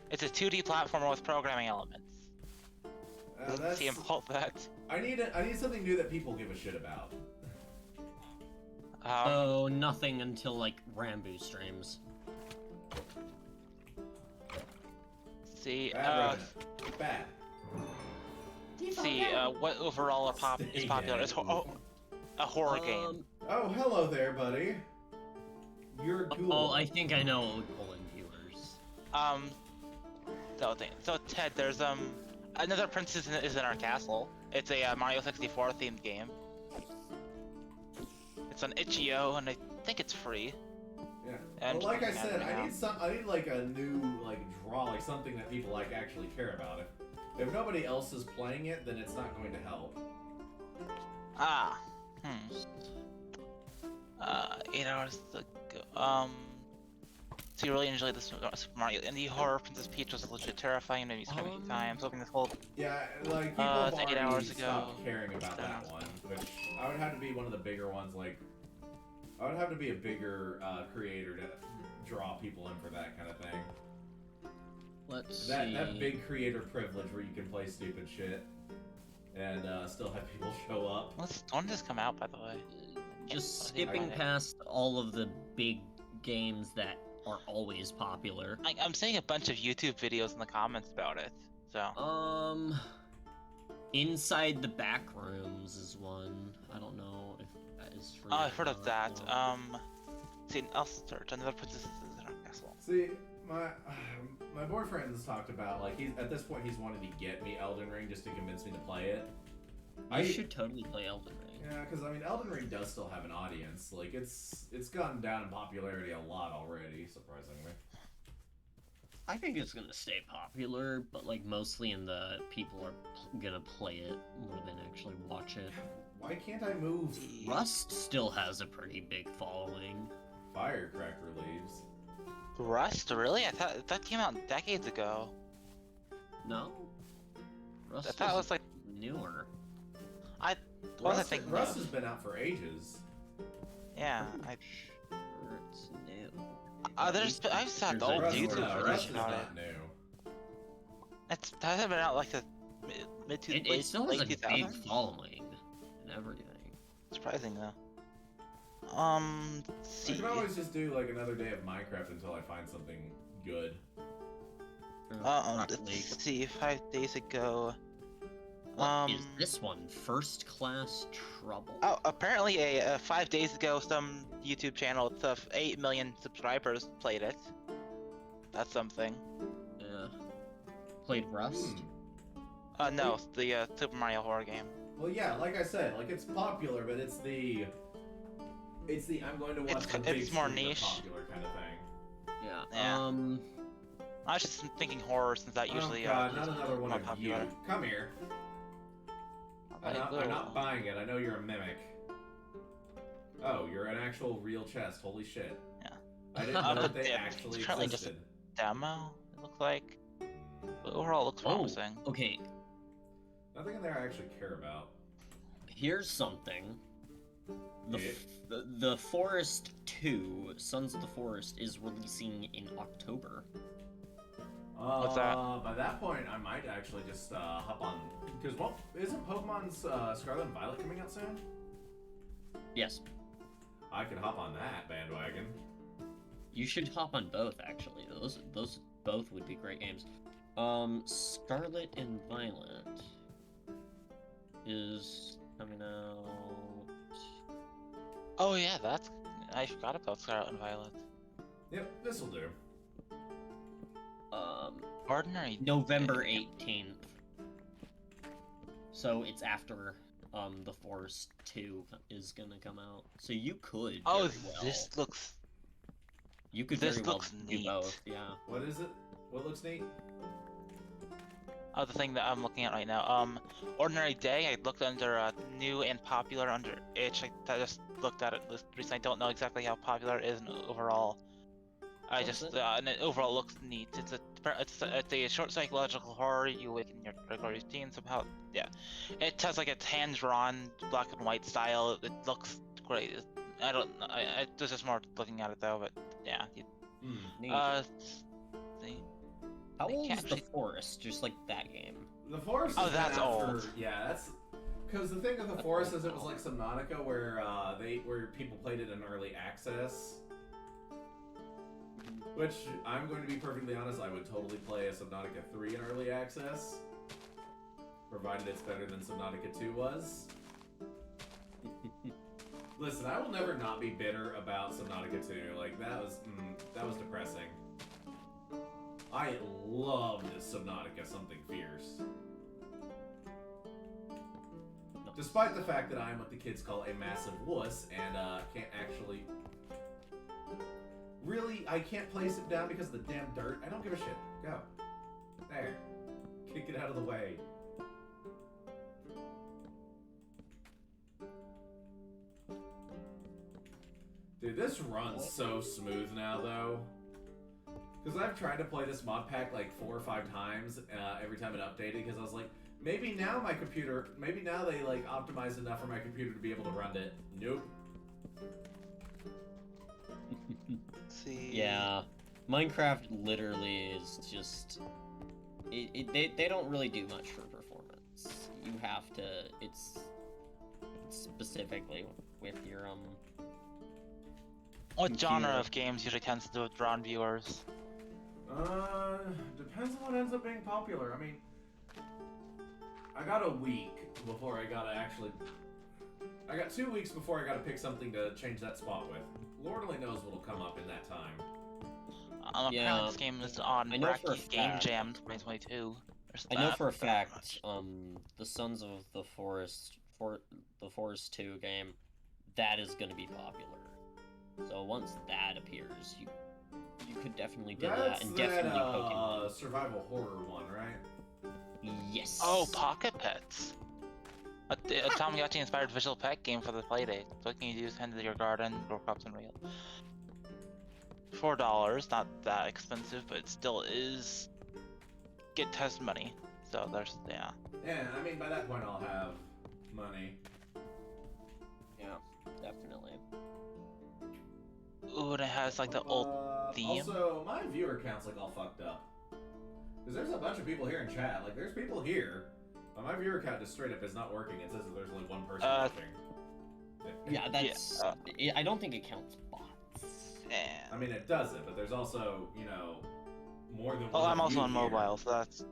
It's a 2D platformer with programming elements. Doesn't seem all that. I need something new that people give a shit about. Oh, nothing until like Rambo streams. See, Bad Bad. see, what overall is popular? It's a horror game. Oh, hello there, buddy. You're cool. Oh, I think I know what would pull in viewers. So Ted, there's another princess is in our castle. It's a Mario 64 themed game. It's on itch.io and I think it's free. Yeah. And Well, like I just said, looking at it I need like a new like draw, like something that people like actually care about. If nobody else is playing it, then it's not going to help. Ah. 8 hours ago. So you really enjoyed this Super Mario Indie Horror. Princess Peach was legit terrifying. Made me scream a few times. Hoping this whole Yeah, like people have it's 8 already hours ago. stopped caring about that one, which I would have to be one of the bigger ones. Like, I would have to be a bigger creator to draw people in for that kind of thing. Let's see. That big creator privilege where you can play stupid shit and still have people show up. When did this come out, by the way? Just Yeah, skipping I- past all of the big games that are always popular. I'm seeing a bunch of YouTube videos in the comments about it. So Inside the Backrooms is one. I don't know if that is free. oh, or I've heard of not. that. No. See, I'll search another princess in our castle. See, my boyfriend's talked about like at this point he's wanting to get me Elden Ring just to convince me to play it. I should totally play Elden Ring. Yeah, because I mean Elden Ring does still have an audience. Like it's gone down in popularity a lot already, surprisingly. I think it's gonna stay popular, but like mostly in the people are gonna play it more than actually watch it. Why can't I move? Rust still has a pretty big following. Firecracker leaves. Rust, really? I thought that came out decades ago. No? Rust I thought it was like newer. what was I thinking Rust of? has been out for ages. Yeah, Sure, it's new. I've saw the There's old a- YouTube Rust videos is about it. not new. That hasn't been out like the mid to It late, still has late a big 2000s. following and everything. Surprising though. Let's I see. can always just do like another day of Minecraft until I find something good. Rocket League. Let's see. 5 days ago. What is this one? First Class Trouble. Oh, apparently 5 days ago, some YouTube channel with 8 million subscribers played it. That's something. Yeah. Played Rust. No, the Super Mario horror game. Well, yeah, like I said, like it's popular, but it's the I'm going to watch the big it's more streamer niche. popular kind of thing. Yeah. Yeah. I was just thinking horror since that usually oh God, is not another one more of popular. you. Come here. I'm not buying it. I know you're a mimic. Oh, you're an actual real chest. Holy shit. Yeah. I didn't know that they Yeah, actually it's currently just a- existed. Demo. It looks like. But overall, it looks promising. Okay. Nothing in there I actually care about. Here's something. Yeah. The Forest 2, Sons of the Forest, is releasing in October. What's that? By that point, I might actually just hop on. Because, well, isn't Pokemon's Scarlet and Violet coming out soon? Yes. I could hop on that bandwagon. You should hop on both, actually. Those both would be great games. Scarlet and Violet is coming out. Oh yeah, I forgot about Scarlet and Violet. Yep, this'll do. Ordinary. November 18th. So it's after the Forest 2 is gonna come out. So you could Oh, very well. this looks. You could this very well looks do neat. both, yeah. What is it? What looks neat? Oh, the thing that I'm looking at right now. Ordinary Day. I looked under new and popular under itch. I just looked at it recently. I don't know exactly how popular it is overall. I What's just it? and it overall looks neat. It's a short psychological horror. You awaken your regular routine somehow. Yeah, it has like a hand-drawn black and white style. It looks great. I don't know. I there's just more looking at it though. But yeah. Neat. See. How I old can't is The actually- Forest? Just like that game. The Forest. Oh, has been that's out old. Yeah, that's because the thing with the Forest is it was like Subnautica, where where people played it in early access. Which I'm going to be perfectly honest, I would totally play a Subnautica 3 in early access, provided it's better than Subnautica 2 was. Listen, I will never not be bitter about Subnautica 2. Like that was depressing. I loved Subnautica Something Fierce. Despite the fact that I am what the kids call a massive wuss and can't actually... Really, I can't place it down because of the damn dirt? I don't give a shit. Go. There. Kick it out of the way. Dude, this runs so smooth now, though. Because I've tried to play this mod pack like 4 or 5 times every time it updated, because I was like, maybe now they like optimized enough for my computer to be able to run it. Nope. See. Yeah, Minecraft literally is just... they don't really do much for performance. You have to... It's specifically with your, What genre computer. of games usually tends to draw on viewers? Depends on what ends up being popular. I mean, I got a week before I gotta actually... I got 2 weeks before I gotta pick something to change that spot with. Lord only knows what'll come up in that time. Yeah, Apparently this game is on I know for a Racky's Game fact- Jam 2022. I know for a fact, the Sons of the Forest, the Forest 2 game, that is gonna be popular. So once that appears, you could definitely do that, That's and that, definitely Pokemon. survival horror one, right? Yes. Oh, Pocket Pets! A Tamagotchi-inspired visual pet game for the Playdate. What can you do to tend to your garden, grow crops, and real? $4, not that expensive, but it still is get test money. So there's, yeah. Yeah, I mean, by that point I'll have money. Yeah, definitely. Ooh, and it has like the old theme. Also, my viewer count's like all fucked up. Because there's a bunch of people here in chat. Like, there's people here, but my viewer count just straight up is not working. It says that there's only one person watching. Yeah, that's... I don't think it counts bots. I mean, it doesn't, but there's also, you know, more than Oh, one I'm of also you on here. mobile, so that's...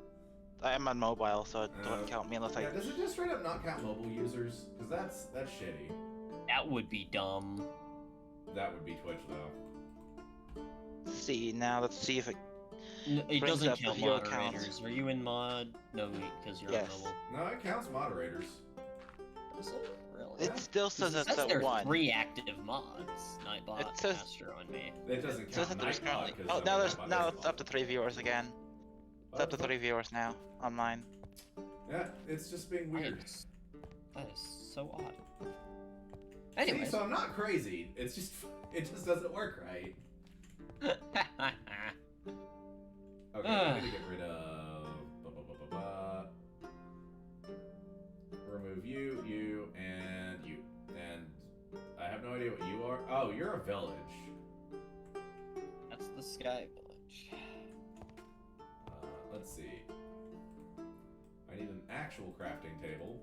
I am on mobile, so it doesn't count me unless I... Yeah, does it just straight up not count mobile users? Because that's shitty. That would be dumb. That would be Twitch, though. See, now let's see if it... It Brings doesn't up count the viewer moderators. counts. Are you in mod? No, because you're Yes. on mobile. No, it counts moderators. Is it? Really? It still says It it's says at there's 1. 3 active mods. Nightbot, It says- Astro, and me. It doesn't It says count that there's Nightbot, currently... 'cause, Oh, I mean, now there's Nightbot now doesn't it's up to 3 viewers again. It's up to 3 viewers now on mine. Yeah, it's just being weird. That is so odd. See, Anyways. so I'm not crazy. It's just it just doesn't work right. Okay, I need to get rid of remove you, and you. And I have no idea what you are. Oh, you're a village. That's the Sky Village. Let's see. I need an actual crafting table.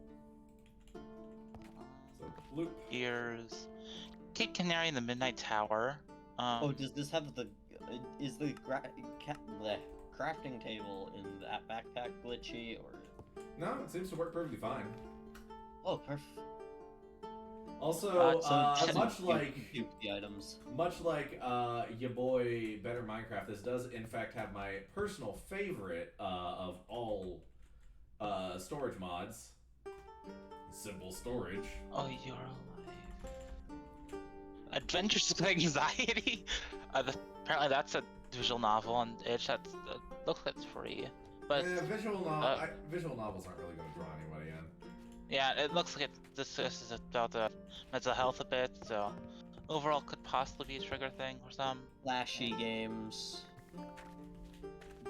So bloop. Here's Kid Canary in the Midnight Tower. Oh, does this have the... Is the crafting table in that backpack glitchy, or... No, it seems to work perfectly fine. Oh, perfect. Also, So it much doesn't like dupe the items. your boy Better Minecraft, this does in fact have my personal favorite of all storage mods. Simple storage. Oh, you're alive. Adventures of Anxiety. Apparently that's a visual novel on itch. That's looks like it's free, but Visual novels aren't really going to draw anybody in. yeah, it looks like this is about the mental health a bit. So overall, could possibly be a trigger thing or some. Flashy games.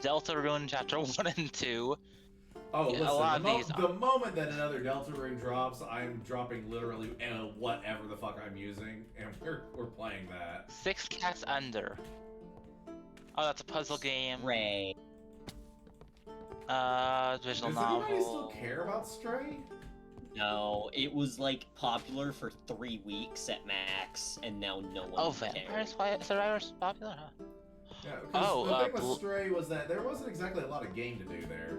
Deltarune Chapter 1 and 2. Oh, Yeah, a listen, lot of these the moment that another Deltarune drops, I'm dropping literally whatever the fuck I'm using, and we're playing that. 6 Cats Under. Oh, that's a puzzle game. Ray. Visual Does anybody still novel. care about Stray? No, it was like popular for 3 weeks at max, and now no one Oh, cares. Vampire Survivors popular, huh? Yeah, because Oh, the thing with Bl- Stray was that there wasn't exactly a lot of game to do there.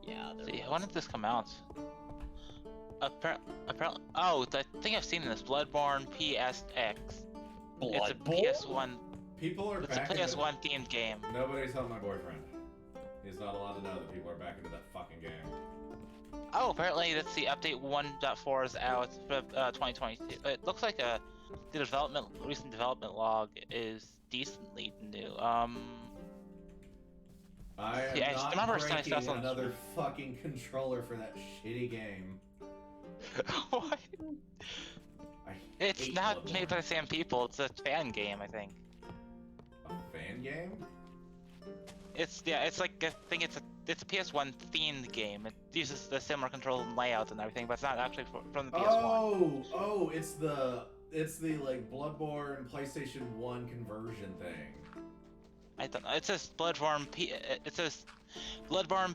Yeah, there See, was. when did this come out? Apparently, oh, the thing I've seen in this Bloodborne PSX. It's a Bloodborne? PS1. People are It's a back into... PS1 themed game. Nobody's telling my boyfriend. He's not allowed to know that people are back into that fucking game. Oh, apparently that's the update 1.4 is out for 2022. It looks like the recent development log is decently new. I am Yeah, I not remember I breaking saw some- another fucking controller for that shitty game. What? I It's hate not Bloodborne. made by the same people. It's a fan game, I think. A fan game? It's like I think it's a PS1 themed game. It uses the similar controls and layout and everything, but it's not actually from the PS1. Oh, it's the like Bloodborne PlayStation 1 conversion thing. I don't know. It says Bloodborne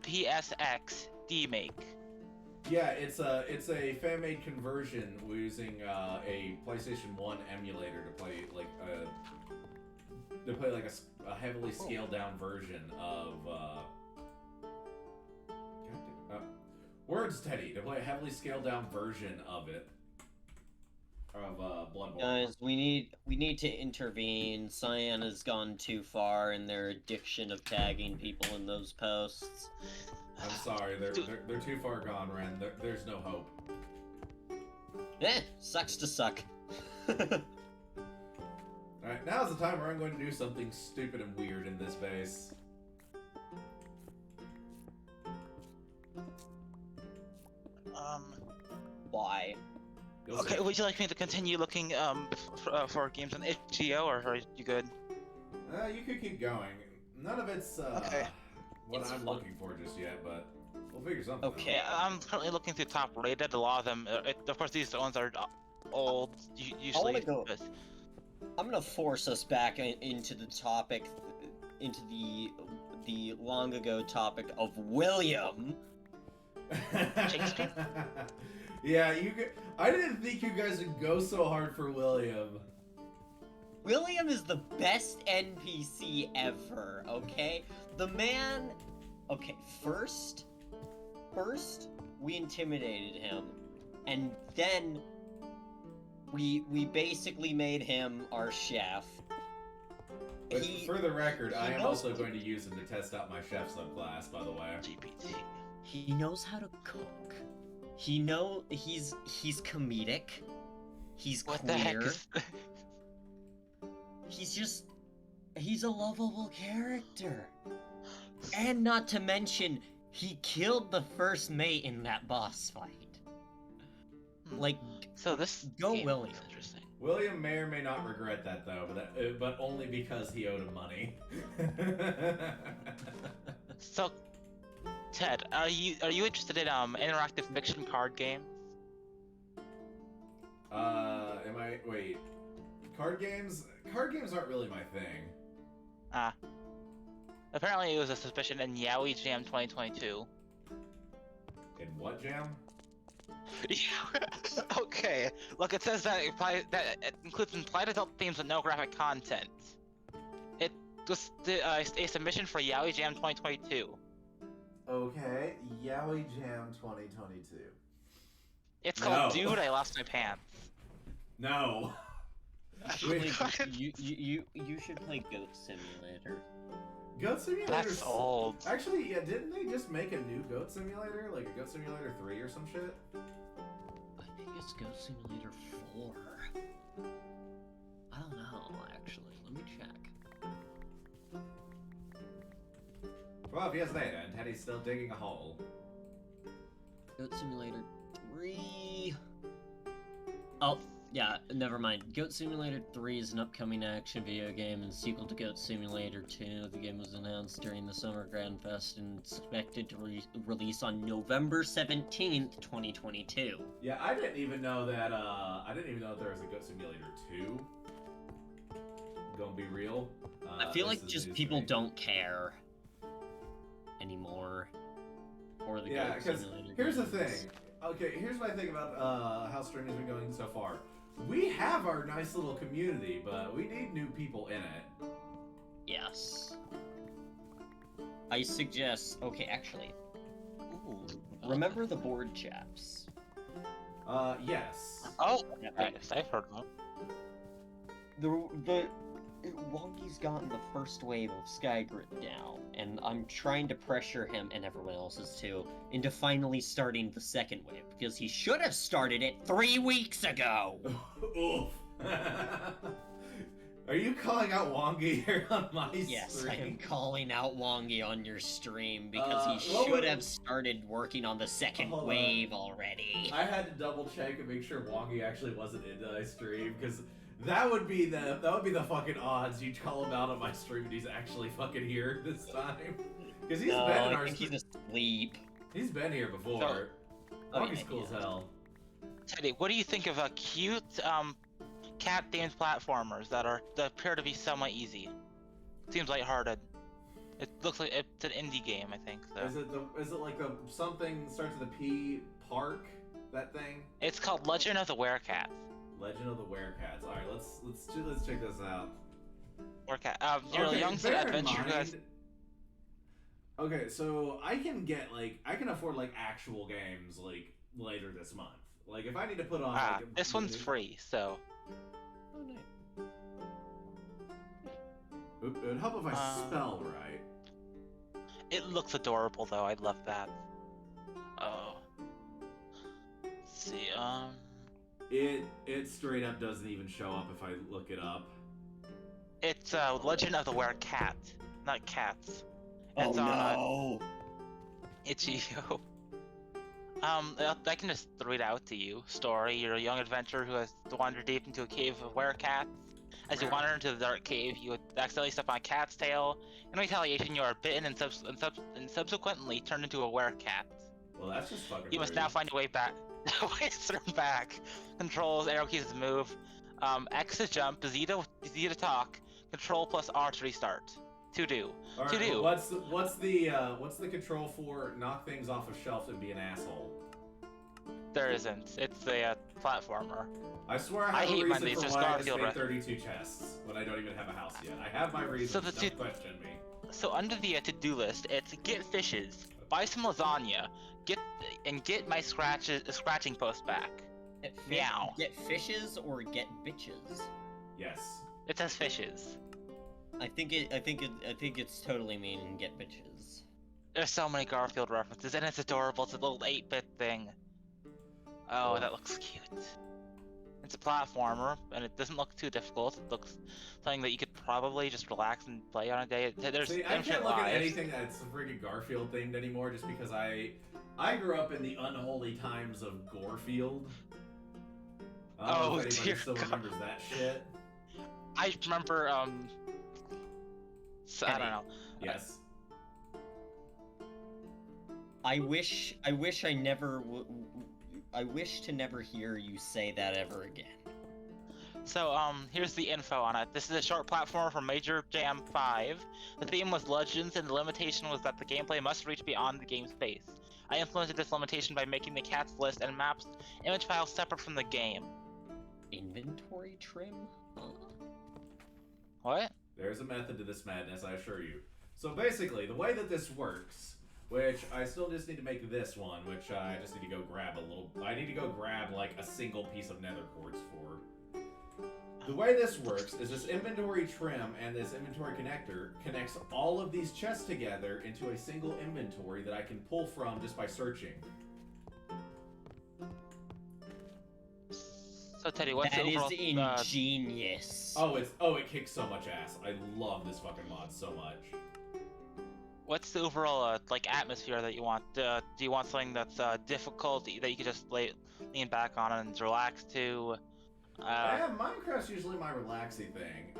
PSX demake. Yeah, it's a fan-made conversion using a PlayStation 1 emulator to play like a heavily scaled down version of Words Teddy, to play a heavily scaled down version of it. Of Bloodborne. Guys, we need to intervene. Cyan has gone too far in their addiction of tagging people in those posts. I'm sorry, they're too far gone, Ren. There's no hope. Sucks to suck. Alright, now's the time where I'm going to do something stupid and weird in this base. Why? You'll Okay, see. would you like me to continue looking for games on itch.io, or are you good? You could keep going. None of it's Okay. what It's I'm fun. looking for just yet, but we'll figure something Okay. Yeah, I'm currently looking through top rated. A lot of them, of course, these ones are old. Usually, go- but- I'm gonna force us back into the topic, into the long ago topic of William. out. Shakespeare? Yeah, I didn't think you guys would go so hard for William. William is the best NPC ever, okay? The man... Okay, first, we intimidated him, and then we basically made him our chef. But He- for the record, I he am knows- also going to use him to test out my chef subclass, by the way. GPT. He knows how to cook. He's comedic. He's What queer. the heck is? He's a lovable character. And not to mention, he killed the first mate in that boss fight. Like, So this Go game William. is interesting. William may or may not regret that, though, but only because he owed him money. So, Ted, are you interested in interactive fiction card games? Wait. Card games? Card games aren't really my thing. Apparently, it was a suspicion in Yaoi Jam 2022. In what jam? Okay. Look, it says that it includes implied adult themes with no graphic content. It was a submission for Yaoi Jam 2022. Okay, Yaoi Jam 2022. It's called No. Dude, I Lost My Pants. No. you should play Goat Simulator. Goat Simulator. That's old. Actually, yeah, didn't they just make a new Goat Simulator? Like a Goat Simulator 3 or some shit? I think it's Goat Simulator 4. I don't know, actually. Let me check. Well, years later, and Teddy's still digging a hole. Goat Simulator 3. Oh, yeah, never mind. Goat Simulator 3 is an upcoming action video game and sequel to Goat Simulator 2. The game was announced during the Summer Grand Fest and expected to release on November 17th, 2022. Yeah, I didn't even know that. I didn't even know there was a Goat Simulator 2. Gonna be real. I feel This like is just news to people me. don't care anymore. Or the Yeah, Goat because Simulator here's the games. thing. Okay, here's my thing about how streaming has been going so far. We have our nice little community, but we need new people in it. Yes. I suggest. Okay, actually. Ooh, remember the board chaps? Yes. Oh, Yeah, yes, I've heard of them. the Wonky's gotten the first wave of Skygrid now, and I'm trying to pressure him, and everyone else's too, into finally starting the second wave, because he should have started it 3 weeks ago! Oof. Are you calling out Wongi here on my Yes, stream? I am calling out Wongi on your stream, because he what should would- have started working on the second Hold on. wave already. I had to double check and make sure Wongi actually wasn't in my stream, because that would be the fucking odds. You'd call him out on my stream and he's actually fucking here this time. Because he's No, been in I our think he's asleep. He's been here before. Oh, Wongi's yeah, cool as yeah. hell. Teddy, what do you think of cute cat-themed platformers that appear to be somewhat easy? Seems lighthearted. It looks like it's an indie game, I think. So. Is it like the something starts with a P Park? That thing? It's called Legend of the Werecats. Legend of the Werecats. All right, let's check this out. Werecat. You're Okay, a young bear in adventure who has. mind- Okay, so I can afford like actual games like later this month. Like if I need to put on. like, a- This one's free, so. Oh, nice. It would help if I spell right. It looks adorable, though. I love that. Oh. Let's see. It straight up doesn't even show up if I look it up. It's Legend of the Werecat, not cats. Oh It's on no! itch.io. I can just read out to you. Story: you're a young adventurer who has wandered deep into a cave of werecats. As you wander into the dark cave, you accidentally step on a cat's tail. In retaliation, you are bitten and subsequently turned into a werecat. Well, that's just fucking. You must rude. now find your way back. Ways to turn back. Controls, arrow keys to move. X to jump, Z to talk. Control plus R to restart. To do. All right, to do. well, what's the control for knock things off a shelf and be an asshole? There isn't. It's a platformer. I swear I I have a hate reason Mondays, for there's why I just Garfield made ref- 32 chests when I don't even have a house yet. I have my reasons. So the Don't two- question me. So under the to-do list, it's get fishes, buy some lasagna, get my scratching post back. Meow. Get fishes or get bitches? Yes. It says fishes. I think it's totally meaning get bitches. There's so many Garfield references, and it's adorable. It's a little 8-bit thing. Oh, that looks cute. It's a platformer, and it doesn't look too difficult. It looks something that you could probably just relax and play on a day. There's See, I infinite can't look at lives. anything that's freaking Garfield themed anymore just because I grew up in the unholy times of Gorefield. I don't know Oh, if anybody dear still God. remembers that shit. I remember, so, I don't know. Yes. I wish I never I wish to never hear you say that ever again. So, here's the info on it. This is a short platformer from Major Jam 5. The theme was Legends, and the limitation was that the gameplay must reach beyond the game space. I implemented this limitation by making the cats list and maps image files separate from the game. Inventory trim? Huh. What? There's a method to this madness, I assure you. So basically, the way that this works, which I still just need to make this one, which I just need to go grab I need to go grab like a single piece of nether quartz for. The way this works is this inventory trim and this inventory connector connects all of these chests together into a single inventory that I can pull from just by searching. So, Teddy, what's That the is overall... ingenious. It kicks so much ass. I love this fucking mod so much. What's the overall, atmosphere that you want? Do you want something that's difficult, that you can just lean back on and relax to? Yeah, Minecraft's usually my relaxing thing.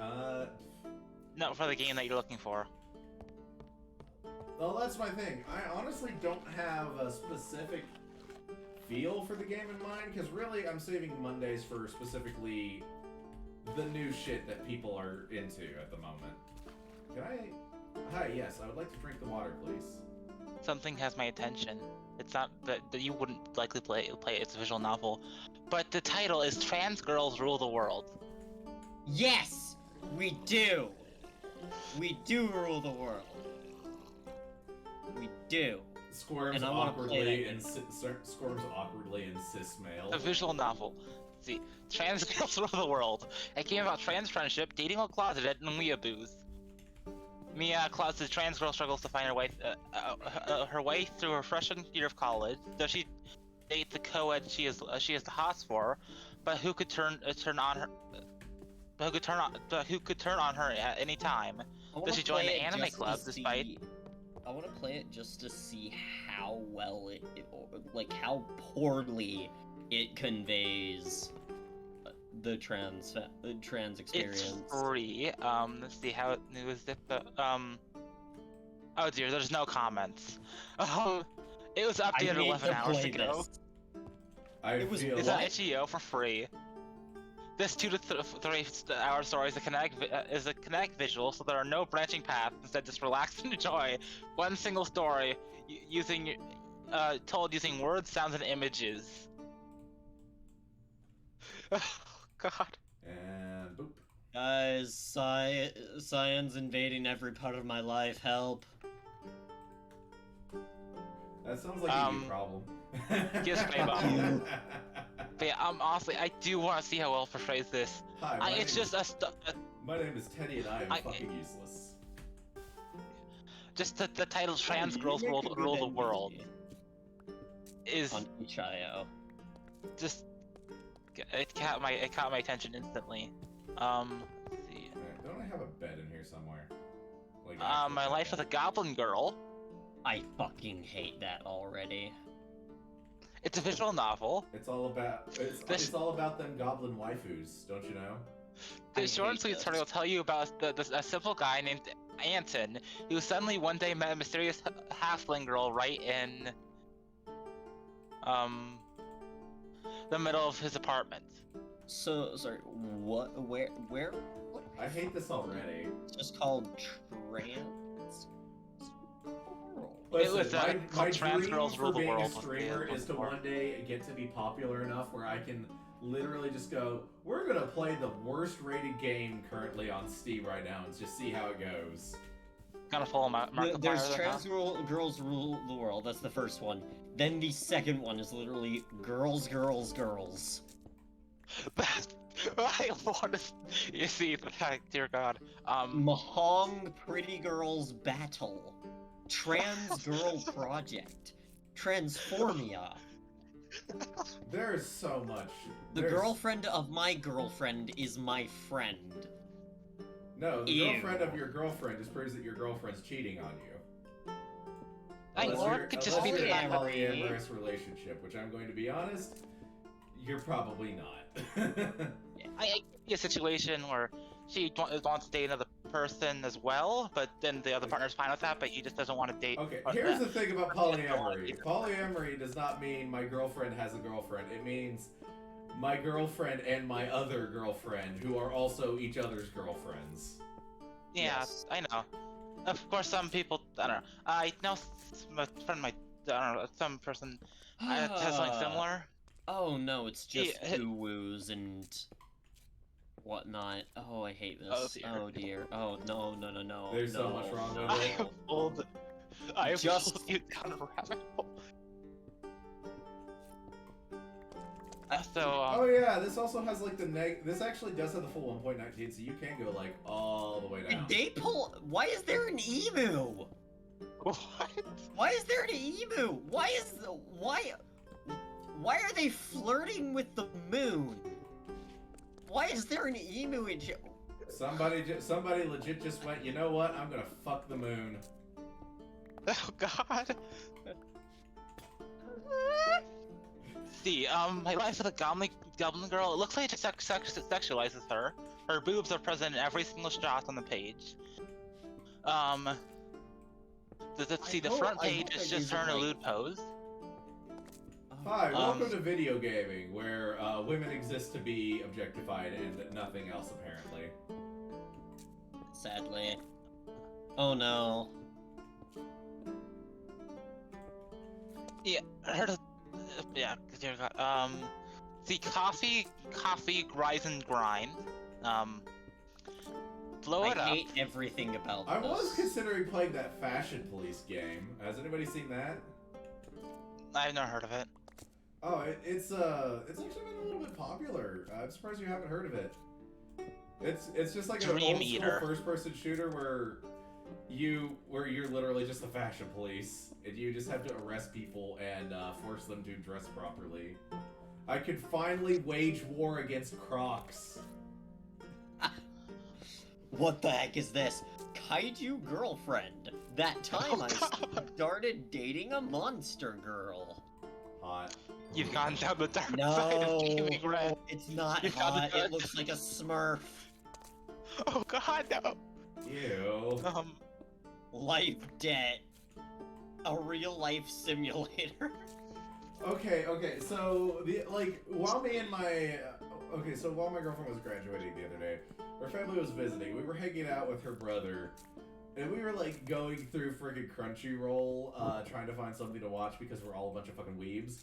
No, for the game that you're looking for. Well, that's my thing. I honestly don't have a specific feel for the game in mind, because really I'm saving Mondays for specifically the new shit that people are into at the moment. Can I... Hi, yes, I would like to drink the water, please. something has my attention. It's not that you wouldn't likely play it. It's a visual novel, but the title is "Trans Girls Rule the World." Yes, we do. We do rule the world. We do. Squirms And I wanna play awkwardly that and squirms awkwardly in cis male. A visual novel. See, Trans Girls Rule the World. A game about trans friendship, dating while closeted, and weeaboos. Mia, closeted trans girl, struggles to find her way through her freshman year of college. Does she date the co-ed she is the hots for? But who could turn on her? But who could turn on her at any time? Does she join the anime club despite? I want to play it just to see how well like how poorly it conveys the trans experience. It's free. Let's see how new is it. Oh dear, there's no comments. It was updated 11 hours ago. It's on itch.io for free. This 2 to 3 hour story is a connect visual, so there are no branching paths. Instead, just relax and enjoy one single story told using words, sounds, and images. Oh, God. And boop. Guys, Cyan's invading every part of my life. Help. That sounds like a new problem. Yes, Fabo. But yeah, honestly, I do want to see how well portrays this. Hi, my name is Teddy and I am fucking useless. Just the title "Trans Girls Rule the World" is on itch.io. Just it caught my attention instantly. Let's see. Right, don't I have a bed in here somewhere? Like My Life with a Goblin Girl. I fucking hate that already. It's a visual novel. It's all about them goblin waifus, don't you know? The short and sweet story will tell you about a simple guy named Anton who suddenly one day met a mysterious halfling girl right in the middle of his apartment. So sorry, what? Where? What? I hate this already. It's just called trans. Listen, It was my Trans dream Girls for Rule the being a World. streamer is to one day get to be popular enough where I can literally just go, we're gonna play the worst rated game currently on Steam right now and just see how it goes. Gonna follow Markiplier. There's Trans Girls Rule the World. That's the first one. Then the second one is literally Girls. I want to. You see, dear God. Mahong Pretty Girls Battle. Trans Girl Project. Transformia. There's so much. The girlfriend of my girlfriend is my friend. No, the Ew. girlfriend of your girlfriend just proves that your girlfriend's cheating on you. Or it could just be unless the you're in a memory. polyamorous relationship, which I'm going to be honest, you're probably not. I see a situation where she wants to date another person as well, but then the other partner's fine with that, but he just doesn't want to date. Okay, here's the thing about polyamory. Polyamory does not mean my girlfriend has a girlfriend. It means my girlfriend and my other girlfriend, who are also each other's girlfriends. Yeah, Yes. I know. Of course, some people. I don't know. I know my friend, I don't know, some person has something similar. Oh no, it's just Yeah. woos and whatnot. Oh, I hate this. Oh, dear. Oh dear. Oh no. There's so no, much wrong with no. it. I have Just- pulled you down a rabbit hole. So, Oh yeah, this also has like the this actually does have the full 1.19, so you can go like all the way down. Did they pull? Why is there an emu? what? Why is there an emu? Why are they flirting with the moon? Why is there an emu in? Somebody legit just went, you know what? I'm gonna fuck the moon. Oh God. See, My Life with a Goblin Girl. It looks like it sexualizes her. Her boobs are present in every single shot on the page. See, the front I page hope is it just her in a isn't, lewd pose. Hi, welcome to video gaming, where women exist to be objectified and nothing else apparently. Sadly. Oh no. Yeah, I heard of. Yeah, dear God. The coffee, rise and grind. Blow I it up. hate everything about I this. was considering playing that Fashion Police game. Has anybody seen that? I've never heard of it. Oh, it's actually been a little bit popular. I'm surprised you haven't heard of it. It's just like an Dream old school Eater. first-person shooter where you're literally just the Fashion Police and you just have to arrest people and force them to dress properly. I could finally wage war against Crocs. What the heck is this? Kaiju girlfriend. That time I started dating a monster girl. Hot. You've gone down the dark side of No, gaming, Red. it's not You found hot. it. It looks like a Smurf. Oh God, no. Ew. Life debt. A real life simulator. Okay, so while my girlfriend was graduating the other day, her family was visiting. We were hanging out with her brother, and we were like going through freaking Crunchyroll, trying to find something to watch because we're all a bunch of fucking weebs.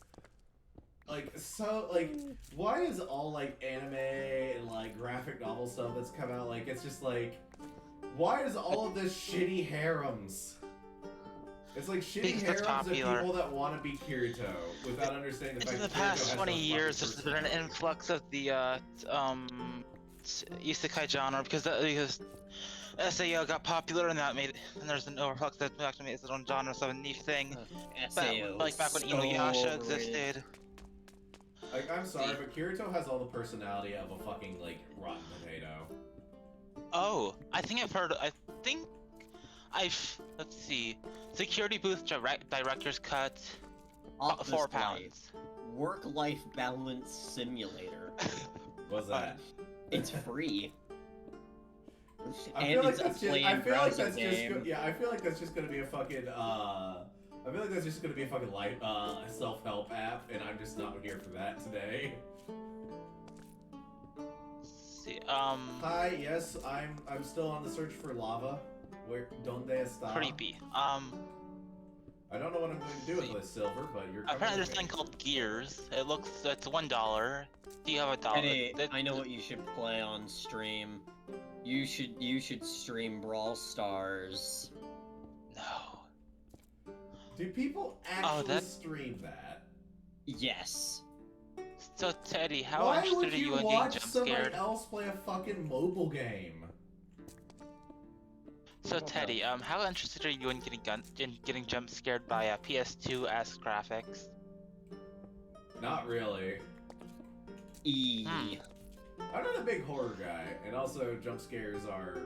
Why is all like anime and like graphic novel stuff that's come out it's just like, why is all of this shitty harems? It's like shitty Because it's harems of popular. people that want to be Kirito without understanding the In fact the that Kirito past has 20 no years, fucking there's been an personality. influx of the isekai genre because SAO got popular and there's an overflux that actually made its own genre, so a niche thing. SAO. Like back when so Inuyasha overrated. existed. Like, I'm sorry, but Kirito has all the personality of a fucking, like, rotten potato. Oh, I think let's see. Security booth director's cut. Office £4. Life. Work-life balance simulator. What's that? It's free. I And feel like it's a that's just, plain I feel like browser that's game. just, yeah, I feel like that's just gonna be a fucking, I feel like that's just gonna be a fucking life, self-help app, and I'm just not here for that today. Let's see, Hi, yes, I'm still on the search for lava. Where, donde está? creepy. I don't know what I'm going to do with this silver, but you're coming Apparently there's with something me. called Gears. It's $1. Do you have $1? Eddie, I know what you should play on stream. You should stream Brawl Stars. No. Do people actually that- stream that? Yes. So Teddy, how Why interested would are you you in getting watch jump somebody scared? else play a fucking mobile game? So Teddy, how interested are you in getting jump scared by PS2-esque graphics? Not really. E. Hmm. I'm not a big horror guy, and also jump scares are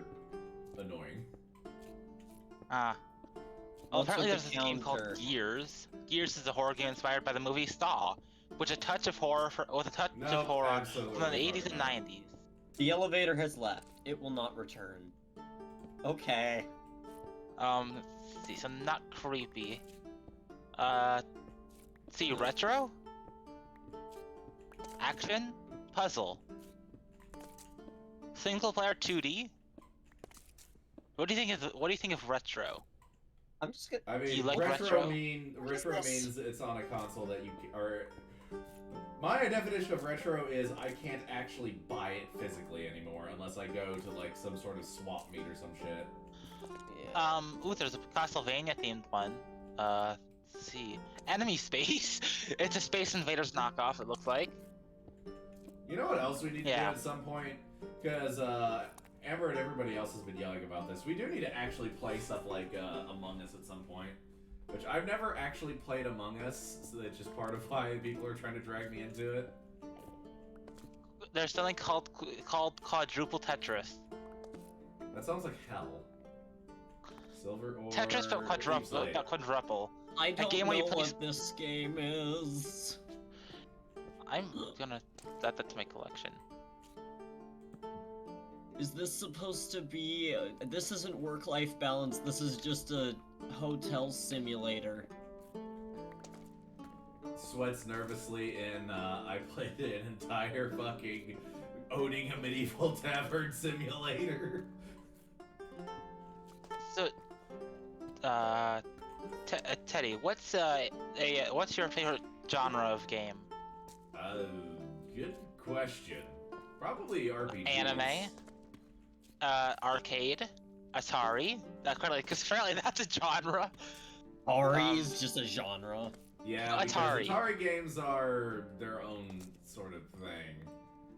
annoying. Well, What's apparently with there's the this game called counter? Gears. Gears is a horror game inspired by the movie Saw, with a touch of horror No, of horror absolutely from the 80s fucking and not. 90s. The elevator has left. It will not return. Okay. Let's see, so not creepy. See, retro? Action? Puzzle? Single player 2D? What do you think of retro? I'm just gonna. I mean, you like retro retro? retro this? means it's on a console that you or. My definition of retro is I can't actually buy it physically anymore unless I go to like some sort of swap meet or some shit. Yeah. Ooh, there's a Castlevania themed one. Let's see. Enemy Space? It's a Space Invaders knockoff, it looks like. You know what else we need to Yeah. do at some point? Because Amber and everybody else has been yelling about this. We do need to actually play stuff like Among Us at some point. Which I've never actually played Among Us, so that's just part of why people are trying to drag me into it. There's something called Quadruple Tetris. That sounds like hell. Silver or Tetris but Deep quadruple, Slate? not quadruple. I don't game know where you play- what this game is. I'm gonna add that to my collection. Is this supposed to be? This isn't work-life balance. This is just a hotel simulator. Sweats nervously and I played an entire fucking owning a medieval tavern simulator. So, Teddy, what's your favorite genre of game? Good question. Probably RPGs. Anime? Arcade? Atari? Because apparently that's a genre. Atari is just a genre. Yeah, because Atari. Atari games are their own sort of thing.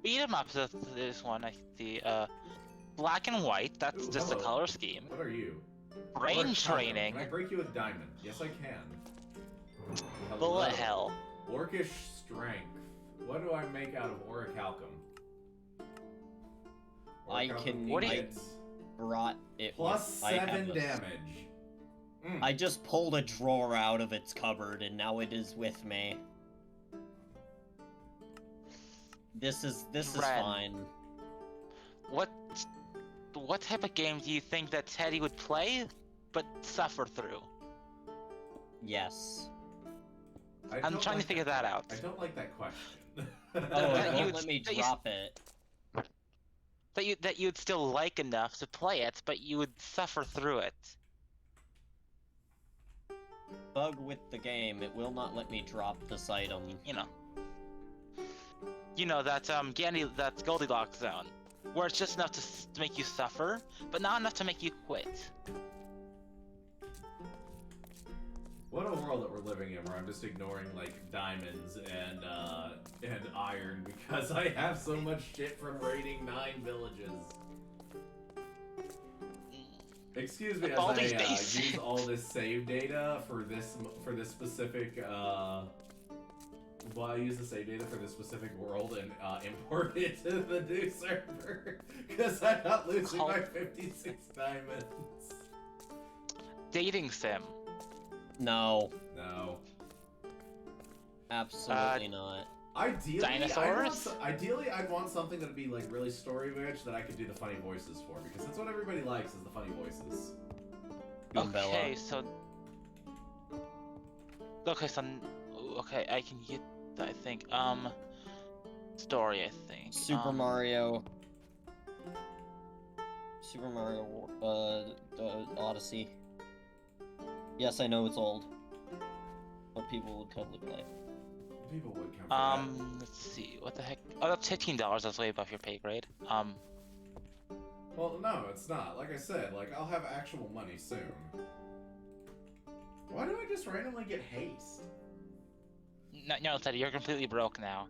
Beat 'em up is this one. I see. Black and white. That's Ooh, just a hello. color scheme. What are you? Brain Orc Falcon. training. Can I break you with diamond? Yes, I can. Bullet Hello. hell. Orcish strength. What do I make out of orichalcum? I Orichalcum can- What do you- hits. Brought it. Plus I have 7 a- damage. Mm. I just pulled a drawer out of its cupboard and now it is with me. This is Ren. fine. What type of game do you think that Teddy would play, but suffer through? Yes. I I'm don't trying to like figure that out. I don't like that question. Oh, That don't you- let me that you- drop it. That you'd still like enough to play it, but you would suffer through it. Bug with the game, it will not let me drop this item. You know that that's Goldilocks zone, where it's just enough to make you suffer, but not enough to make you quit. What a world that we're living in, where I'm just ignoring like diamonds and iron because I have so much shit from raiding 9 villages. Excuse me as Baldi's I Base. use all this save data for this specific well, I use the save data for this specific world and import it to the new server because I'm not losing my 56 diamonds. Dating sim. No, No. absolutely not. Ideally, Dinosaurs? I'd want something that'd be like really story rich that I could do the funny voices for because that's what everybody likes is the funny voices. Goombella. Okay, I can get. I think. Story. I think. Super Mario. Super Mario Odyssey. Yes, I know it's old, but people would totally play. People would come for Let's see. What the heck? Oh, that's $15. That's way above your pay grade. that. Well, no, it's not. Like I said, like I'll have actual money soon. Why do I just randomly get haste? No, Teddy, you're completely broke now.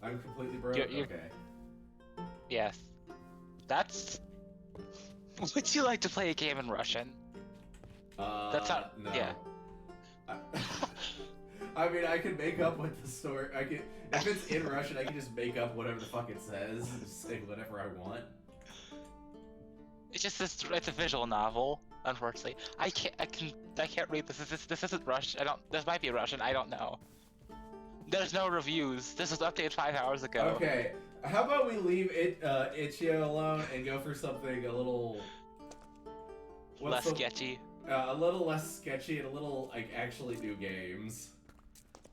I'm completely broke. You're- Okay. Yes. That's. Would you like to play a game in Russian? That's how. No. Yeah. I mean, I could make up what the story. I could, if it's in Russian, I can just make up whatever the fuck it says and just say whatever I want. It's just this. It's a visual novel. Unfortunately, I can't read this. This isn't Russian. This might be Russian. I don't know. There's no reviews. This was updated 5 hours ago. Okay, how about we leave Itch.io alone and go for something a little Less sketchy. a little less sketchy and a little like actually new games.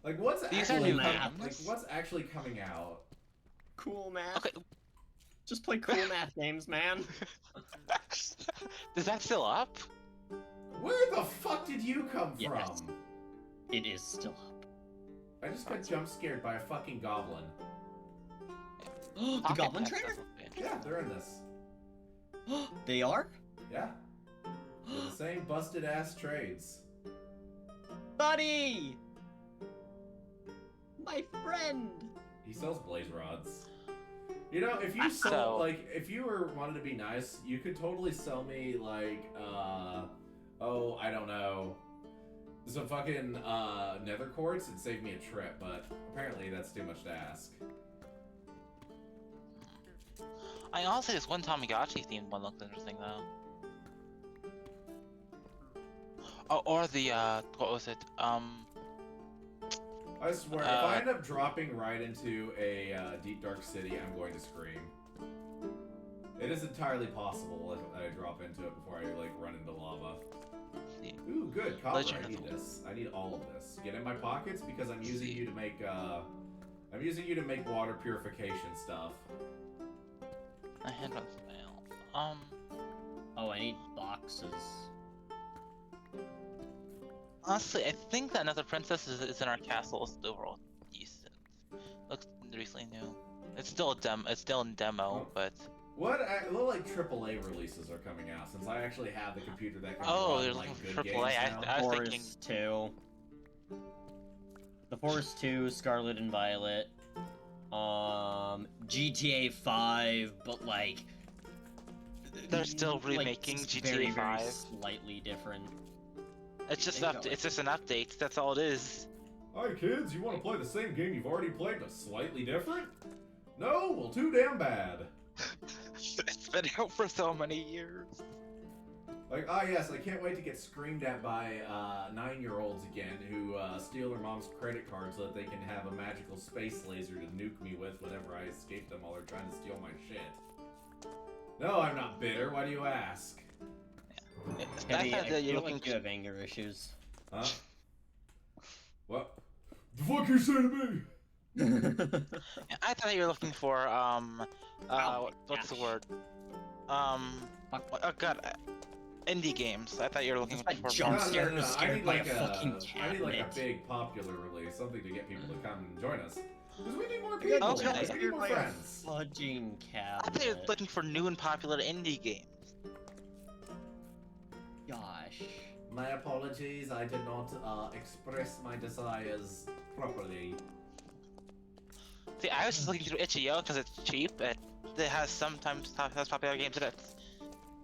Like what's These are actually new like games. what's actually coming out? Cool math. Okay. Just play cool math games, man. Is that still up? Where the fuck did you come Yes. from? It is still up. I just got jump scared by a fucking goblin. The Pocket Goblin Pets Trainer? doesn't fit. Yeah, they're in this. They are? Yeah. They're the same busted ass trades. Buddy! My friend! He sells blaze rods. You know, if you So- sold if you were wanted to be nice, you could totally sell me like oh, I don't know, some fucking nether quartz and save me a trip, but apparently that's too much to ask. I honestly, this one Tamagotchi themed one looked interesting though. Oh, or the what was it? I swear, if I end up dropping right into a deep dark city, I'm going to scream. It is entirely possible if I drop into it before I like run into lava. See. Ooh, good copper. Legend I of need the- this. I need all of this. Get in my pockets because I'm using See. you to make water purification stuff. I had one fail. Oh, I need boxes. Honestly, I think that Another Princess is in our castle. It's overall decent. Looks recently new. It's still a It's still in demo, but What like AAA releases are coming out? Since I actually have the computer that can oh, run they're like looking good for games AAA. now. I was thinking. Forest 2. The Forest 2, Scarlet and Violet. GTA 5, but like. They're still remaking just GTA very, 5. Very slightly different. It's just They got, it's just an update. That's all it is. Hi kids, you want to play the same game you've already played but slightly different? No? Well, too damn bad. It's been out for so many years. Like, yes, I can't wait to get screamed at by 9-year-olds again who steal their mom's credit card so that they can have a magical space laser to nuke me with whenever I escape them while they're trying to steal my shit. No, I'm not bitter. Why do you ask? Heavy, I I thought that you're feel looking. like you have anger issues. Huh? What? The fuck you say to me? I thought you were looking for what's the gosh. word? Oh god, indie games. I thought you were looking Just for. jump No, scare I was need scared by like a fucking I need like a cabinet. big popular release, something to get people to come and join us. Because we need more I people. got Okay. We need scared more by a friends. fudging I thought you were cabinet. looking for new and popular indie games. Gosh. My apologies, I did not express my desires properly. See, I was just looking through itch.io because it's cheap and it has sometimes has popular games that it's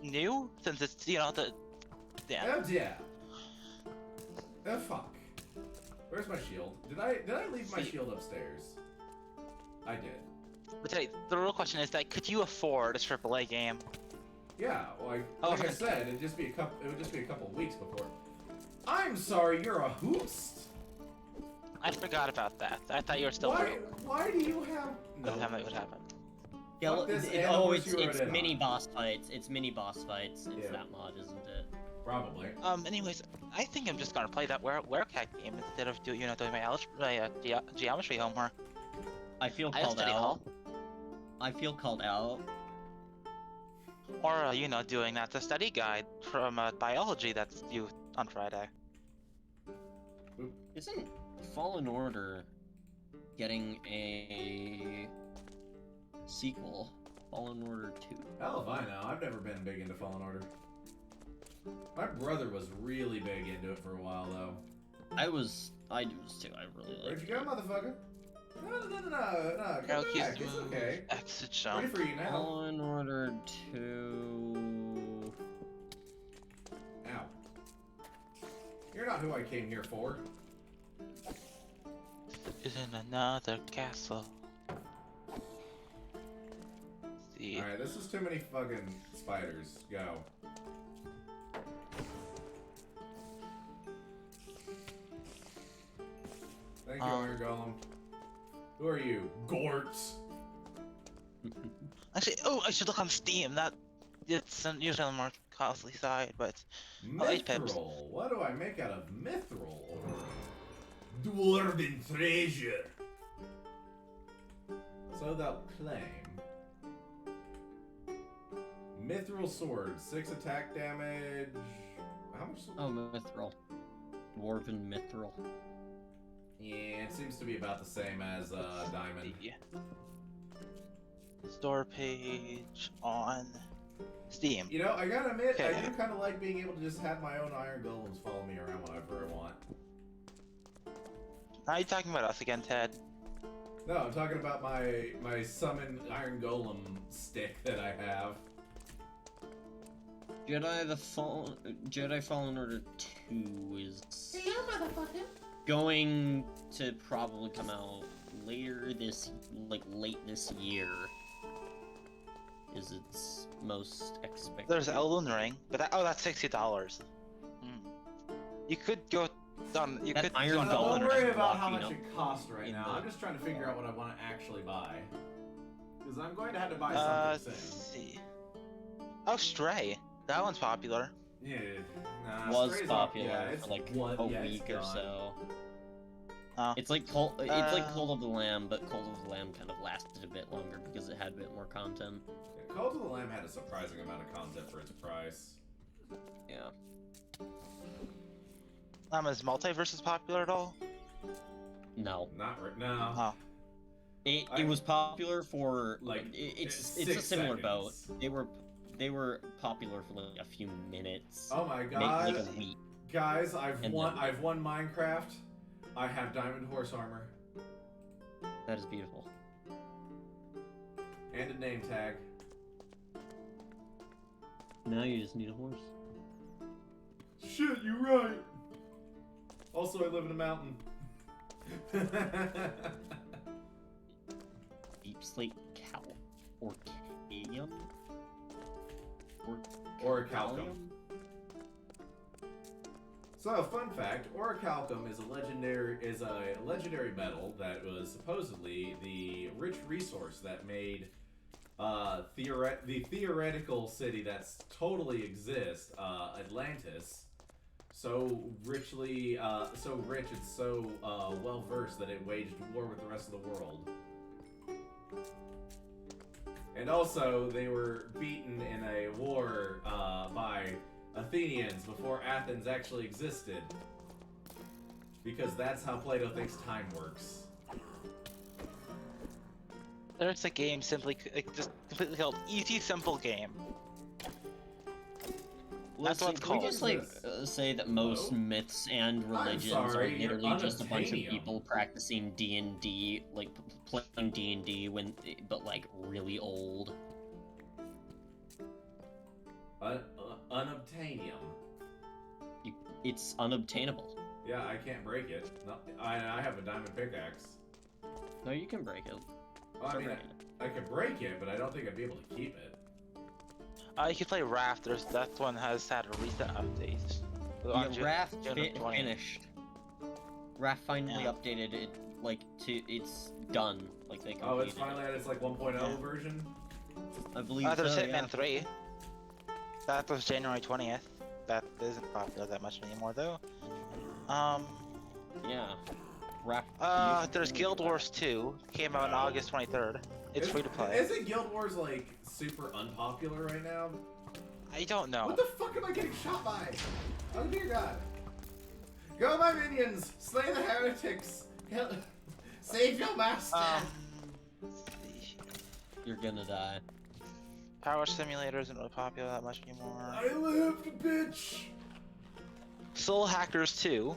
new since it's the Oh dear. Oh fuck. Where's my shield? Did I leave my See- shield upstairs? I did. But the real question is that could you afford a AAA game? Yeah, like Oh, I okay. said, it would just be a couple weeks before. I'm sorry, you're a host? I forgot about that. I thought you were still. Why do you have That's how that would happen. Yeah, Fuck this, it's and I wish you were it's in on mini it. boss fights. It's mini boss fights. It's Yeah. that mod, isn't it? Probably. Anyways, I think I'm just gonna play that WereCat game instead of doing my geometry homework. I feel I have called study out. hall. I feel called out. Or doing that the study guide from biology that's due on Friday. Isn't Fallen Order getting a sequel? Fallen Order 2. Hell if I know. I've never been big into Fallen Order. My brother was really big into it for a while though. I was too. I really Where'd liked you go, it. motherfucker? No. Come Arrow keys back. to It's move, okay. exit Ready jump. for you now. Fallen Order 2. Ow. You're not who I came here for. Is in another castle. See. Alright, this is too many fucking spiders. Go. Thank you, Iron Golem. Who are you? Gorts. Actually, I should look on Steam. It's usually on the more costly side, but Oh, 8 pips. Mithril. What do I make out of mithril? Dwarven treasure. So they'll claim. Mithril sword, 6 attack damage. How much? Oh, Mithril. Dwarven Mithril. Yeah, it seems to be about the same as diamond. the store page on Steam. You know, I gotta admit, I Okay. do kind of like being able to just have my own iron golems follow me around whenever I want. Are you talking about us again, Ted? No, I'm talking about my summon iron golem stick that I have. Jedi Fallen Order 2 is Yeah, motherfucker. going to probably come out later late this year. Is its most expected. There's Elden Ring, but that's $60. You could go on. You That could Iron go on Golem Don't Elden is worry Ring. about how blocking much up it costs right in now. the- I'm just trying to figure out what I want to actually buy. Because I'm going to have to buy Let's something soon. see. Oh, Stray. That one's popular. Yeah, nah, Was Stray's popular yeah, for it's like one- a yeah, it's week or gone. so. Oh. It's like Cult of the Lamb, but Cult of the Lamb kind of lasted a bit longer because it had a bit more content. Yeah, Cult of the Lamb had a surprising amount of content for its price. Yeah. Is Multiverse popular at all? No. Not right now. Oh. It was popular for Like, it's a 6 similar boat. seconds. They were popular for like a few minutes. Oh my Maybe god. like a week. Guys, I've And won then- I've won Minecraft. I have diamond horse armor. That is beautiful. And a name tag. Now you just need a horse. Shit, you're right. Also, I live in a mountain. Deep Slate Cal Orcadium? Orichalcum. So, fun fact: Orichalcum is a legendary metal that was supposedly the rich resource that made the theoretical city that's totally exists, Atlantis, so rich and so well versed that it waged war with the rest of the world. And also, they were beaten in a war by Athenians before Athens actually existed. Because that's how Plato thinks time works. There's a game just completely called Easy Simple Game. That's what it's Can we called. just like say that most Hello? myths and religions sorry, are you're literally just a bunch of unobtainium. people practicing D&D, like playing D&D but like really old. Unobtainium. It's unobtainable. Yeah, I can't break it. No, I have a diamond pickaxe. No, you can break it. Well, I Start mean, breaking it. I could break it, but I don't think I'd be able to keep it. You can play Raft. That one has had a recent update. Yeah, Raft June of 20. finished. Raft finally Yeah. updated it, like it's done. Like they completed Oh, it's finally at its like 1.0 Yeah. version. it. I believe There's so, Hitman yeah. 3. That was January 20th. That isn't popular that much anymore though. Yeah. Raft. There's Guild Wars 2. Came out on No. August 23rd. It's free to play. Isn't Guild Wars like super unpopular right now? I don't know. What the fuck am I getting shot by? Oh dear God! Go, my minions! Slay the heretics! Save your master! Let's see. You're gonna die. Power Simulator isn't really popular that much anymore. I lived, bitch! Soul Hackers 2.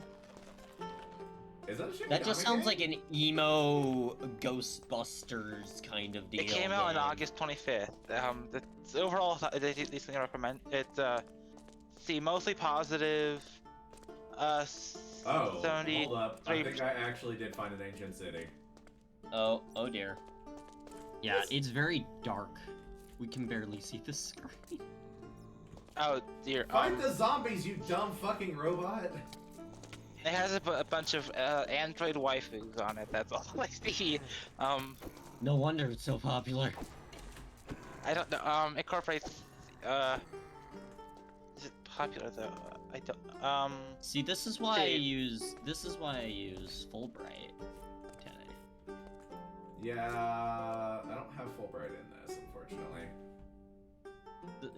Is that a Shin That just Megami sounds game? like an emo Ghostbusters kind of deal. It came out on man. August 25th. It's overall, I decently recommend it. See, mostly positive. Oh, 70. hold up. I 3%. think I actually did find an ancient city. Oh dear. Yeah, Yes. it's very dark. We can barely see the screen. Oh dear. Fight the zombies, you dumb fucking robot! It has a bunch of Android waifus on it. That's all I see. No wonder it's so popular. I don't know. Incorporates. Is it popular though? I don't. See, this is why I See. use Fulbright. Okay. Yeah, I don't have Fulbright in this, unfortunately.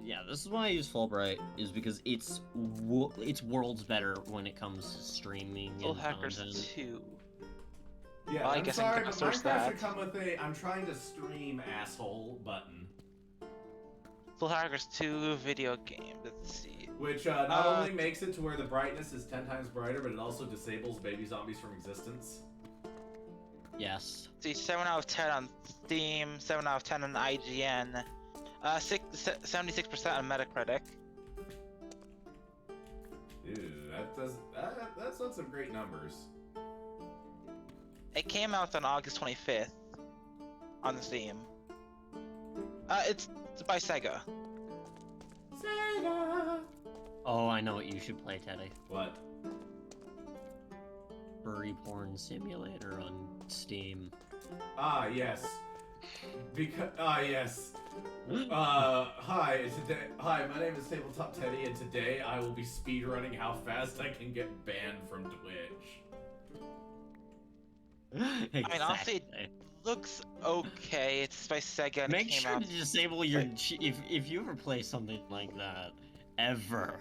Yeah, this is why I use Fulbright, is because it's worlds better when it comes to streaming Soul and Hackers content. 2. Yeah, Well, I I'm guess I sorry, can but source Minecraft that. should come with a "I'm trying to stream" asshole button, Soul Hackers 2 video game. Let's see. which not only makes it to where the brightness is 10 times brighter, but it also disables baby zombies from existence. Yes. See, 7 out of 10 on Steam, 7 out of 10 on IGN, 76% on Metacritic. Dude, that's not some great numbers. It came out on August 25th on the Steam. It's by Sega. Sega. Oh, I know what you should play, Teddy. What? Furry Porn Simulator on Steam. Ah, yes. Yes. Hi, my name is Tabletop Teddy, and today I will be speedrunning how fast I can get banned from Twitch. Exactly. mean, honestly, Looks okay. It's by Sega and Make it came sure out. to disable your if you ever play something like that ever.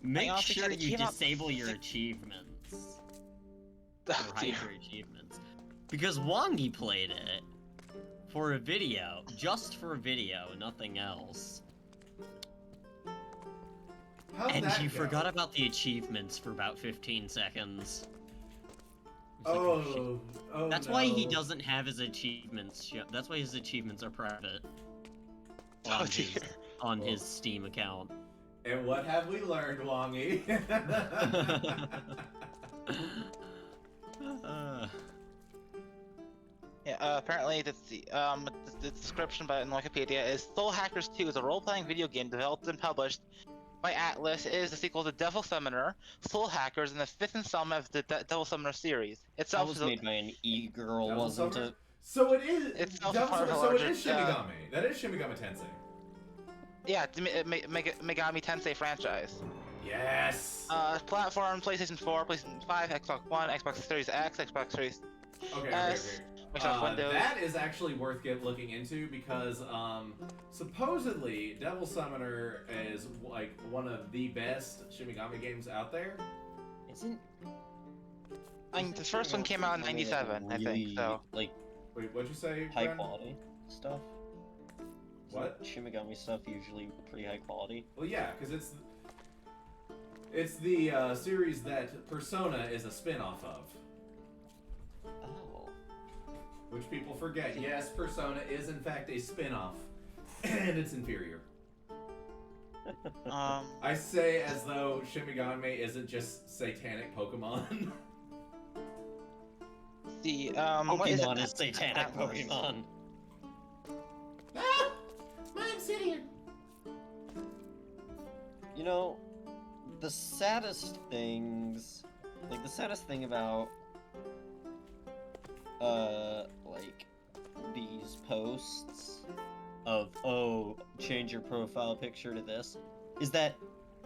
Make honestly sure said it you came out disable your six- achievements. Oh, Or hide dear. your achievements. Because Wongi played it for a video. Just for a video, nothing else. How's And that he go? forgot about the achievements for about 15 seconds. It's like, oh, shit. Oh, That's no. why he doesn't have his achievements. That's why his achievements are private. Oh, dear. On Oh. his Steam account. And what have we learned, Wongy? Yeah, apparently the description by in Wikipedia is Soul Hackers 2 is a role-playing video game developed and published by Atlas. It is the sequel to Devil Summoner, Soul Hackers, and the fifth installment of the Devil Summoner series. That Itself was is a- made by an e-girl, Devil wasn't Summer? it? So it is. It's also Devil part of Summer- a so it larger, is Shimigami. That is Shimigami Tensei. yeah, the Megami Tensei franchise. Yes. Platform: PlayStation 4, PlayStation 5, Xbox One, Xbox Series X, Xbox Series Okay. S, Microsoft Windows. That is actually worth looking into because supposedly Devil Summoner is like one of the best Shimigami games out there. Isn't I mean, the first one came out in '97, I think. So like Wait, what'd you say? high Bren? quality stuff. What? Shimigami stuff usually pretty high quality. Well, yeah, because it's the series that Persona is a spin-off of. Oh. Which people forget. Yes, Persona is in fact a spin-off, and it's inferior. I say as though Shimigami isn't just satanic Pokemon. the what is it? Pokemon is satanic Atlas. Pokemon. Ah! My obsidian! You know, the saddest things, like the saddest thing about, like these posts of, oh, change your profile picture to this, is that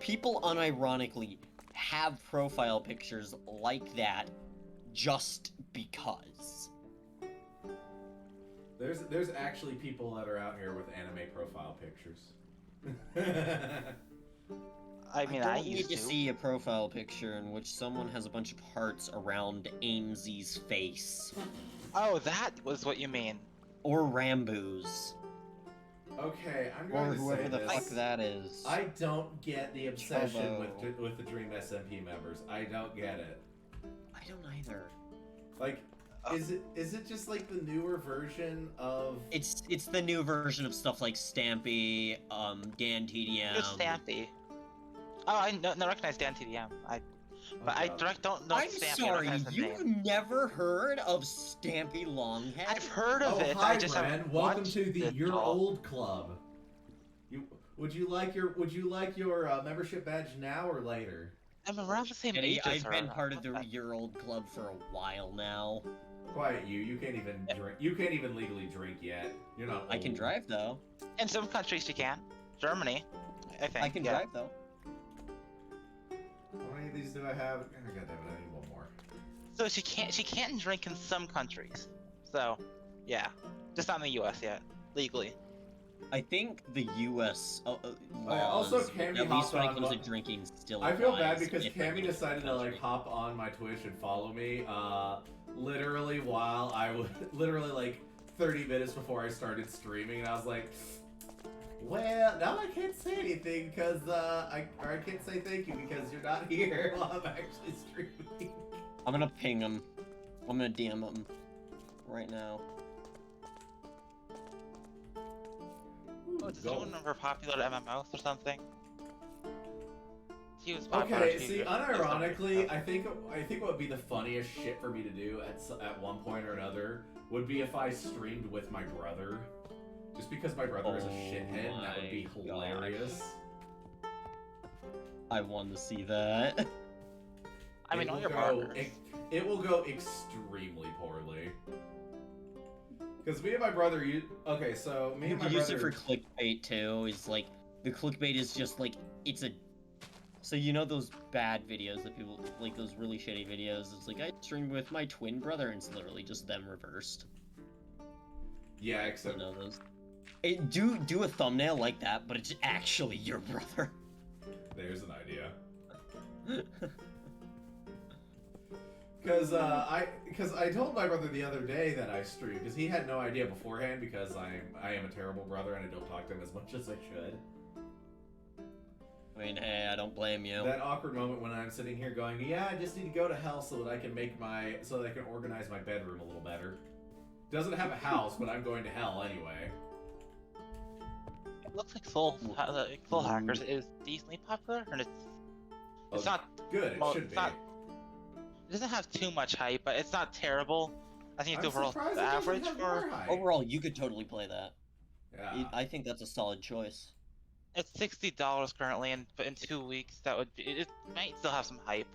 people unironically have profile pictures like that just because. There's actually people that are out here with anime profile pictures. I mean, I don't need used to to. see a profile picture in which someone has a bunch of hearts around Amesy's face. Oh, that was what you mean. Or Rambu's. Okay, I'm Or going to whoever say the this. fuck that is. I don't get the obsession Chobo. with the Dream SMP members. I don't get it. I don't either. Like, is it just like the newer version of? It's the new version of stuff like Stampy, Dan TDM. It's Stampy. Oh, I no recognize Dan TDM. But I don't know I'm Stampy. I sorry, recognize the you've name. never heard of Stampy Longhead? I've heard of Oh, it. hi, I just Bren. haven't Welcome watched to the it You're at all. Old Club. Would you like your membership badge now or later? I'm around the same Eddie, age as I've her. been part of the Okay. Year Old Club for a while now. Quiet you. You can't even drink. You can't even legally drink yet. You're not. I can old. drive though. In some countries you can. Germany, I think. I can yeah. drive though. How many of these do I have? Oh, God damn it! I need one more. So she can't drink in some countries. So, yeah, just not in the U.S. yet, legally. I think the U.S. Also, laws, Cammy at least when it hopped comes on to drinking, still. I feel bad applies because if you're Cammy in a decided to like country. hop on my Twitch and follow me. Literally while I was literally like 30 minutes before I started streaming, and I was like, well, now I can't say anything because I can't say thank you because you're not here while I'm actually streaming. I'm gonna ping him. I'm gonna DM him right now. Oh, does Go. anyone remember popular MMOs or something? He was popular. Okay, too, see, but- unironically, I think what would be the funniest shit for me to do at one point or another would be if I streamed with my brother. Just because my brother is a Oh shithead, and that would be my hilarious. I want to see that. I mean, It all will your go- partners. It will go extremely poorly. Because me and my brother, okay, so me You and my can use brother. it for clickbait too. Is like the clickbait is just like it's a. So you know those bad videos that people like those really shitty videos. It's like I streamed with my twin brother, and it's literally just them reversed. Yeah, You except know those. Do a thumbnail like that, but it's actually your brother. there's an idea. Because I told my brother the other day that I stream, because he had no idea beforehand, because I am a terrible brother and I don't talk to him as much as I should. I mean, hey, I don't blame you. That awkward moment when I'm sitting here going, yeah, I just need to go to hell so that I can so that I can organize my bedroom a little better. Doesn't have a house, but I'm going to hell anyway. It looks like Full Hackers is decently popular, and it's not Good, it well, should it's be. not- it doesn't have too much hype, but it's not terrible. I think it's I'm overall surprised the it doesn't average have for more hype. Overall, you could totally play that. Yeah. I think that's a solid choice. it's $60 currently, and but in 2 weeks that would be, it might still have some hype.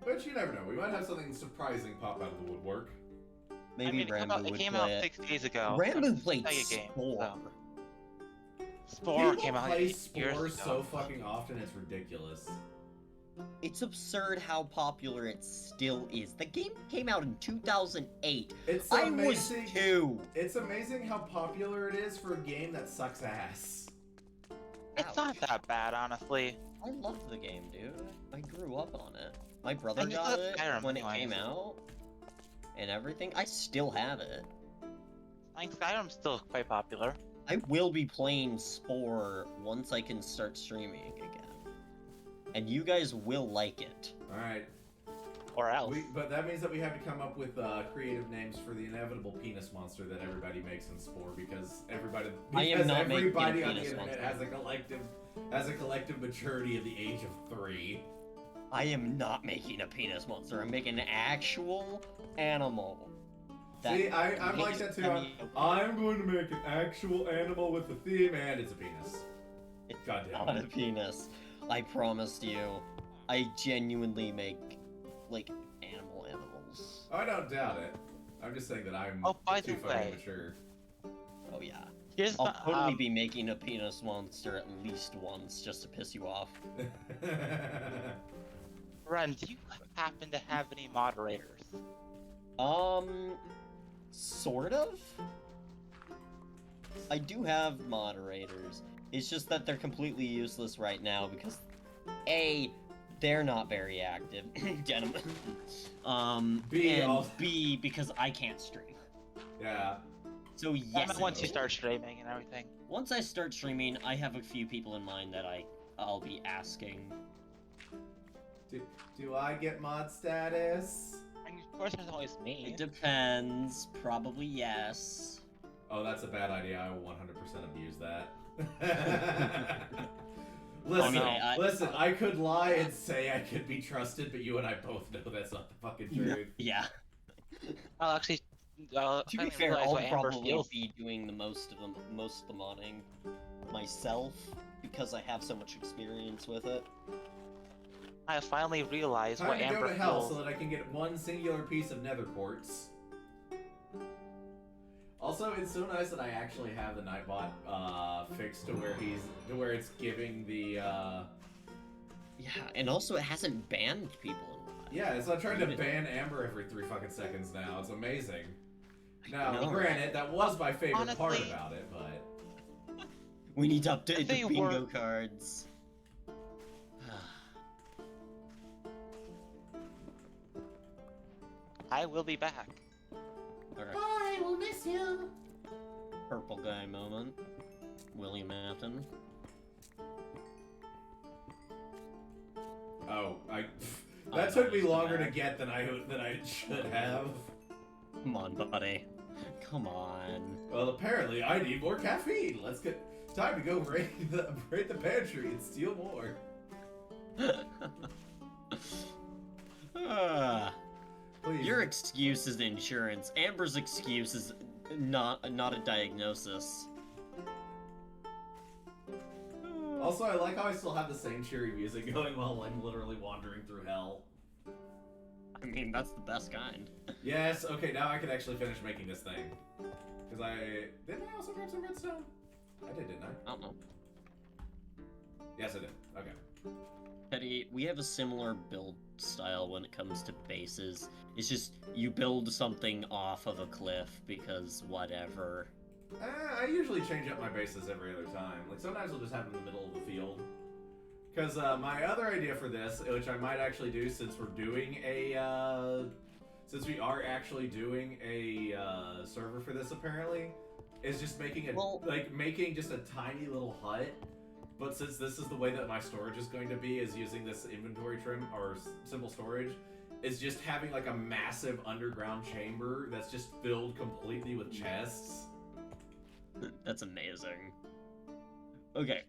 But you never know. We might have something surprising pop out of the woodwork. Maybe I mean, Rambo it would came play out it. 6 days ago. Rambo It's a played Sega game, Spore. so. Spore People came out play years Spore ago. so fucking often, it's ridiculous. It's absurd how popular it still is. The game came out in 2008. It's I was amazing. 2. It's amazing how popular it is for a game that sucks ass. It's not that bad, honestly. I loved the game, dude. I grew up on it. My brother And you got still have it Skyrim when it anyways. came out. And everything. I still have it. I think Skyrim's still quite popular. I will be playing Spore once I can start streaming again. And you guys will like it. Alright. Or else. But that means that we have to come up with creative names for the inevitable penis monster that everybody makes in Spore, because I am not making a everybody on the penis internet monster. has a collective maturity of the age of 3. I am not making a penis monster. I'm making an actual animal. See, I'm like that too. I'm going to make an actual animal with a theme, and it's a penis. It's Goddamn. not a penis. I promised you. I genuinely make, like, animals. I don't doubt it. I'm just saying that I'm Oh, by too the fucking way. mature. Oh yeah. Here's I'll the, totally be making a penis monster at least once just to piss you off. Ren, do you happen to have any moderators? Sort of? I do have moderators. It's just that they're completely useless right now because A, they're not very active. Gentlemen. B, and also- B, because I can't stream. Yeah. So yes. Once you it- start streaming and everything. Once I start streaming, I have a few people in mind that I'll be asking. Do I get mod status? And of course, there's always me. It depends. Probably yes. Oh, that's a bad idea. I will 100% abuse that. Listen, I mean, listen, I could lie and say I could be trusted, but you and I both know that's not the fucking truth. Yeah. I'll actually. To be finally fair, realize I'll what Amber probably feels. be doing the most of the modding myself because I have so much experience with it. I finally realized Time what to go Amber to hell feels. so that I can get one singular piece of nether quartz. Also, it's so nice that I actually have the Nightbot fixed to where it's giving the Yeah, and also it hasn't banned people in a while. yeah, it's not trying to ban Amber every 3 fucking seconds now. It's amazing. Now, know, granted, that was my favorite part Honestly- about it, but We need to update They the bingo were- cards. I will be back. Alright, I will miss you. purple guy moment. William Afton. oh, I that took me noticed longer that. to get than I should have. Come on, buddy. Come on. Well, apparently I need more caffeine. Let's get time to go raid the pantry and steal more. Ah. Please. Your excuse is insurance. Amber's excuse is not a diagnosis. Also, I like how I still have the same cheery music going while I'm literally wandering through hell. I mean, that's the best kind. Yes, okay, now I can actually finish making this thing. Because didn't I also grab some redstone? I did, didn't I? I don't know. Yes, I did. Okay. Teddy, we have a similar build style when it comes to bases. It's just you build something off of a cliff because whatever. I usually change up my bases every other time. Like, sometimes I'll just have them in the middle of the field. Because my other idea for this, which I might actually do since we're doing a, since we are actually doing a server for this apparently, is just making making just a tiny little hut. But since this is the way that my storage is going to be, is using this inventory trim or simple storage, is just having like a massive underground chamber that's just filled completely with chests. That's amazing. Okay,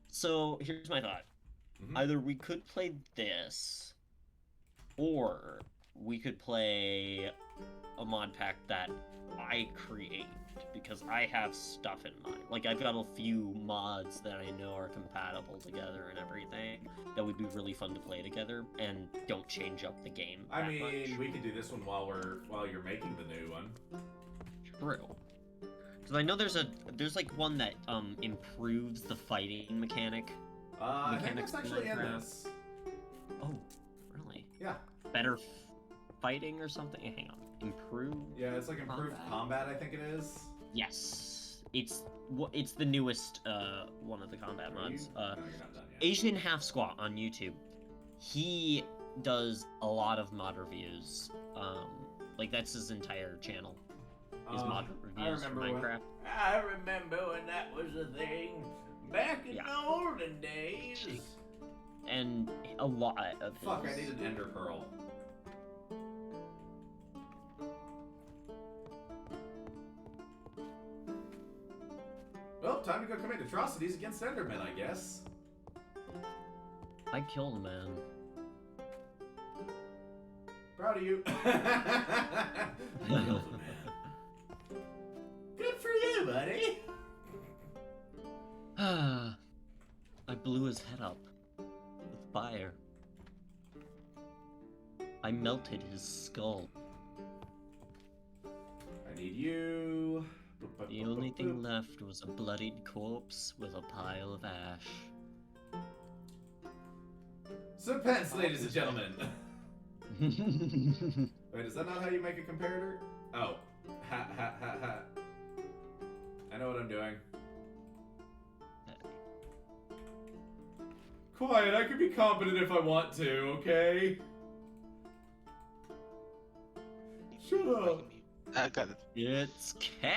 so here's my thought. Mhm. Either we could play this, or we could play a mod pack that I create, because I have stuff in mind. Like, I've got a few mods that I know are compatible together and everything that would be really fun to play together and don't change up the game I that mean, much. we could do this one while you're making the new one. True. Because I know there's like one that improves the fighting mechanic. I think Mechanics that's in actually in Minecraft. this. Oh, really? Yeah. Better fighting or something? Hang on. Improve? Yeah, it's like improved combat, I think it is. Yes. It's the newest one of the combat Are you? mods. No, you're not done yet. Asian Half Squat on YouTube. He does a lot of mod reviews. Like that's his entire channel. His mod reviews for Minecraft. I remember when that was a thing. Back in the olden days. And a lot of his... Fuck, I need an ender pearl. Well, time to go commit atrocities against Endermen, I guess. I killed a man. Proud of you. You killed a man. Good for you, buddy. I blew his head up with fire. I melted his skull. I need you. The only thing left was a bloodied corpse with a pile of ash. Some pence, ladies and gentlemen. Wait, is that not how you make a comparator? Oh. Ha ha ha ha. I know what I'm doing. Quiet, I can be competent if I want to, okay? Shut up. Got it. It's Camby!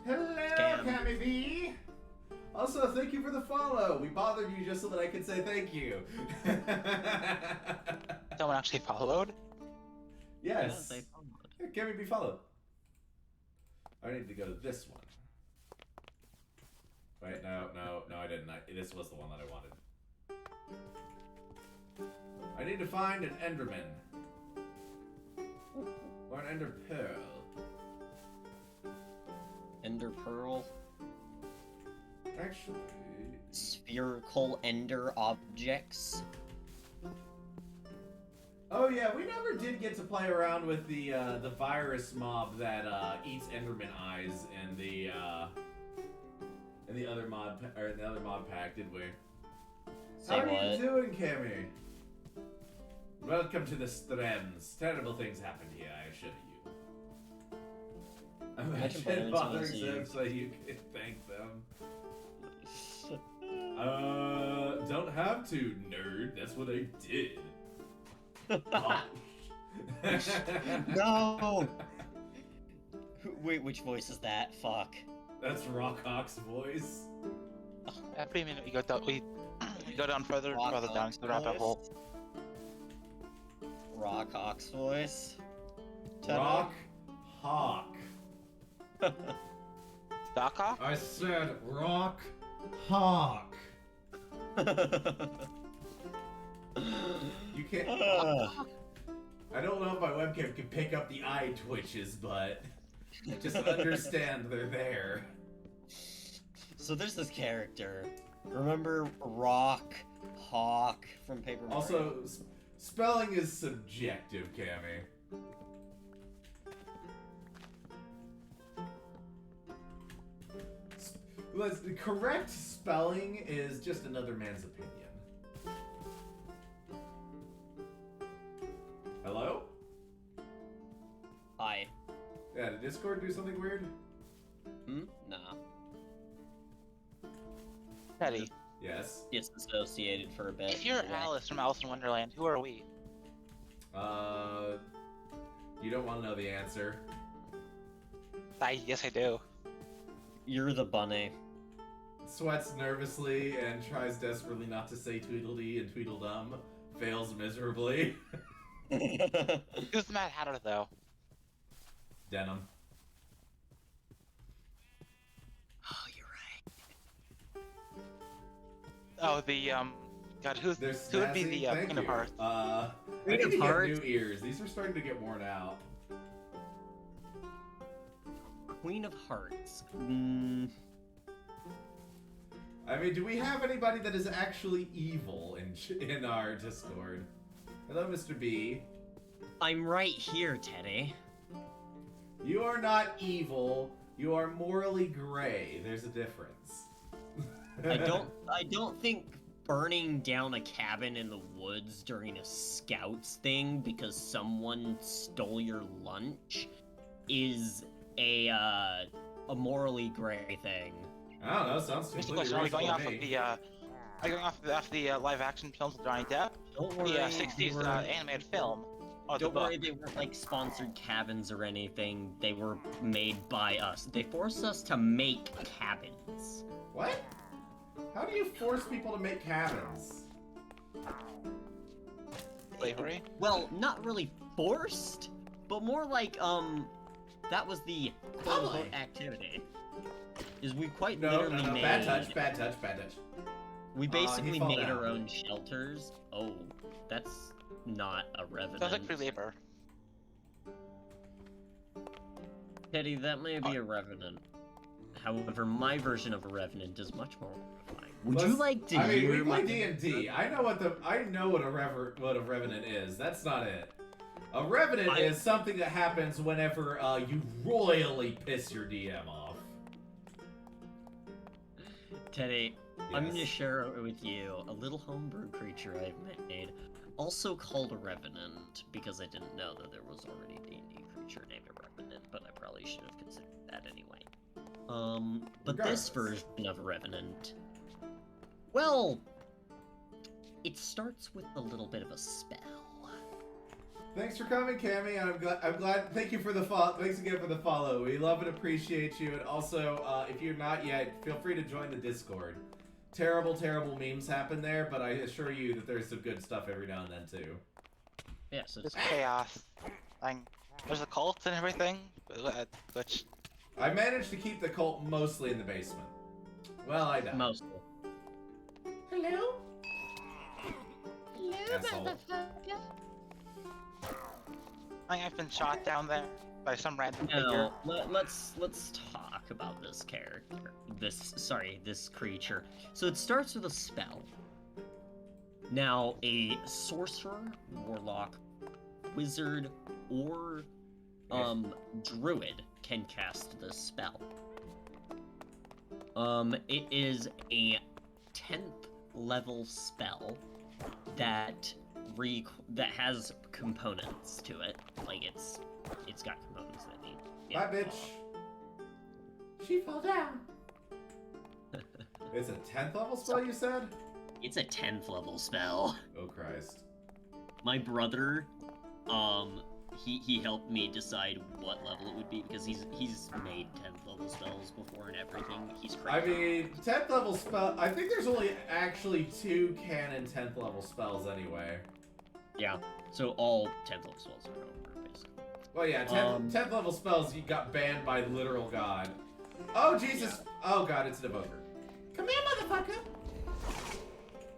Hello, Scam. Cammy B. Also, thank you for the follow. We bothered you just so that I could say thank you. Someone actually followed? Yes. Yeah, they followed. Yeah, Cammy B followed. I need to go to this one. Wait, no, I didn't. This was the one that I wanted. I need to find an Enderman. Or an Ender Pearl. Ender Pearl? Actually... Spherical ender objects? Oh yeah, we never did get to play around with the virus mob that eats Enderman eyes in the other mod pack, did we? Say How are what? you doing, Cammy? Welcome to the Strens. Terrible things happened here, I assure you. Imagine bothering them so you can thank them. Don't have to, nerd. That's what I did. No! Wait, which voice is that? Fuck. That's Rockhawk's voice. Every minute we go down, we go down further down to the rabbit hole. Rockhawk's voice? Rock Hawk. Doc Hawk? I said Rock Hawk. You can't. I don't know if my webcam can pick up the eye twitches, but just understand they're there. So there's this character. Remember Rock Hawk from Paper Mario? Also, spelling is subjective, Cammy. The correct spelling is just another man's opinion. Hello? Hi. Yeah, did Discord do something weird? Hmm? Nah. Teddy, Yes. disassociated for a bit. if you're away. Alice from Alice in Wonderland, who are we? You don't want to know the answer. Yes, I do. You're the bunny. Sweats nervously and tries desperately not to say Tweedledee and Tweedledum. Fails miserably. Who's the Mad Hatter, though? Denim. Oh, you're right. Oh, the God, who They're would be snazzy. the Thank Queen you. of Hearts? I Queen need of to get Hearts? new ears. These are starting to get worn out. Queen of Hearts. I mean, do we have anybody that is actually evil in our Discord? Hello, Mr. B. I'm right here, Teddy. You are not evil. You are morally gray. There's a difference. I don't think burning down a cabin in the woods during a scouts thing because someone stole your lunch is a morally gray thing. I don't know. Sounds Here's the completely question: Are we going reasonable off to of me. the are you going off the live action films with Johnny Depp? Don't worry. The they 60s were- animated film. Or the Don't worry, book. they weren't like sponsored cabins or anything. They were made by us. They forced us to make cabins. What? How do you force people to make cabins? Slavery. Well, not really forced, but more like that was the quote unquote Public. activity. Is we quite No, literally no. made Bad touch. Bad touch. Bad touch. we he basically fell made down. our own shelters. Oh, that's not a revenant. Sounds like free labor. Teddy, that may be a revenant. However, my version of a revenant is much more horrifying. Would you Let's- like to I mean, hear we my play D&D. I know what a revenant is. That's not it. A revenant is something that happens whenever you royally piss your DM off. Teddy, I'm Yes. gonna share with you a little homebrew creature I've made, also called a revenant, because I didn't know that there was already a D&D creature named a revenant, but I probably should have considered that anyway. But this Regardless. version of revenant, well, it starts with a little bit of a spell. Thanks for coming, Cammy. I'm glad. Thank you for the follow. Thanks again for the follow. We love and appreciate you. And also, if you're not yet, feel free to join the Discord. Terrible, terrible memes happen there, but I assure you that there's some good stuff every now and then too. Yes, It's chaos. Like, there's a cult and everything, which I managed to keep the cult mostly in the basement. Well, I died. mostly. Hello? Asshole. I've been shot down there by some random figure. No, let's talk about this character. This creature. So it starts with a spell. Now, a sorcerer, warlock, wizard, or druid can cast this spell. It is a 10th level spell that has components to it. Like it's got components that need. Bye, bitch. She fell down. It's a 10th level spell, you said? It's a 10th level spell. Oh, Christ. My brother, he helped me decide what level it would be because he's made 10th level spells before and everything. He's I crazy. mean, 10th level spell. I think there's only actually 2 canon 10th level spells anyway. Yeah. So all 10th level spells are over, basically. Well, yeah, 10th level spells, you got banned by literal God. Oh, Jesus. Oh, God, it's an evoker. Come here, motherfucker.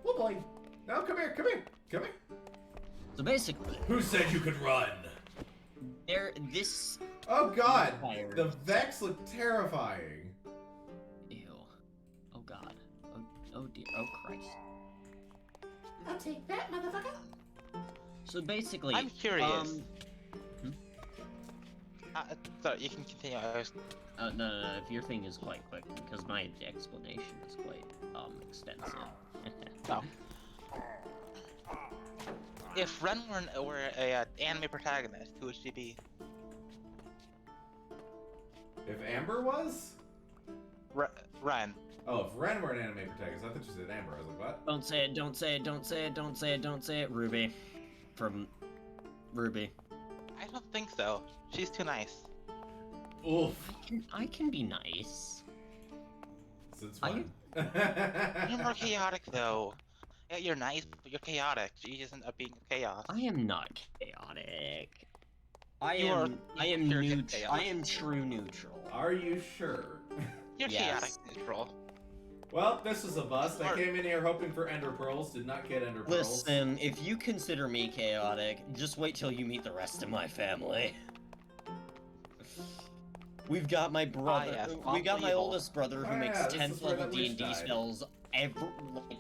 Oh, boy. No, come here, come here. Come here. So basically, Who said you could run? this. Oh, God. Fire. The Vex look terrifying. Ew. Oh God. Oh dear. Oh Christ. I'll take that, motherfucker. So basically, I'm curious. Hmm? Sorry, you can continue. No. If your thing is quite quick, because my explanation is quite extensive. No. If Ren were a anime protagonist, who would she be? If Amber was? Ren. Oh, if Ren were an anime protagonist, I thought you said Amber. I was like, what? Don't say it, don't say it, don't say it, don't say it, don't say it. Ruby. From Ruby. I don't think so. She's too nice. Oof. I can be nice. Since Are when? You're more chaotic though. Yeah, you're nice, but you're chaotic. She just ends up being chaos. I am not chaotic. I You am pure neutral. chaos. I am true neutral. Are you sure? You're Yes. chaotic neutral. Well, this was a bust. I came in here hoping for Ender Pearls, did not get Ender Pearls. Listen, if you consider me chaotic, just wait till you meet the rest of my family. We've got my brother. yes, We got my evil. oldest brother who Oh, makes yeah, this is 10th where level that witch D&D died. spells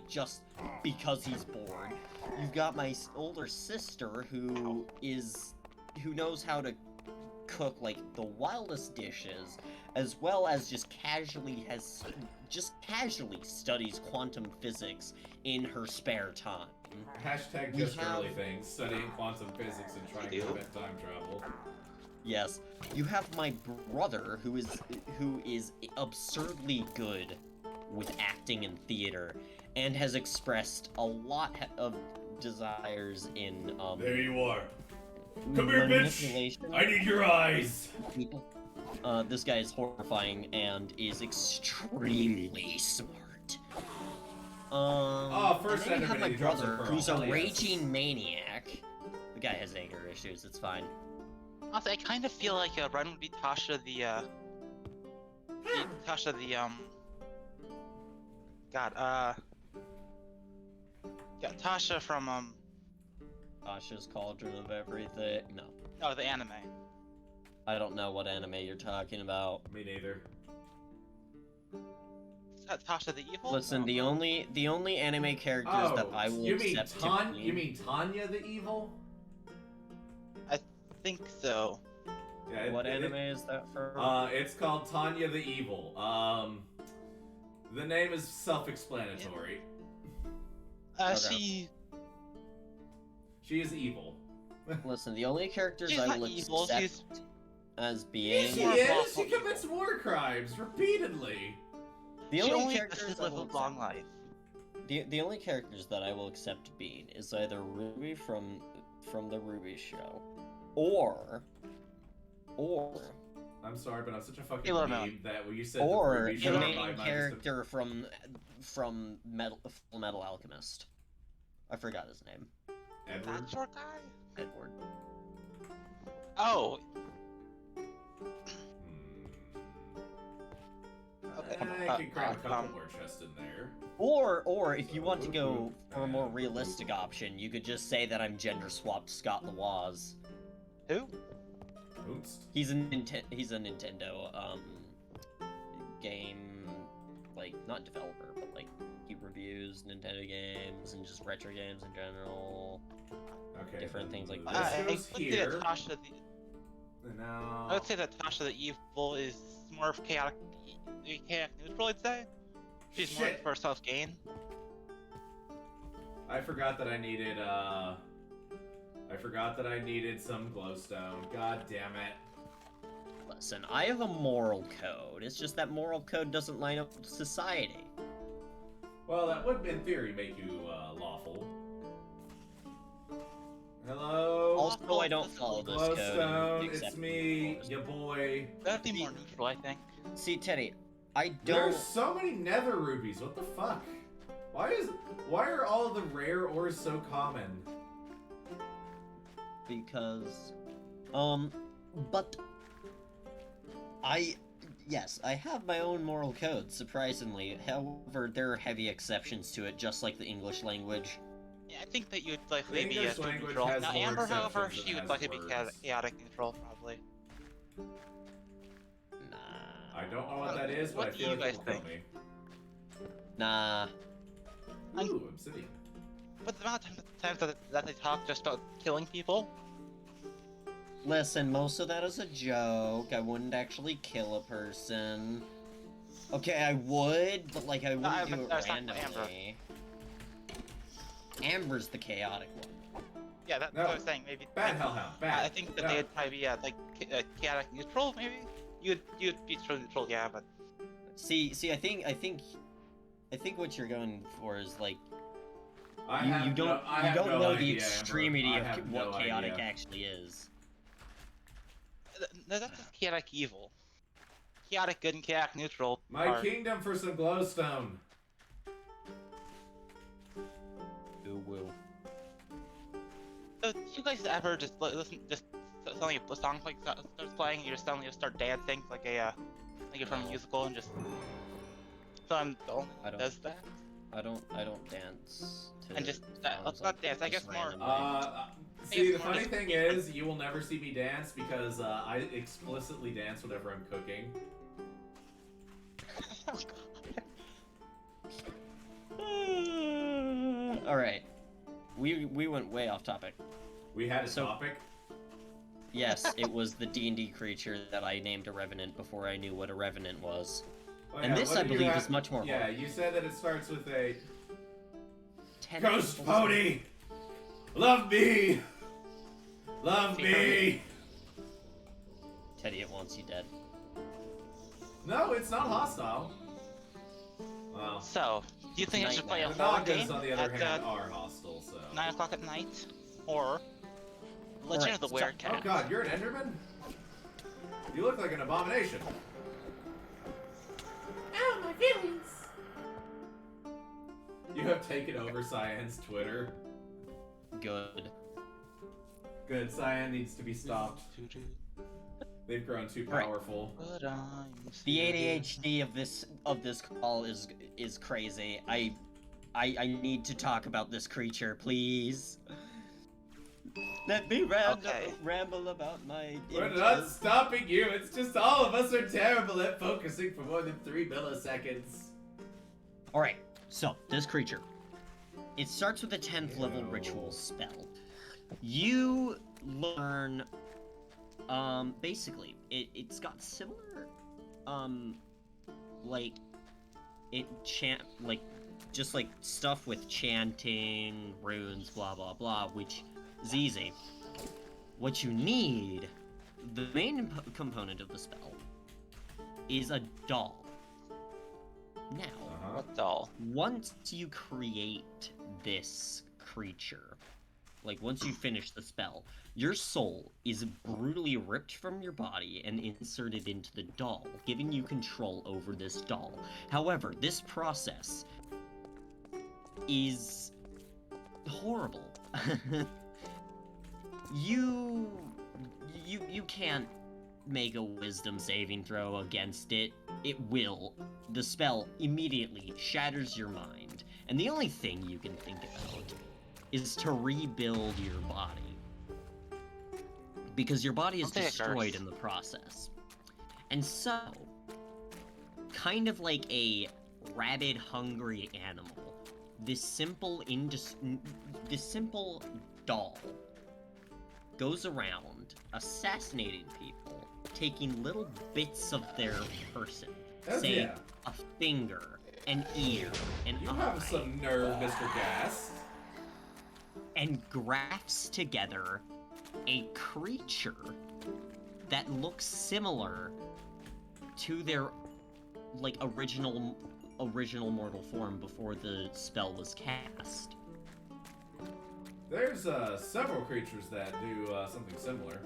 just because he's bored. You've got my older sister who knows how to cook like the wildest dishes, as well as just casually studies quantum physics in her spare time. Hashtag We just have- early things, studying quantum physics and trying to do. prevent time travel. Yes, you have my brother who is absurdly good with acting and theater, and has expressed a lot of desires in There you are. Come here, bitch! manipulation. I need your eyes! People. This guy is horrifying and is extremely smart. First and then you have enemy, my he drops a brother, pearl. who's a Hell yes. raging maniac. The guy has anger issues. It's fine. Also, I kind of feel like Ren would be Tasha the yeah, Tasha from Tasha's Cauldron of Everything. No, the anime. I don't know what anime you're talking about. Me neither. Is that Tasha the evil? Listen, the only anime characters that I will you mean accept to be... You mean Tanya the Evil? I think so. Yeah. What anime is that for? It's called Tanya the Evil. The name is self-explanatory. Okay. She is evil. Listen, the only characters She's I not will evil. accept She's as Yes, being... she more is! lawful She commits war crimes repeatedly! The she only only characters does I live will a long accept... life. The only characters that I will accept being is either Ruby from the Ruby show, or I'm sorry, but I'm such a fucking Sailor meme Moon. that when you said or the Ruby the show, my main mind just- character from Full Metal Alchemist. I forgot his name. Edward. That short guy? Edward. Oh, Hmm. okay. I can cram a couple um, more chests in there. Or if you want to go for a more realistic option, you could just say that I'm gender swapped Scott Lawaz. Who? Oops. He's a Nintendo game, like, not developer, but like he reviews Nintendo games and just retro games in general. Okay. Different things like this that. I goes would say here. that Tasha the Now. I would say that Tasha the evil is more of chaotic neutral. I'd say she's more Shit. for self gain. I forgot that I needed some glowstone. God damn it. Listen, I have a moral code. It's just that moral code doesn't line up with society. Well, that would, in theory, make you lawful. Hello. Also, I don't follow this code. Glowstone, and it's accept me, rules. ya boy. That'd be more neutral, I think. See, Teddy, I don't. There's so many nether rubies. What the fuck? Why are all the rare ores so common? Because, but yes, I have my own moral code, surprisingly. However, there are heavy exceptions to it, just like the English language. Yeah, I think that you'd likely The be English true language neutral. has Now, more Amber, however, exceptions she than would has likely be words. chaotic neutral, probably. Nah. I don't know what that is, but What I do feel you like it will guys kill me. Nah. Ooh, obsidian. But the amount of times that they talk just about killing people, Listen, most of that is a joke. I wouldn't actually kill a person. Okay, I would, but like I wouldn't I do was it talking about randomly. Amber's the chaotic one. yeah, that's No. what I was saying. Maybe Bad hellhound. Bad. I think that No. they'd probably be chaotic neutral. Maybe you'd be true neutral, yeah, but See, I think I think what you're going for is like I you have don't no, I you have don't no know idea, the Amber. extremity I of have what no chaotic idea. actually is. That's just chaotic evil. Chaotic good and chaotic neutral My are... kingdom for some glowstone. Ooh woo. So, do you guys ever just listen, just suddenly a song like starts playing, and you just suddenly start dancing like like you're from a musical, and just... So I'm the only I one don't- that does that. I don't dance to And just let's songs not like dance. I just guess more. randomly. See, the it's more funny just- thing is, you will never see me dance because I explicitly dance whenever I'm cooking. All right, we went way off topic. We had a So- topic. Yes, it was the D&D creature that I named a revenant before I knew what a revenant was. Oh, And yeah, this, what I did you believe, have- is much more Yeah, horrible. you said that it starts with a Ten ghost people- pony. Love me. Love me. Teddy, it wants you dead. No, it's not hostile. Well, So, do you think I should play a the horror game Nagas, on the other at hand, are hostile. So. 9 o'clock at night? Or Legend Alright, of the stop. Werecat? Oh God, you're an Enderman. You look like an abomination. Ow, my feelings! You have taken over Cyan's Twitter. Good. Good, Cyan needs to be stopped. They've grown too Right. powerful. But I'm The ADHD of this call is crazy. I need to talk about this creature, please. Let me Okay. ramble about my. We're images. not stopping you. It's just all of us are terrible at focusing for more than 3 milliseconds. All right. So this creature, it starts with a 10th level Ew. ritual spell. You learn, basically, it's got similar, like, just like stuff with chanting, runes, blah blah blah, which is easy. What you need, the main component of the spell, is a doll. Now, What doll? once you create this creature, like once you finish the spell, your soul is brutally ripped from your body and inserted into the doll, giving you control over this doll. However, this process is horrible. you can't make a wisdom saving throw against it. It will. The spell immediately shatters your mind, and the only thing you can think about is to rebuild your body. Because your body is I'll take a destroyed curse. in the process. And so, kind of like a rabid, hungry animal, this simple doll goes around assassinating people, taking little bits of their person, Hell say yeah. a finger, an ear, an You eye, have some nerve, Mr. Gas. and grafts together a creature that looks similar to their like original mortal form before the spell was cast. There's several creatures that do something similar.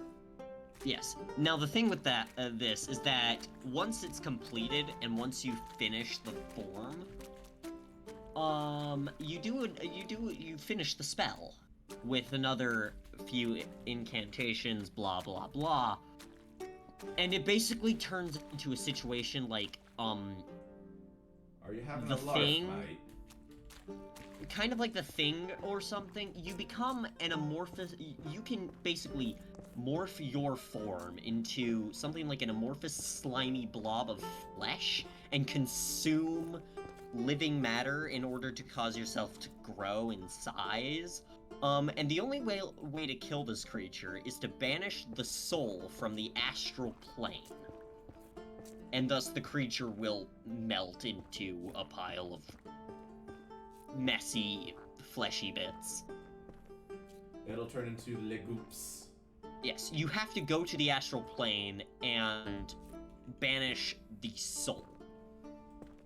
Yes. Now the thing with that this is that once it's completed and once you finish the form, you finish the spell with another few incantations, blah blah blah, and it basically turns into a situation like Are you having The a lark thing- night? kind of like the Thing or something. You become an amorphous. You can basically morph your form into something like an amorphous, slimy blob of flesh and consume living matter in order to cause yourself to grow in size. And the only way to kill this creature is to banish the soul from the astral plane. And thus the creature will melt into a pile of messy, fleshy bits. It'll turn into legoops. Yes, you have to go to the astral plane and banish the soul.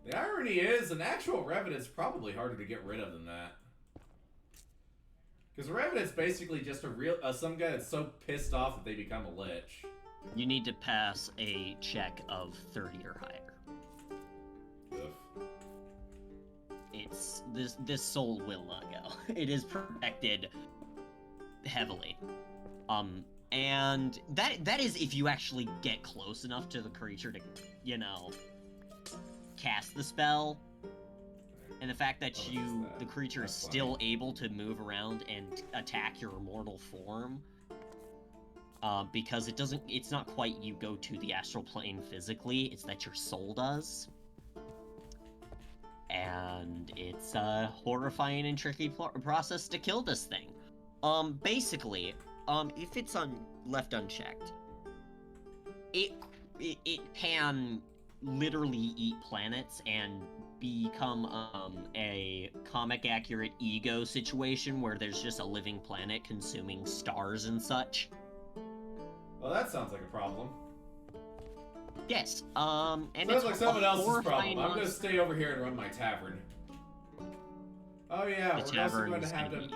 The irony is, an actual Revenant's probably harder to get rid of than that. Because a Revenant's basically just a real some guy that's so pissed off that they become a lich. You need to pass a check of 30 or higher. Ugh. It's this soul will not go. It is protected heavily. And that is if you actually get close enough to the creature to, you know, cast the spell. And the fact that the creature is still able to move around and attack your immortal form, because it's not quite you go to the astral plane physically, it's that your soul does. And it's a horrifying and tricky process to kill this thing. Basically, if it's left unchecked, it can literally eat planets and become a comic accurate ego situation where there's just a living planet consuming stars and such. Well, that sounds like a problem. Yes, and Sounds it's like someone a else's horrifying problem. I'm gonna stay over here and run my tavern. Oh yeah, The we're also tavern going is to have gonna to... be...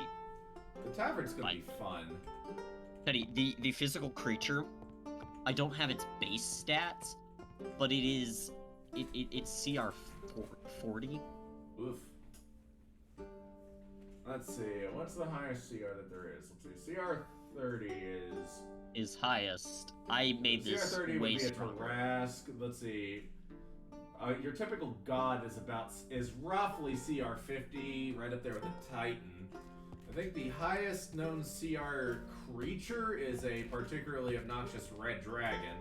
The tavern's gonna be fun. Teddy, the physical creature, I don't have its base stats, but it's CR 40. Oof. Let's see, what's the highest CR that there is? Let's see, CR 30 Is highest. I made CR this 30 would way be a stronger. Tarrasque. Let's see. Your typical god is roughly CR 50, right up there with a Titan. I think the highest known CR creature is a particularly obnoxious red dragon.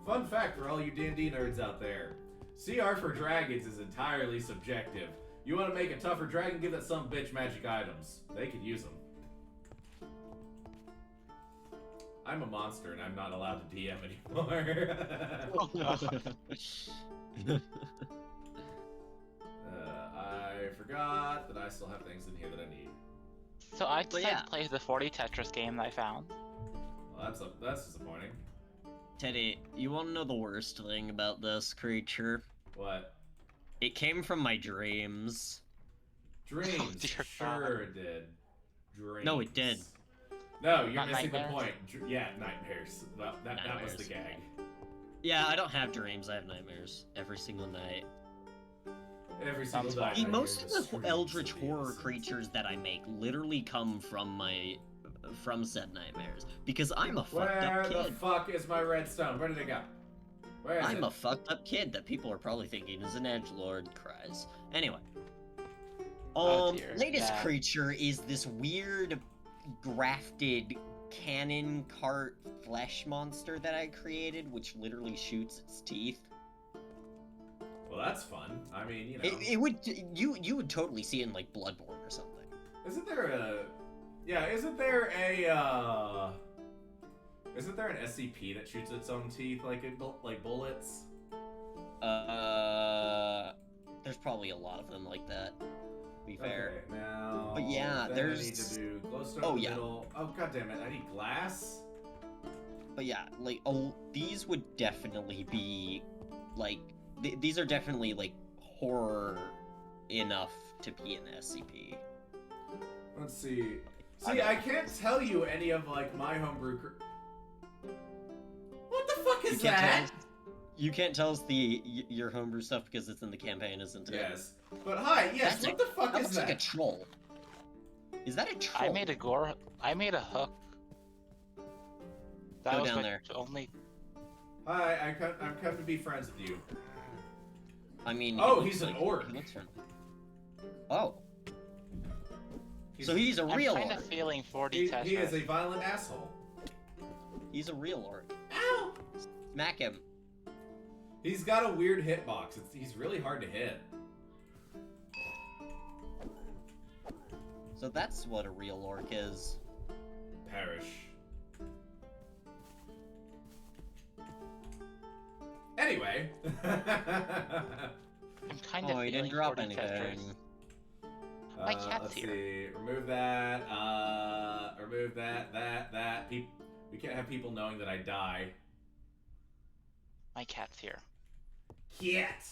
Fun fact for all you D&D nerds out there. CR for dragons is entirely subjective. You want to make a tougher dragon, give that some bitch magic items. They could use them. I'm a monster and I'm not allowed to DM anymore. I forgot that I still have things in here that I need. So I But decided yeah. to play the 40 Tetris game that I found. Well, that's disappointing. Teddy, you want to know the worst thing about this creature? What? It came from my dreams. Dreams. dear Sure it did. Dreams. No, it did. No, you're Not missing nightmares? the point. Yeah, nightmares. Well, that was the Nightmares. gag. Yeah, I don't have dreams, I have nightmares every single night. Every single Sounds night. fun. I Most hear of the the screams eldritch of the horror innocent. creatures that I make literally come from said nightmares. Because I'm a fucked Where up the kid. fuck is my redstone? Where did it go? Where is I'm it? a fucked up kid that people are probably thinking is an edgelord cries. Anyway. Oh dear, Latest yeah. creature is this weird grafted cannon cart flesh monster that I created, which literally shoots its teeth. Well, that's fun. I mean, you know. It would you would totally see it in like Bloodborne or something. Isn't there a isn't there an SCP that shoots its own teeth like bullets? There's probably a lot of them like that. To be fair. Okay, now. But yeah, then there's- I need to do glowstone Oh, in the yeah. middle. Oh god damn it! I need glass. But yeah, like these would definitely be like these are definitely like horror enough to be in the SCP. Let's see. See, I can't tell you any of like my homebrew. What the fuck is that? You can't tell us your homebrew stuff because it's in the campaign, isn't it? Yes, but hi, yes. That's What the fuck That is looks that? like a troll. Is that a troll? I made a hook. That Go was down my there. only. Hi, I'm come to be friends with you. I mean. he Oh, looks he's an like- orc. he looks friendly. Oh, so he's a I'm real kind of orc. feeling 40 Tetris. He is a violent asshole. He's a real orc. Ow! Smack him. He's got a weird hitbox. He's really hard to hit. So that's what a real orc is. Perish. Anyway. I'm kind of Oh, he feeling didn't drop 40 Tetris. anything. My cat's let's here. see. Remove that. Remove that. We can't have people knowing that I die. My cat's here. Cat.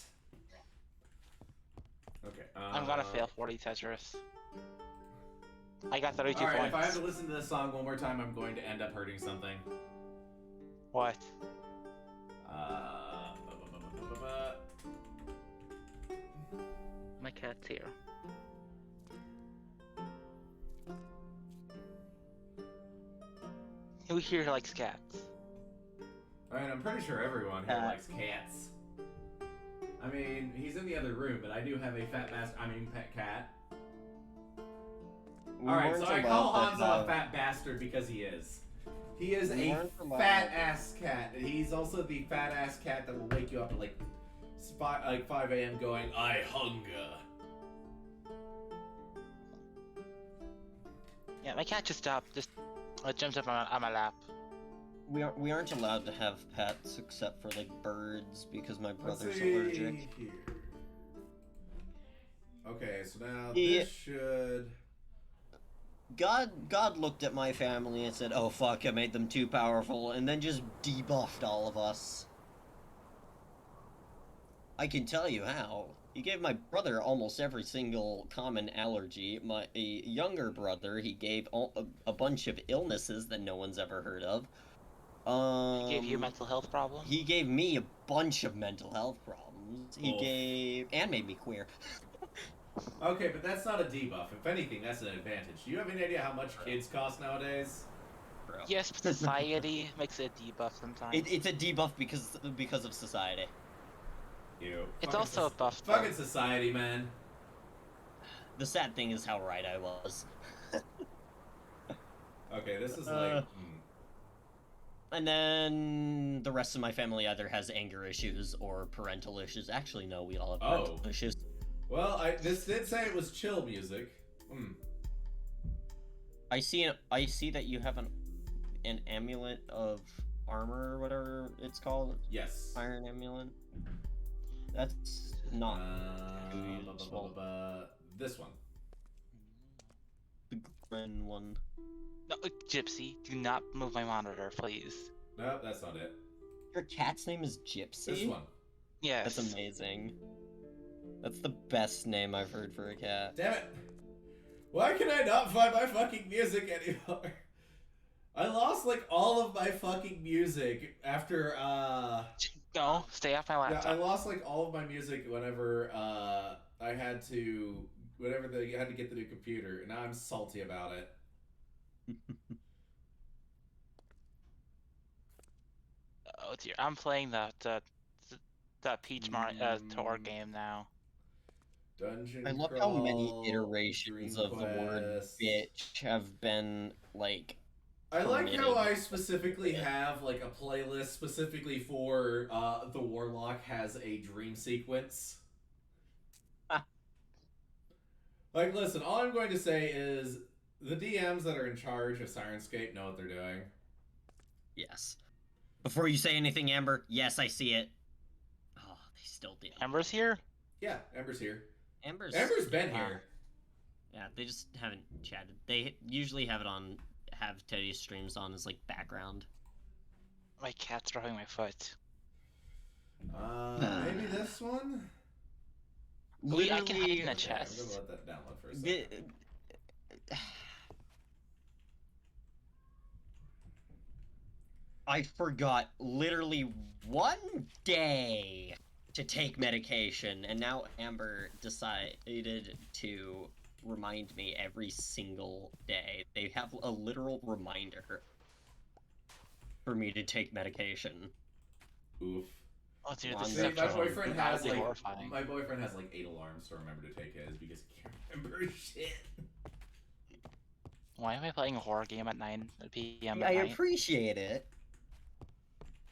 Okay. I'm gonna fail 40 Tetris. I got 32 Alright, points. if I have to listen to this song one more time, I'm going to end up hurting something. What? My cat's here. Who here likes cats? I mean, I'm pretty sure everyone here Cat. likes cats. I mean, he's in the other room, but I do have a pet cat. We Alright, weren't so I allowed call to Hanzo a have- fat bastard because he is. He is We a weren't allowed- fat ass cat. He's also the fat ass cat that will wake you up at like 5 a.m. going, I hunger. Yeah, my cat just stopped. Just jumped up on my lap. We aren't allowed to have pets except for like birds because my Let's brother's see allergic. here. Okay, so now Yeah. this should. God looked at my family and said, "Oh fuck, I made them too powerful," and then just debuffed all of us. I can tell you how. He gave my brother almost every single common allergy. My younger brother, he gave a bunch of illnesses that no one's ever heard of. Gave you mental health problems? He gave me a bunch of mental health problems. He Oof. gave and made me queer. Okay, but that's not a debuff. If anything, that's an advantage. Do you have any idea how much kids cost nowadays? Bro. Yes, but society makes it a debuff sometimes. It's a debuff because of society. You. It's Fucking also a buff. Fucking society, man. The sad thing is how right I was. Okay, this is Uh, like. And then the rest of my family either has anger issues or parental issues. Actually, no, we all have parental Oh. issues. Well, this did say it was chill music. I see that you have an amulet of armor or whatever it's called. Yes. Iron amulet. That's not This one. the green one. No, Gypsy, do not move my monitor, please. Nope, that's not it. Your cat's name is Gypsy? This one. Yes. That's amazing. That's the best name I've heard for a cat. Damn it! Why can I not find my fucking music anymore? I lost like all of my fucking music after No, stay off my yeah, laptop. I lost like all of my music whenever I had to they had to get the new computer, and now I'm salty about it. Oh dear, I'm playing the Peach Tour game now. Dungeon I love how many Crawl, iterations Dream of the word Quest. bitch have been, like... I like how permitted. I specifically have like a playlist specifically for the Warlock has a dream sequence. Ah. Like, listen, all I'm going to say is the DMs that are in charge of Sirenscape know what they're doing. Yes. Before you say anything, Amber, yes, I see it. Oh, they still did. Ember's here? Yeah, Ember's here. Amber's been wow. here. Yeah, they just haven't chatted. They usually have Teddy's streams on as, like, background. My cat's rubbing my foot. Maybe this one? Wait, I can hide in a Okay, I'm chest. gonna let that download for a second. I forgot literally one day to take medication, and now Amber decided to remind me every single day. They have a literal reminder for me to take medication. Oof. Oh dear, One this is See, my second. actually boyfriend has madly like horrifying. my boyfriend has like 8 alarms to remember to take his because he can't remember shit. Why am I playing a horror game at 9 p.m. I at night? appreciate it,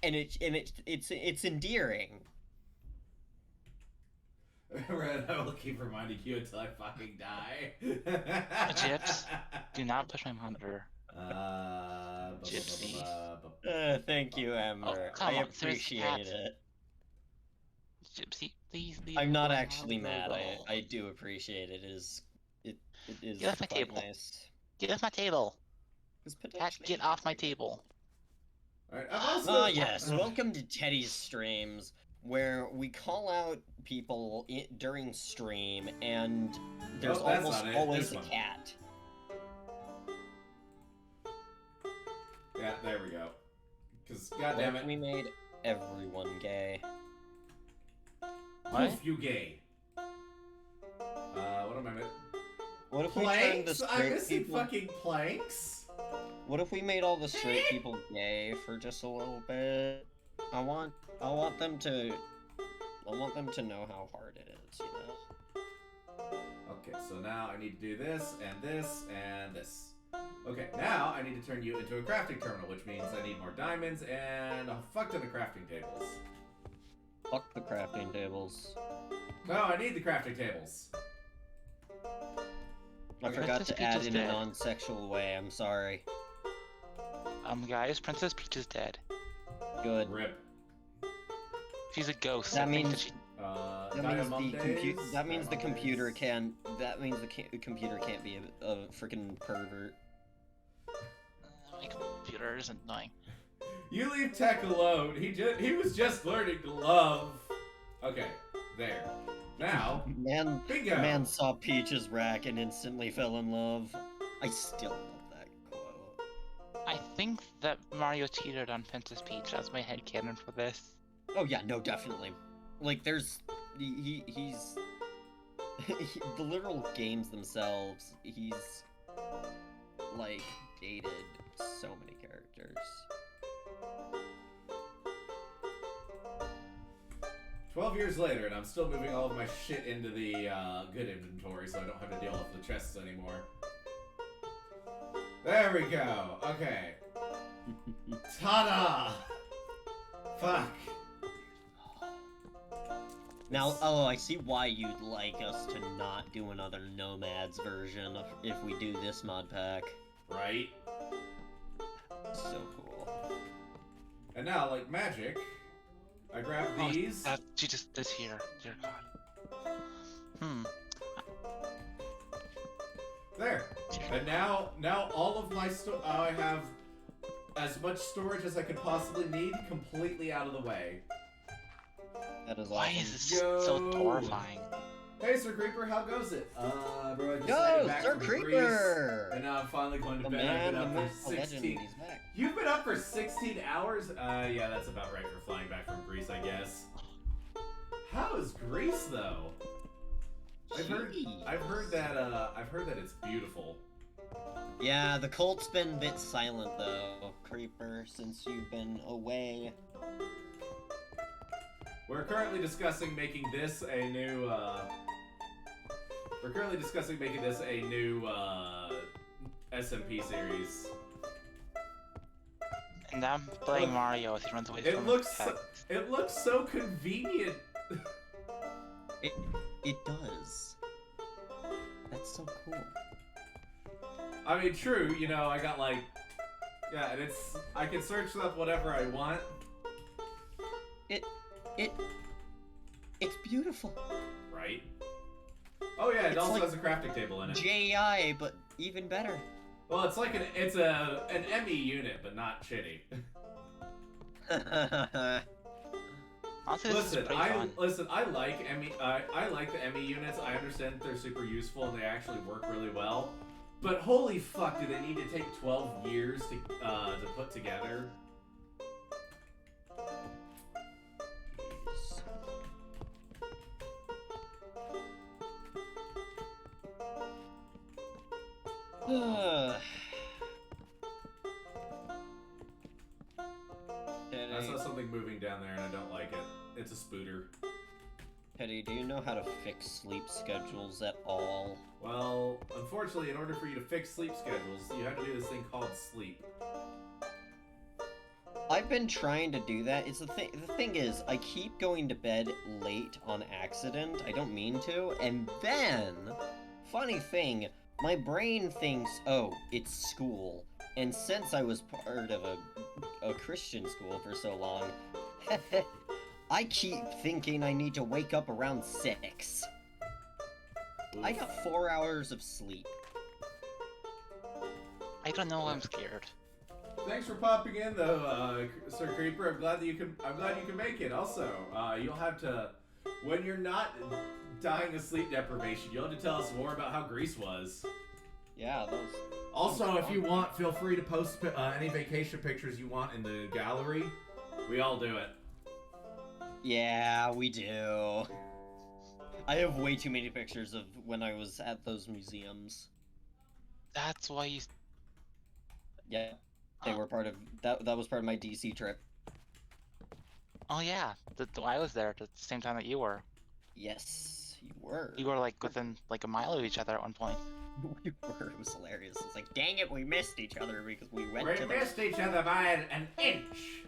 and it's endearing. Red, I will keep reminding you until I fucking die. Gyps, do not push my monitor. Gypsy. Thank you, Amber. come I on, seriously, cat. appreciate it. Gypsy, please leave. I'm not my actually mad. monitor. I do appreciate it. It is Get off my quite table. nice. Get off my table. 'Cause Cat, potentially- get off my table. Alright, I've also. Ah, yes. Welcome to Teddy's streams, where we call out people during stream, and there's Oh, that's almost not it. always This a one. cat. Yeah, there we go. Because, What goddamn if it, we made everyone gay? What? poof, you gay. What am I meant? What if we turned the Planks? I'm straight missing people? fucking planks? What if we made all the straight people gay for just a little bit? I want them to know how hard it is, you know? Okay, so now I need to do this, and this, and this. Okay, now I need to turn you into a crafting terminal, which means I need more diamonds and a fuck ton of crafting tables. Fuck the crafting tables. No, I need the crafting tables. I Okay. forgot Princess to Peach add is in a dead. non-sexual way, I'm sorry. Guys, Princess Peach is dead. Good. Rip. She's a ghost. That I think means- she... That means the computer Diamondes. can. That means the computer can't be a freaking pervert. My computer is annoying. You leave Tech alone. He was just learning to love. Okay, there. Now, Man, bingo. man saw Peach's rack and instantly fell in love. I still love that quote. I think that Mario cheated on Princess Peach. That's my headcanon for this. Oh yeah, no, definitely. Like, there's he's the literal games themselves. He's like dated so many characters. 12 years later, and I'm still moving all of my shit into the good inventory, so I don't have to deal with the chests anymore. There we go. Okay. Ta-da! Fuck. Now, oh, I see why you'd like us to not do another Nomads version if we do this mod pack. Right? So cool. And now, like magic, I grab Oh, these. she just is here. Dear God. There. And now all of my I have as much storage as I could possibly need completely out of the way. That is Why awesome. is this Yo. so horrifying? Hey, Sir Creeper, how goes it? Bro, I just Yo, landed back Sir from Greece, Creeper! and now I'm finally going to The bed. I've man, been the up myth, for the legend, 16. he's back. You've been up for 16 hours? Yeah, that's about right for flying back from Greece, I guess. How is Greece though? I've heard that it's beautiful. Yeah, the cult's been a bit silent though, Creeper, since you've been away. We're currently discussing making this a new SMP series. And I'm playing Mario as he runs away It from looks his pet. It looks so convenient. It does. That's so cool. I mean, true, you know, I got like, yeah, and I can search up whatever I want. It's beautiful. Right? Oh yeah, it It's also like has a crafting table in it. JI, but even better. Well, it's like an ME unit, but not shitty. Honestly, this is pretty fun. I like ME. I like the ME units. I understand that they're super useful and they actually work really well. But holy fuck, do they need to take 12 years to put together? I saw something moving down there and I don't like it. It's a spooter. Teddy, do you know how to fix sleep schedules at all? Well, unfortunately, in order for you to fix sleep schedules, you have to do this thing called sleep. I've been trying to do that. It's the thing is, I keep going to bed late on accident. I don't mean to. And then, funny thing, my brain thinks, oh, it's school. And since I was part of a Christian school for so long, I keep thinking I need to wake up around 6. I got 4 hours of sleep. I don't know, I'm scared. thanks for popping in, though, Sir Creeper. I'm glad you can make it. Also, you'll have to, when you're not dying of sleep deprivation, you'll have to tell us more about how Greece was. Yeah, those. Also, if you want, feel free to post any vacation pictures you want in the gallery. We all do it. Yeah, we do. I have way too many pictures of when I was at those museums. That's why you. Yeah, they were part of that. That was part of my DC trip. Oh yeah, I was there at the same time that you were. Yes, you were. You were like within like a mile of each other at one point. We were. It was hilarious. It's like, dang it, we missed each other because we went We to the. missed each other by an inch.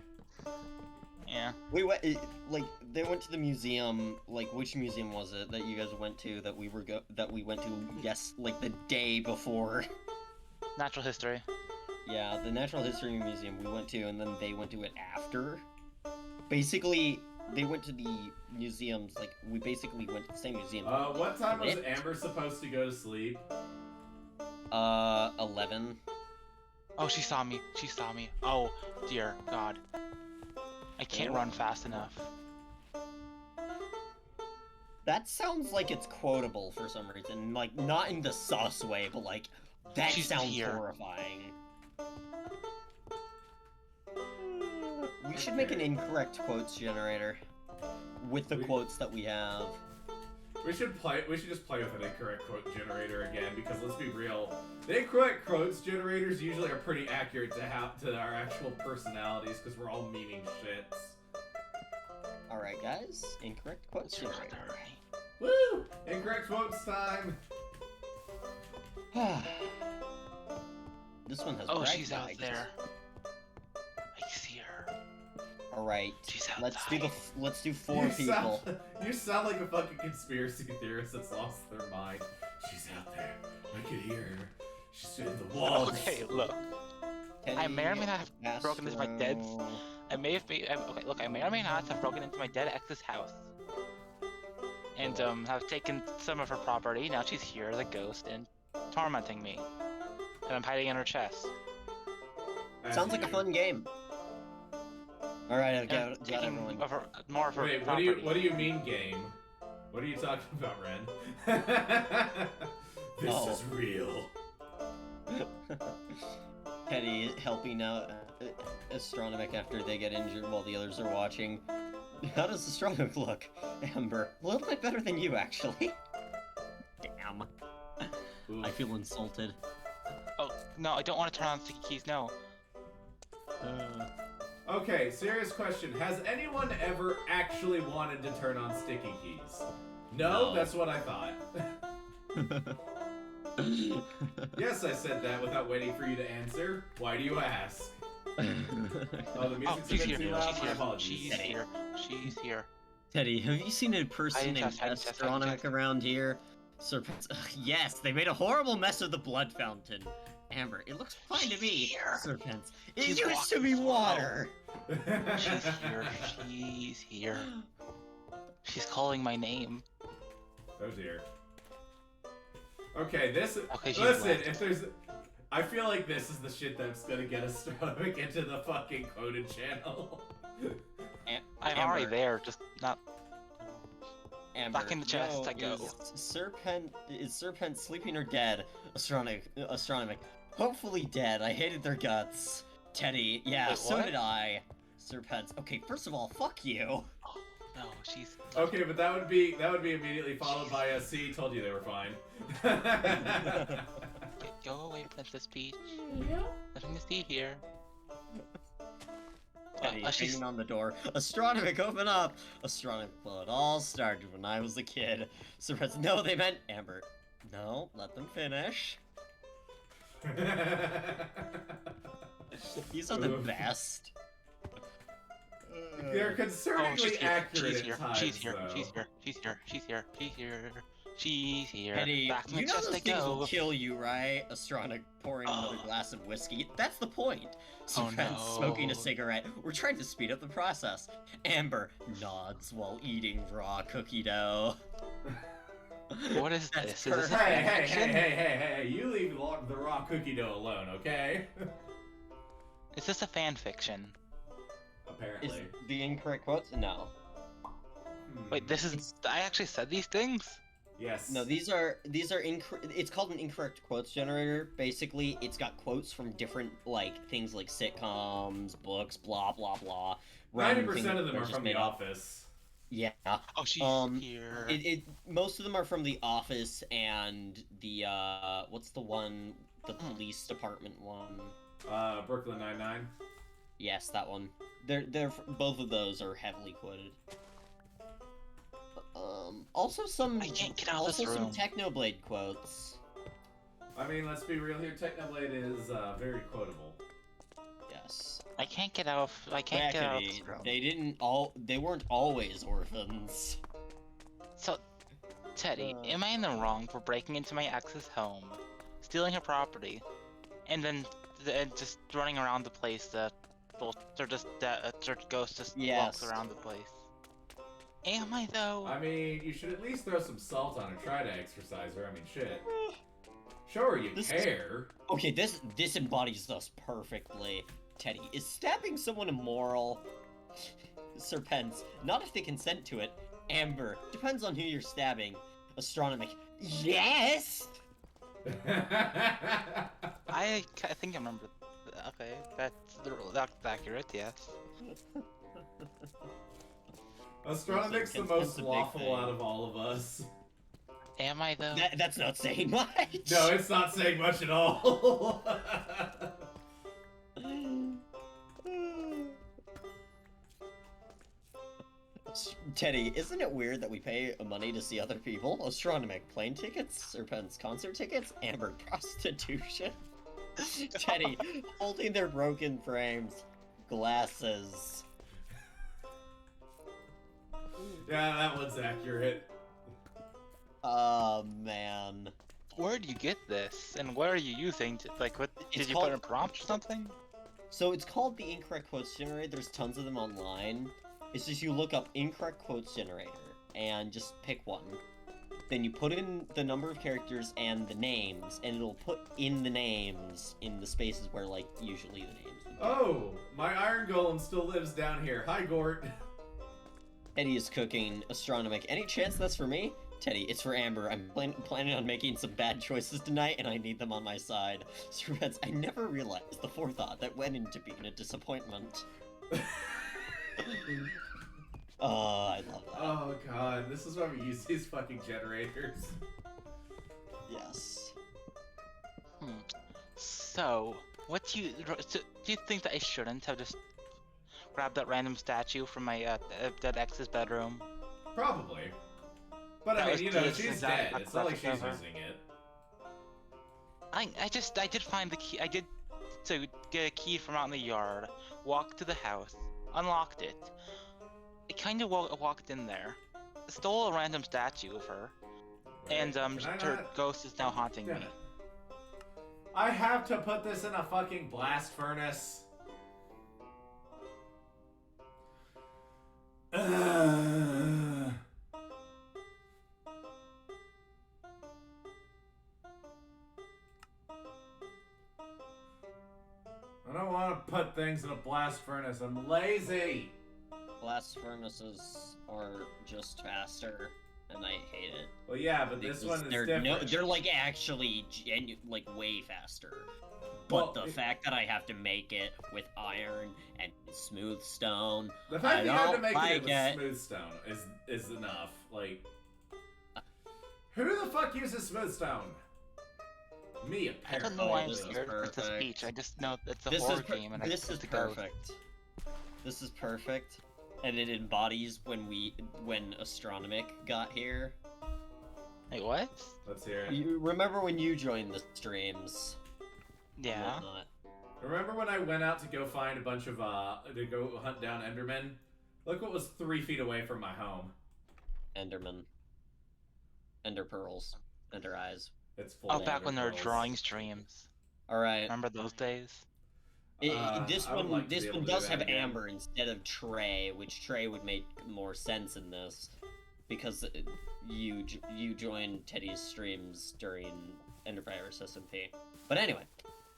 Yeah. We went like they went to the museum. Like, which museum was it that you guys went to that we went to? Yes, like the day before. Natural history. Yeah, the Natural History Museum we went to, and then they went to it after. Basically, they went to the museums, like, we basically went to the same museum. What time was It? Amber supposed to go to sleep? 11. Oh, she saw me. She saw me. Oh, dear God. I can't run fast enough. That sounds like it's quotable for some reason. Like, not in the sauce way, but like, that She's sounds here. horrifying. We should make an incorrect quotes generator. With the quotes that we have. We should just play with an incorrect quote generator again, because let's be real, the incorrect quotes generators usually are pretty accurate to our actual personalities, because we're all meaning shits. Alright, guys. Incorrect quotes generator. Woo! Incorrect quotes time. This one has. Oh, brag she's out bags. there. I see her. All right, She's let's do 4 people. You sound like a fucking conspiracy theorist that's lost their mind. She's out there. I can hear her. She's in the walls. Okay, look. I may or may not have broken into my dead. Astro. I may have been. Okay, look. I may or may not have broken into my dead ex's house, and have taken some of her property. Now she's here as a ghost and tormenting me, and I'm hiding in her chest. Sounds like a fun game. All right, I've And got taking everyone. more of her Wait, property. what do you mean game? What are you talking about, Ren? This Oh. is real. Teddy helping out Astronomic after they get injured while the others are watching. How does Astronomic look? Amber, a little bit better than you, actually. Damn. Ooh. I feel insulted. Oh no, I don't want to turn on sticky keys. No. Okay, serious question. Has anyone ever actually wanted to turn on sticky keys? No, No. that's what I thought. Yes, I said that without waiting for you to answer. Why do you ask? Oh, the Oh, music's she's a bit here. too loud. She's My here. apologies. She's here. She's here. Teddy, have you seen a person Hiding named chest, hiding chest, hiding Astronomic chest. around here? Serpents. Yes, they made a horrible mess of the blood fountain. Amber, it looks fine to me. Here. Serpents. It She's used to walking be slow. water. She's here. She's here. She's calling my name. Oh dear. Okay, this. Okay, she's Listen, left. if there's. I feel like this is the shit that's gonna get Astronomic into the fucking quoted channel. I'm Amber. already there, just not. Amber, Back in the chest I go. Is Serpent sleeping or dead? Astronomic. Hopefully dead. I hated their guts. Teddy, yeah, Wait, so what? did I. Serpents. Okay, first of all, fuck you. Oh no, she's. Okay, but that would be immediately followed by a C. Told you they were fine. Go away, Princess Peach. Nothing to see here. Teddy, She's. banging on the door. Astronomic, open up! Astronomic, well, it all started when I was a kid. Serpents, no, they meant Amber. No, let them finish. These are the Oof. best. They're Oh, concerningly she's here. accurate She's here. at times, She's here. though. She's here. She's here. She's here. She's here. She's here. Teddy, Back in the you know chest those I things go. will kill you, right? Astronomic pouring another glass of whiskey. That's the point. Oh, Serpents no. smoking a cigarette. We're trying to speed up the process. Amber nods while eating raw cookie dough. What is That's this? Is this perfect. a Hey, fan hey, fiction? hey, hey, hey, hey! You leave the raw cookie dough alone, okay? Is this a fan fiction? Apparently. Is the incorrect quotes? No. Wait, this is. It's- I actually said these things? Yes. No, these are it's called an incorrect quotes generator. Basically, it's got quotes from different things like sitcoms, books, blah blah blah. 90% of them are from The Office. Yeah. Oh, she's here. Most of them are from The Office and the what's the one, the police department one? Brooklyn Nine-Nine. Yes, that one. They're both of those are heavily quoted. Also some I can't get out of this some room. Technoblade quotes. I mean, let's be real here. Technoblade is very quotable. Yes. I can't get out of. I can't get out of this Brackety, room. they weren't always orphans. So, Teddy, am I in the wrong for breaking into my ex's home, stealing her property, and then just running around the place that, well, they're just ghost just walks Yes. around the place? Am I though? I mean, you should at least throw some salt on her. Try to exercise her. I mean, shit. Show her you care. Okay, this embodies us perfectly. Teddy, is stabbing someone immoral? Serpents, not if they consent to it. Amber, depends on who you're stabbing. Astronomic, yes! I think I remember. Okay, that's accurate. Yes. Astronomic's the That's most a big lawful thing. out of all of us. Am I though? That's not saying much. No, it's not saying much at all. Teddy, isn't it weird that we pay money to see other people? Astronomic, plane tickets, Serpent's concert tickets, Amber, prostitution. Teddy, holding their broken frames, glasses. Yeah, that one's accurate. Oh man. Where do you get this? And where are you using? Like, what? It's Did you called- put in a prompt or something? So it's called the incorrect quotes generator. There's tons of them online. It's just you look up incorrect quotes generator and just pick one. Then you put in the number of characters and the names, and it'll put in the names in the spaces where usually the names would be. Oh, my iron golem still lives down here. Hi, Gort. Teddy is cooking Astronomic. Any chance that's for me? Teddy, it's for Amber. I'm planning on making some bad choices tonight, and I need them on my side. Serpents, I never realized the forethought that went into being a disappointment. Oh, I love that. Oh god, this is why we use these fucking generators. Yes. So, do you think that I shouldn't have just grabbed that random statue from my dead ex's bedroom? Probably. But That I was mean, you know, good, she's since dead. I It's not like she's cover. using it. I did find the key. I did to get a key from out in the yard, walked to the house, unlocked it. I kind of walked in there, stole a random statue of her, Wait, and can I her not- ghost is now haunting me. Damn it. I have to put this in a fucking blast furnace. Ugh. I don't want to put things in a blast furnace. I'm lazy. Blast furnaces are just faster, and I hate it. Well, yeah, but this Because one is they're different. they're actually way faster. But Well, the fact that I have to make it with iron and smooth stone, The fact that you have to don't make like it with it. smooth stone is enough. Like, who the fuck uses smooth stone? Me, I apparently. don't know why I'm this is scared of the perfect. speech. I just know it's a this horror is per- game, and this I is it's a ghost. perfect. This is perfect, and it embodies when Astronomic got here. Wait, what? Let's hear it. You remember when you joined the streams? and Yeah. whatnot? Remember when I went out to go find a bunch of to go hunt down Endermen? Look what was 3 feet away from my home. Enderman. Ender pearls. Ender eyes. It's full. Oh, of back when there were Enderpearls. drawing streams. All right. Remember those days? This I would one, like to this be able one to do does that have again. Amber instead of Trey, which Trey would make more sense in this, because you joined Teddy's streams during Endervirus SMP. But anyway,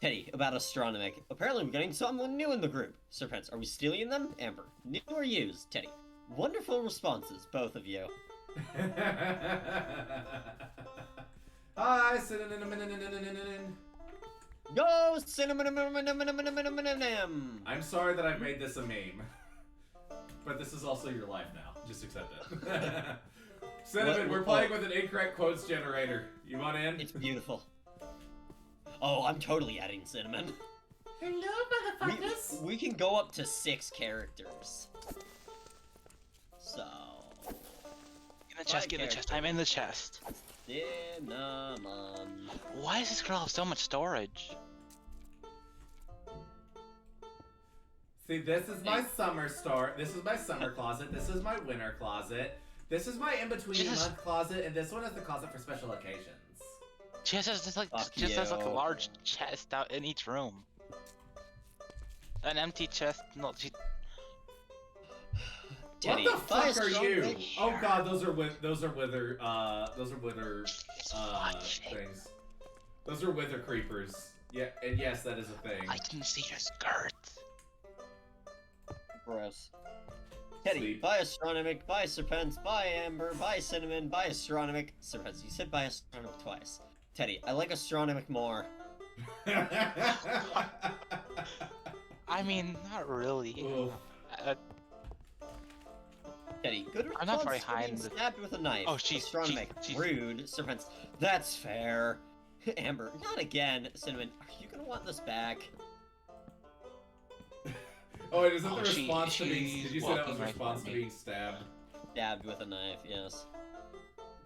Teddy, about Astronomic. Apparently we're getting someone new in the group. Serpents, are we stealing them? Amber, new or used? Teddy, wonderful responses, both of you. Hi, cinnamon. Go, cinnamon. I'm sorry that I've made this a meme. But this is also your life now. Just accept it. Cinnamon, we're playing with an incorrect quotes generator. You want in? It's beautiful. Oh, I'm totally adding Cinnamon. Hello, motherfuckers. We can go up to 6 characters. So... In the chest, get in the chest. I'm in the chest. Cinnamon. Why does this girl have so much storage? See, this is my summer store. This is my summer closet. This is my winter closet. This is my in-between month closet, and this one is the closet for special occasions. She has just like Fuck has like a you. large chest out in each room. An empty chest. No, she. Teddy, What the fuck are you? Astronomic. Oh god, those are wither things. Those are wither creepers. Yeah, and yes, that is a thing. I can see your skirt. Gross. Teddy, Sleep. buy Astronomic, buy Serpents, buy Amber, buy Cinnamon, buy Astronomic. Serpents, you said buy Astronomic twice. Teddy, I like Astronomic more. I mean, not really. Oof. Teddy, good response I'm not very for high being in the- stabbed with a knife. Oh, she's- Astronomic, she's- rude. Serpents, that's fair. Amber, not again. Cinnamon, are you gonna want this back? Oh, wait, is that Oh, the response to being? she's Did you say that was walking right response to for me. being stabbed? Stabbed with a knife, yes.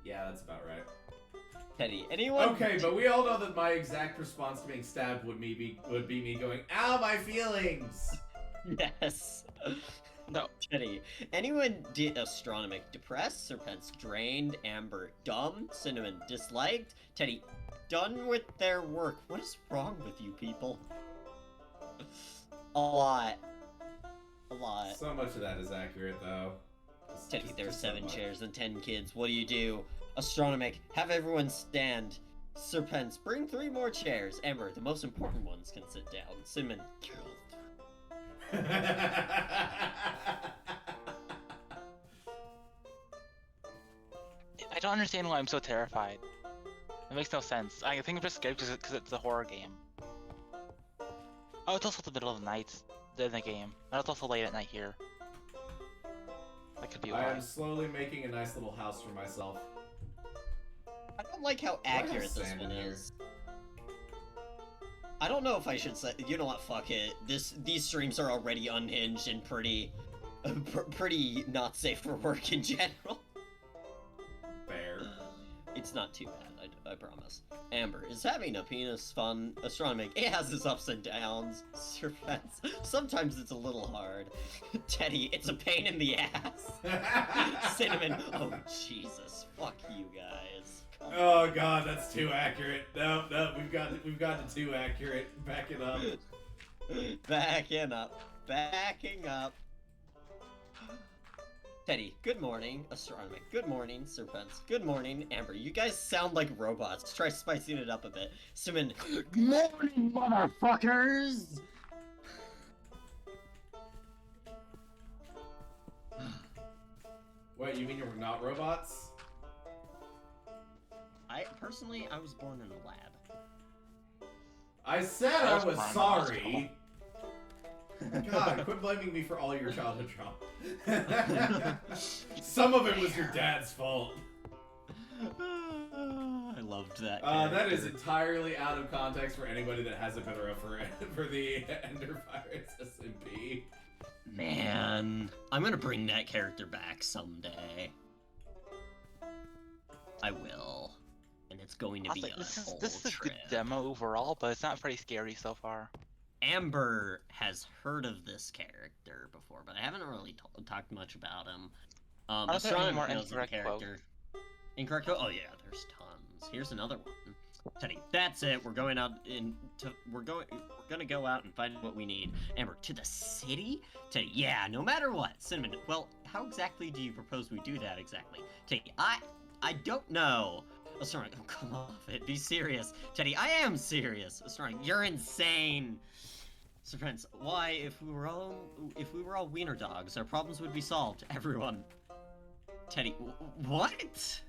Yeah, that's about right. Teddy, anyone? Okay, but we all know that my exact response to being stabbed would be me going, "Ow, my feelings." Yes. No. Teddy, anyone Astronomic depressed, Serpents drained, Amber dumb, Cinnamon disliked, Teddy done with their work. What is wrong with you people? A lot. A lot. So much of that is accurate, though. Teddy, there are Just so 7 much. chairs and 10 kids. What do? Astronomic, have everyone stand. Serpents, bring 3 more chairs. Amber, the most important ones can sit down. Cinnamon, kill. I don't understand why I'm so terrified. It makes no sense. I think I'm just scared because it's a horror game. Oh, it's also the middle of the night in the game. And it's also late at night here. That could be I why. am slowly making a nice little house for myself. I don't like how I have accurate this sand one in here? is. I don't know if I should say. You know what? Fuck it. These streams are already unhinged and pretty not safe for work in general. Fair. It's not too bad. I promise. Amber is having a penis fun. Astronomic. It has its ups and downs. Serpents. Sometimes it's a little hard. Teddy. It's a pain in the ass. Cinnamon. Oh Jesus. Fuck you guys. Come on. Oh god, that's too accurate. No, we've gotten too accurate. Back it up. Backing up. Backing up. Teddy, good morning. Astronomic, good morning. Serpents, good morning. Amber, you guys sound like robots. Try spicing it up a bit. Cinnamon, good morning, motherfuckers! Wait, you mean you're not robots? Personally, I was born in a lab. I said I I was was fine. sorry. God, quit blaming me for all your childhood trauma. Some of it was your dad's fault. I loved that. That is entirely out of context for anybody that hasn't been around for the Ender Virus SMP. Man, I'm gonna bring that character back someday. I will. And it's going to be Honestly, a whole this is a trip. good demo overall, but it's not very scary so far. Amber has heard of this character before, but I haven't really talked much about him. Are there any more Astronomic knows the incorrect character. Incorrect quote? Oh yeah, there's tons. Here's another one. Teddy, that's it. We're going out we're gonna go out and find what we need. Amber, to the city? Teddy, yeah, no matter what. Cinnamon, well, how exactly do you propose we do that exactly? Teddy, I don't know. Astronomic, oh, come off it. Be serious. Teddy, I am serious. Astronomic, you're insane. So friends, why, if we were all wiener dogs, our problems would be solved. Everyone. Teddy, what?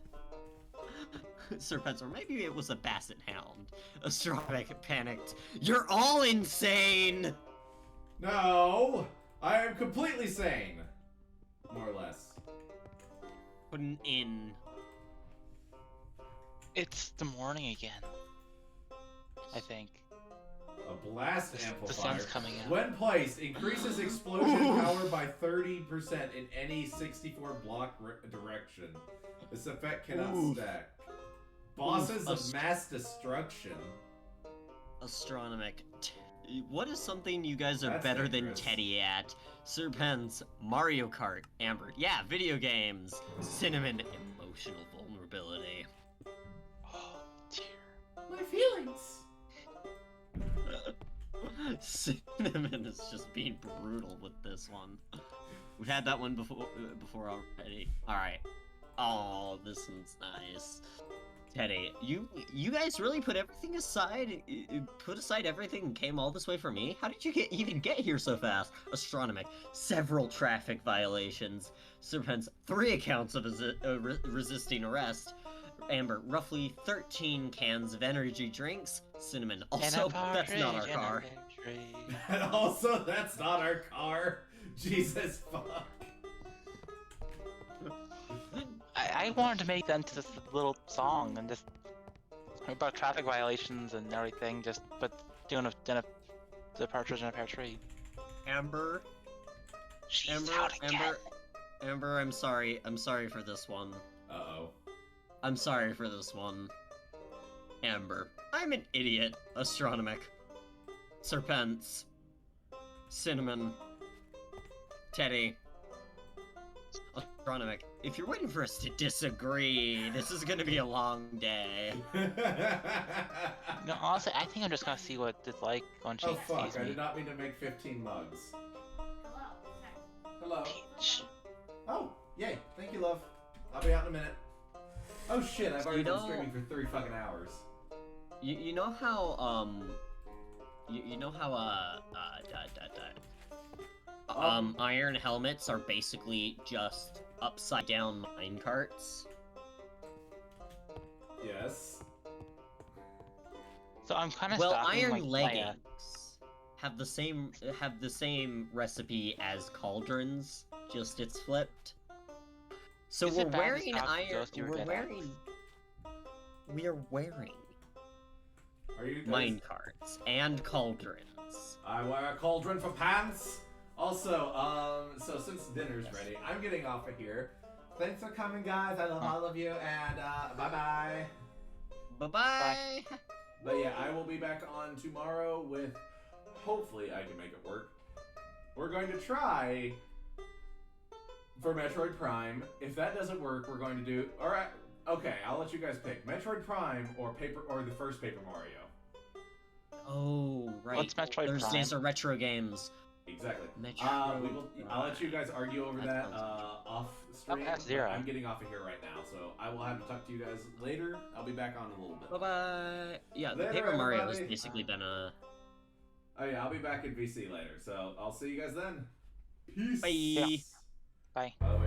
Sir Pence, or maybe it was a basset hound. Astronomic panicked. You're all insane! No! I am completely sane! More or less. Putting in. It's the morning again. I think. A blast The amplifier. sun's coming out. When placed, increases explosion power by 30% in any 64 block direction. This effect cannot Oof. stack. Bosses Oof. of mass destruction. Astronomic. What is something you guys are That's better dangerous. than Teddy at? Sir Pence, Mario Kart, Amber. Yeah, video games. Cinnamon, emotional vulnerability. Oh dear. My feelings. Cinnamon is just being brutal with this one. We've had that one before already. Alright. Oh, this one's nice. Teddy, you guys really put everything aside? Put aside everything and came all this way for me? How did you even get here so fast? Astronomic, several traffic violations. Serpents, 3 accounts of resisting arrest. Amber, roughly 13 cans of energy drinks. Cinnamon, also, that's not our car. And also, that's not our car. Jesus fuck. I wanted to make that into this little song and just about traffic violations and everything, just but doing the partridge in a pear tree. Amber, She's out again. Amber, I'm sorry for this one. Uh-oh. I'm sorry for this one. Amber, I'm an idiot. Astronomic. Serpents. Cinnamon. Teddy. Astronomic. If you're waiting for us to disagree, this is gonna be a long day. No, honestly, I think I'm just gonna see what it's like when she Oh fuck, sees I me. did not mean to make 15 mugs. Hello. Peach. Oh, yay. Thank you, love. I'll be out in a minute. Oh shit, I've already You been know- streaming for 3 fucking hours. You know how iron helmets are basically just upside down mine carts? Yes. So I'm kind of Well, stalking, iron like, leggings have the same recipe as cauldrons, just it's flipped. So Is we're it bad to wearing stalk iron. Ghost you were good at? We're wearing Are you guys... mine carts and cauldrons. I wear a cauldron for pants. Also, so since dinner's ready, I'm getting off of here. Thanks for coming, guys. I love all of you, and bye-bye. Bye-bye. But yeah, I will be back on tomorrow with, hopefully I can make it work. We're going to try for Metroid Prime. If that doesn't work, we're going to do, alright, okay, I'll let you guys pick. Metroid Prime or the first Paper Mario. Oh, right. What's Metroid Thursdays Prime? are retro games. Exactly. Metroid I'll let you guys argue over that sounds off stream. Oh, F-Zero. I'm getting off of here right now, so I will have to talk to you guys later. I'll be back on in a little bit. Bye-bye. Yeah, the Later, Paper Mario has everybody. basically been a... Oh yeah, I'll be back in VC later, so I'll see you guys then. Peace. Bye. Bye. By the way,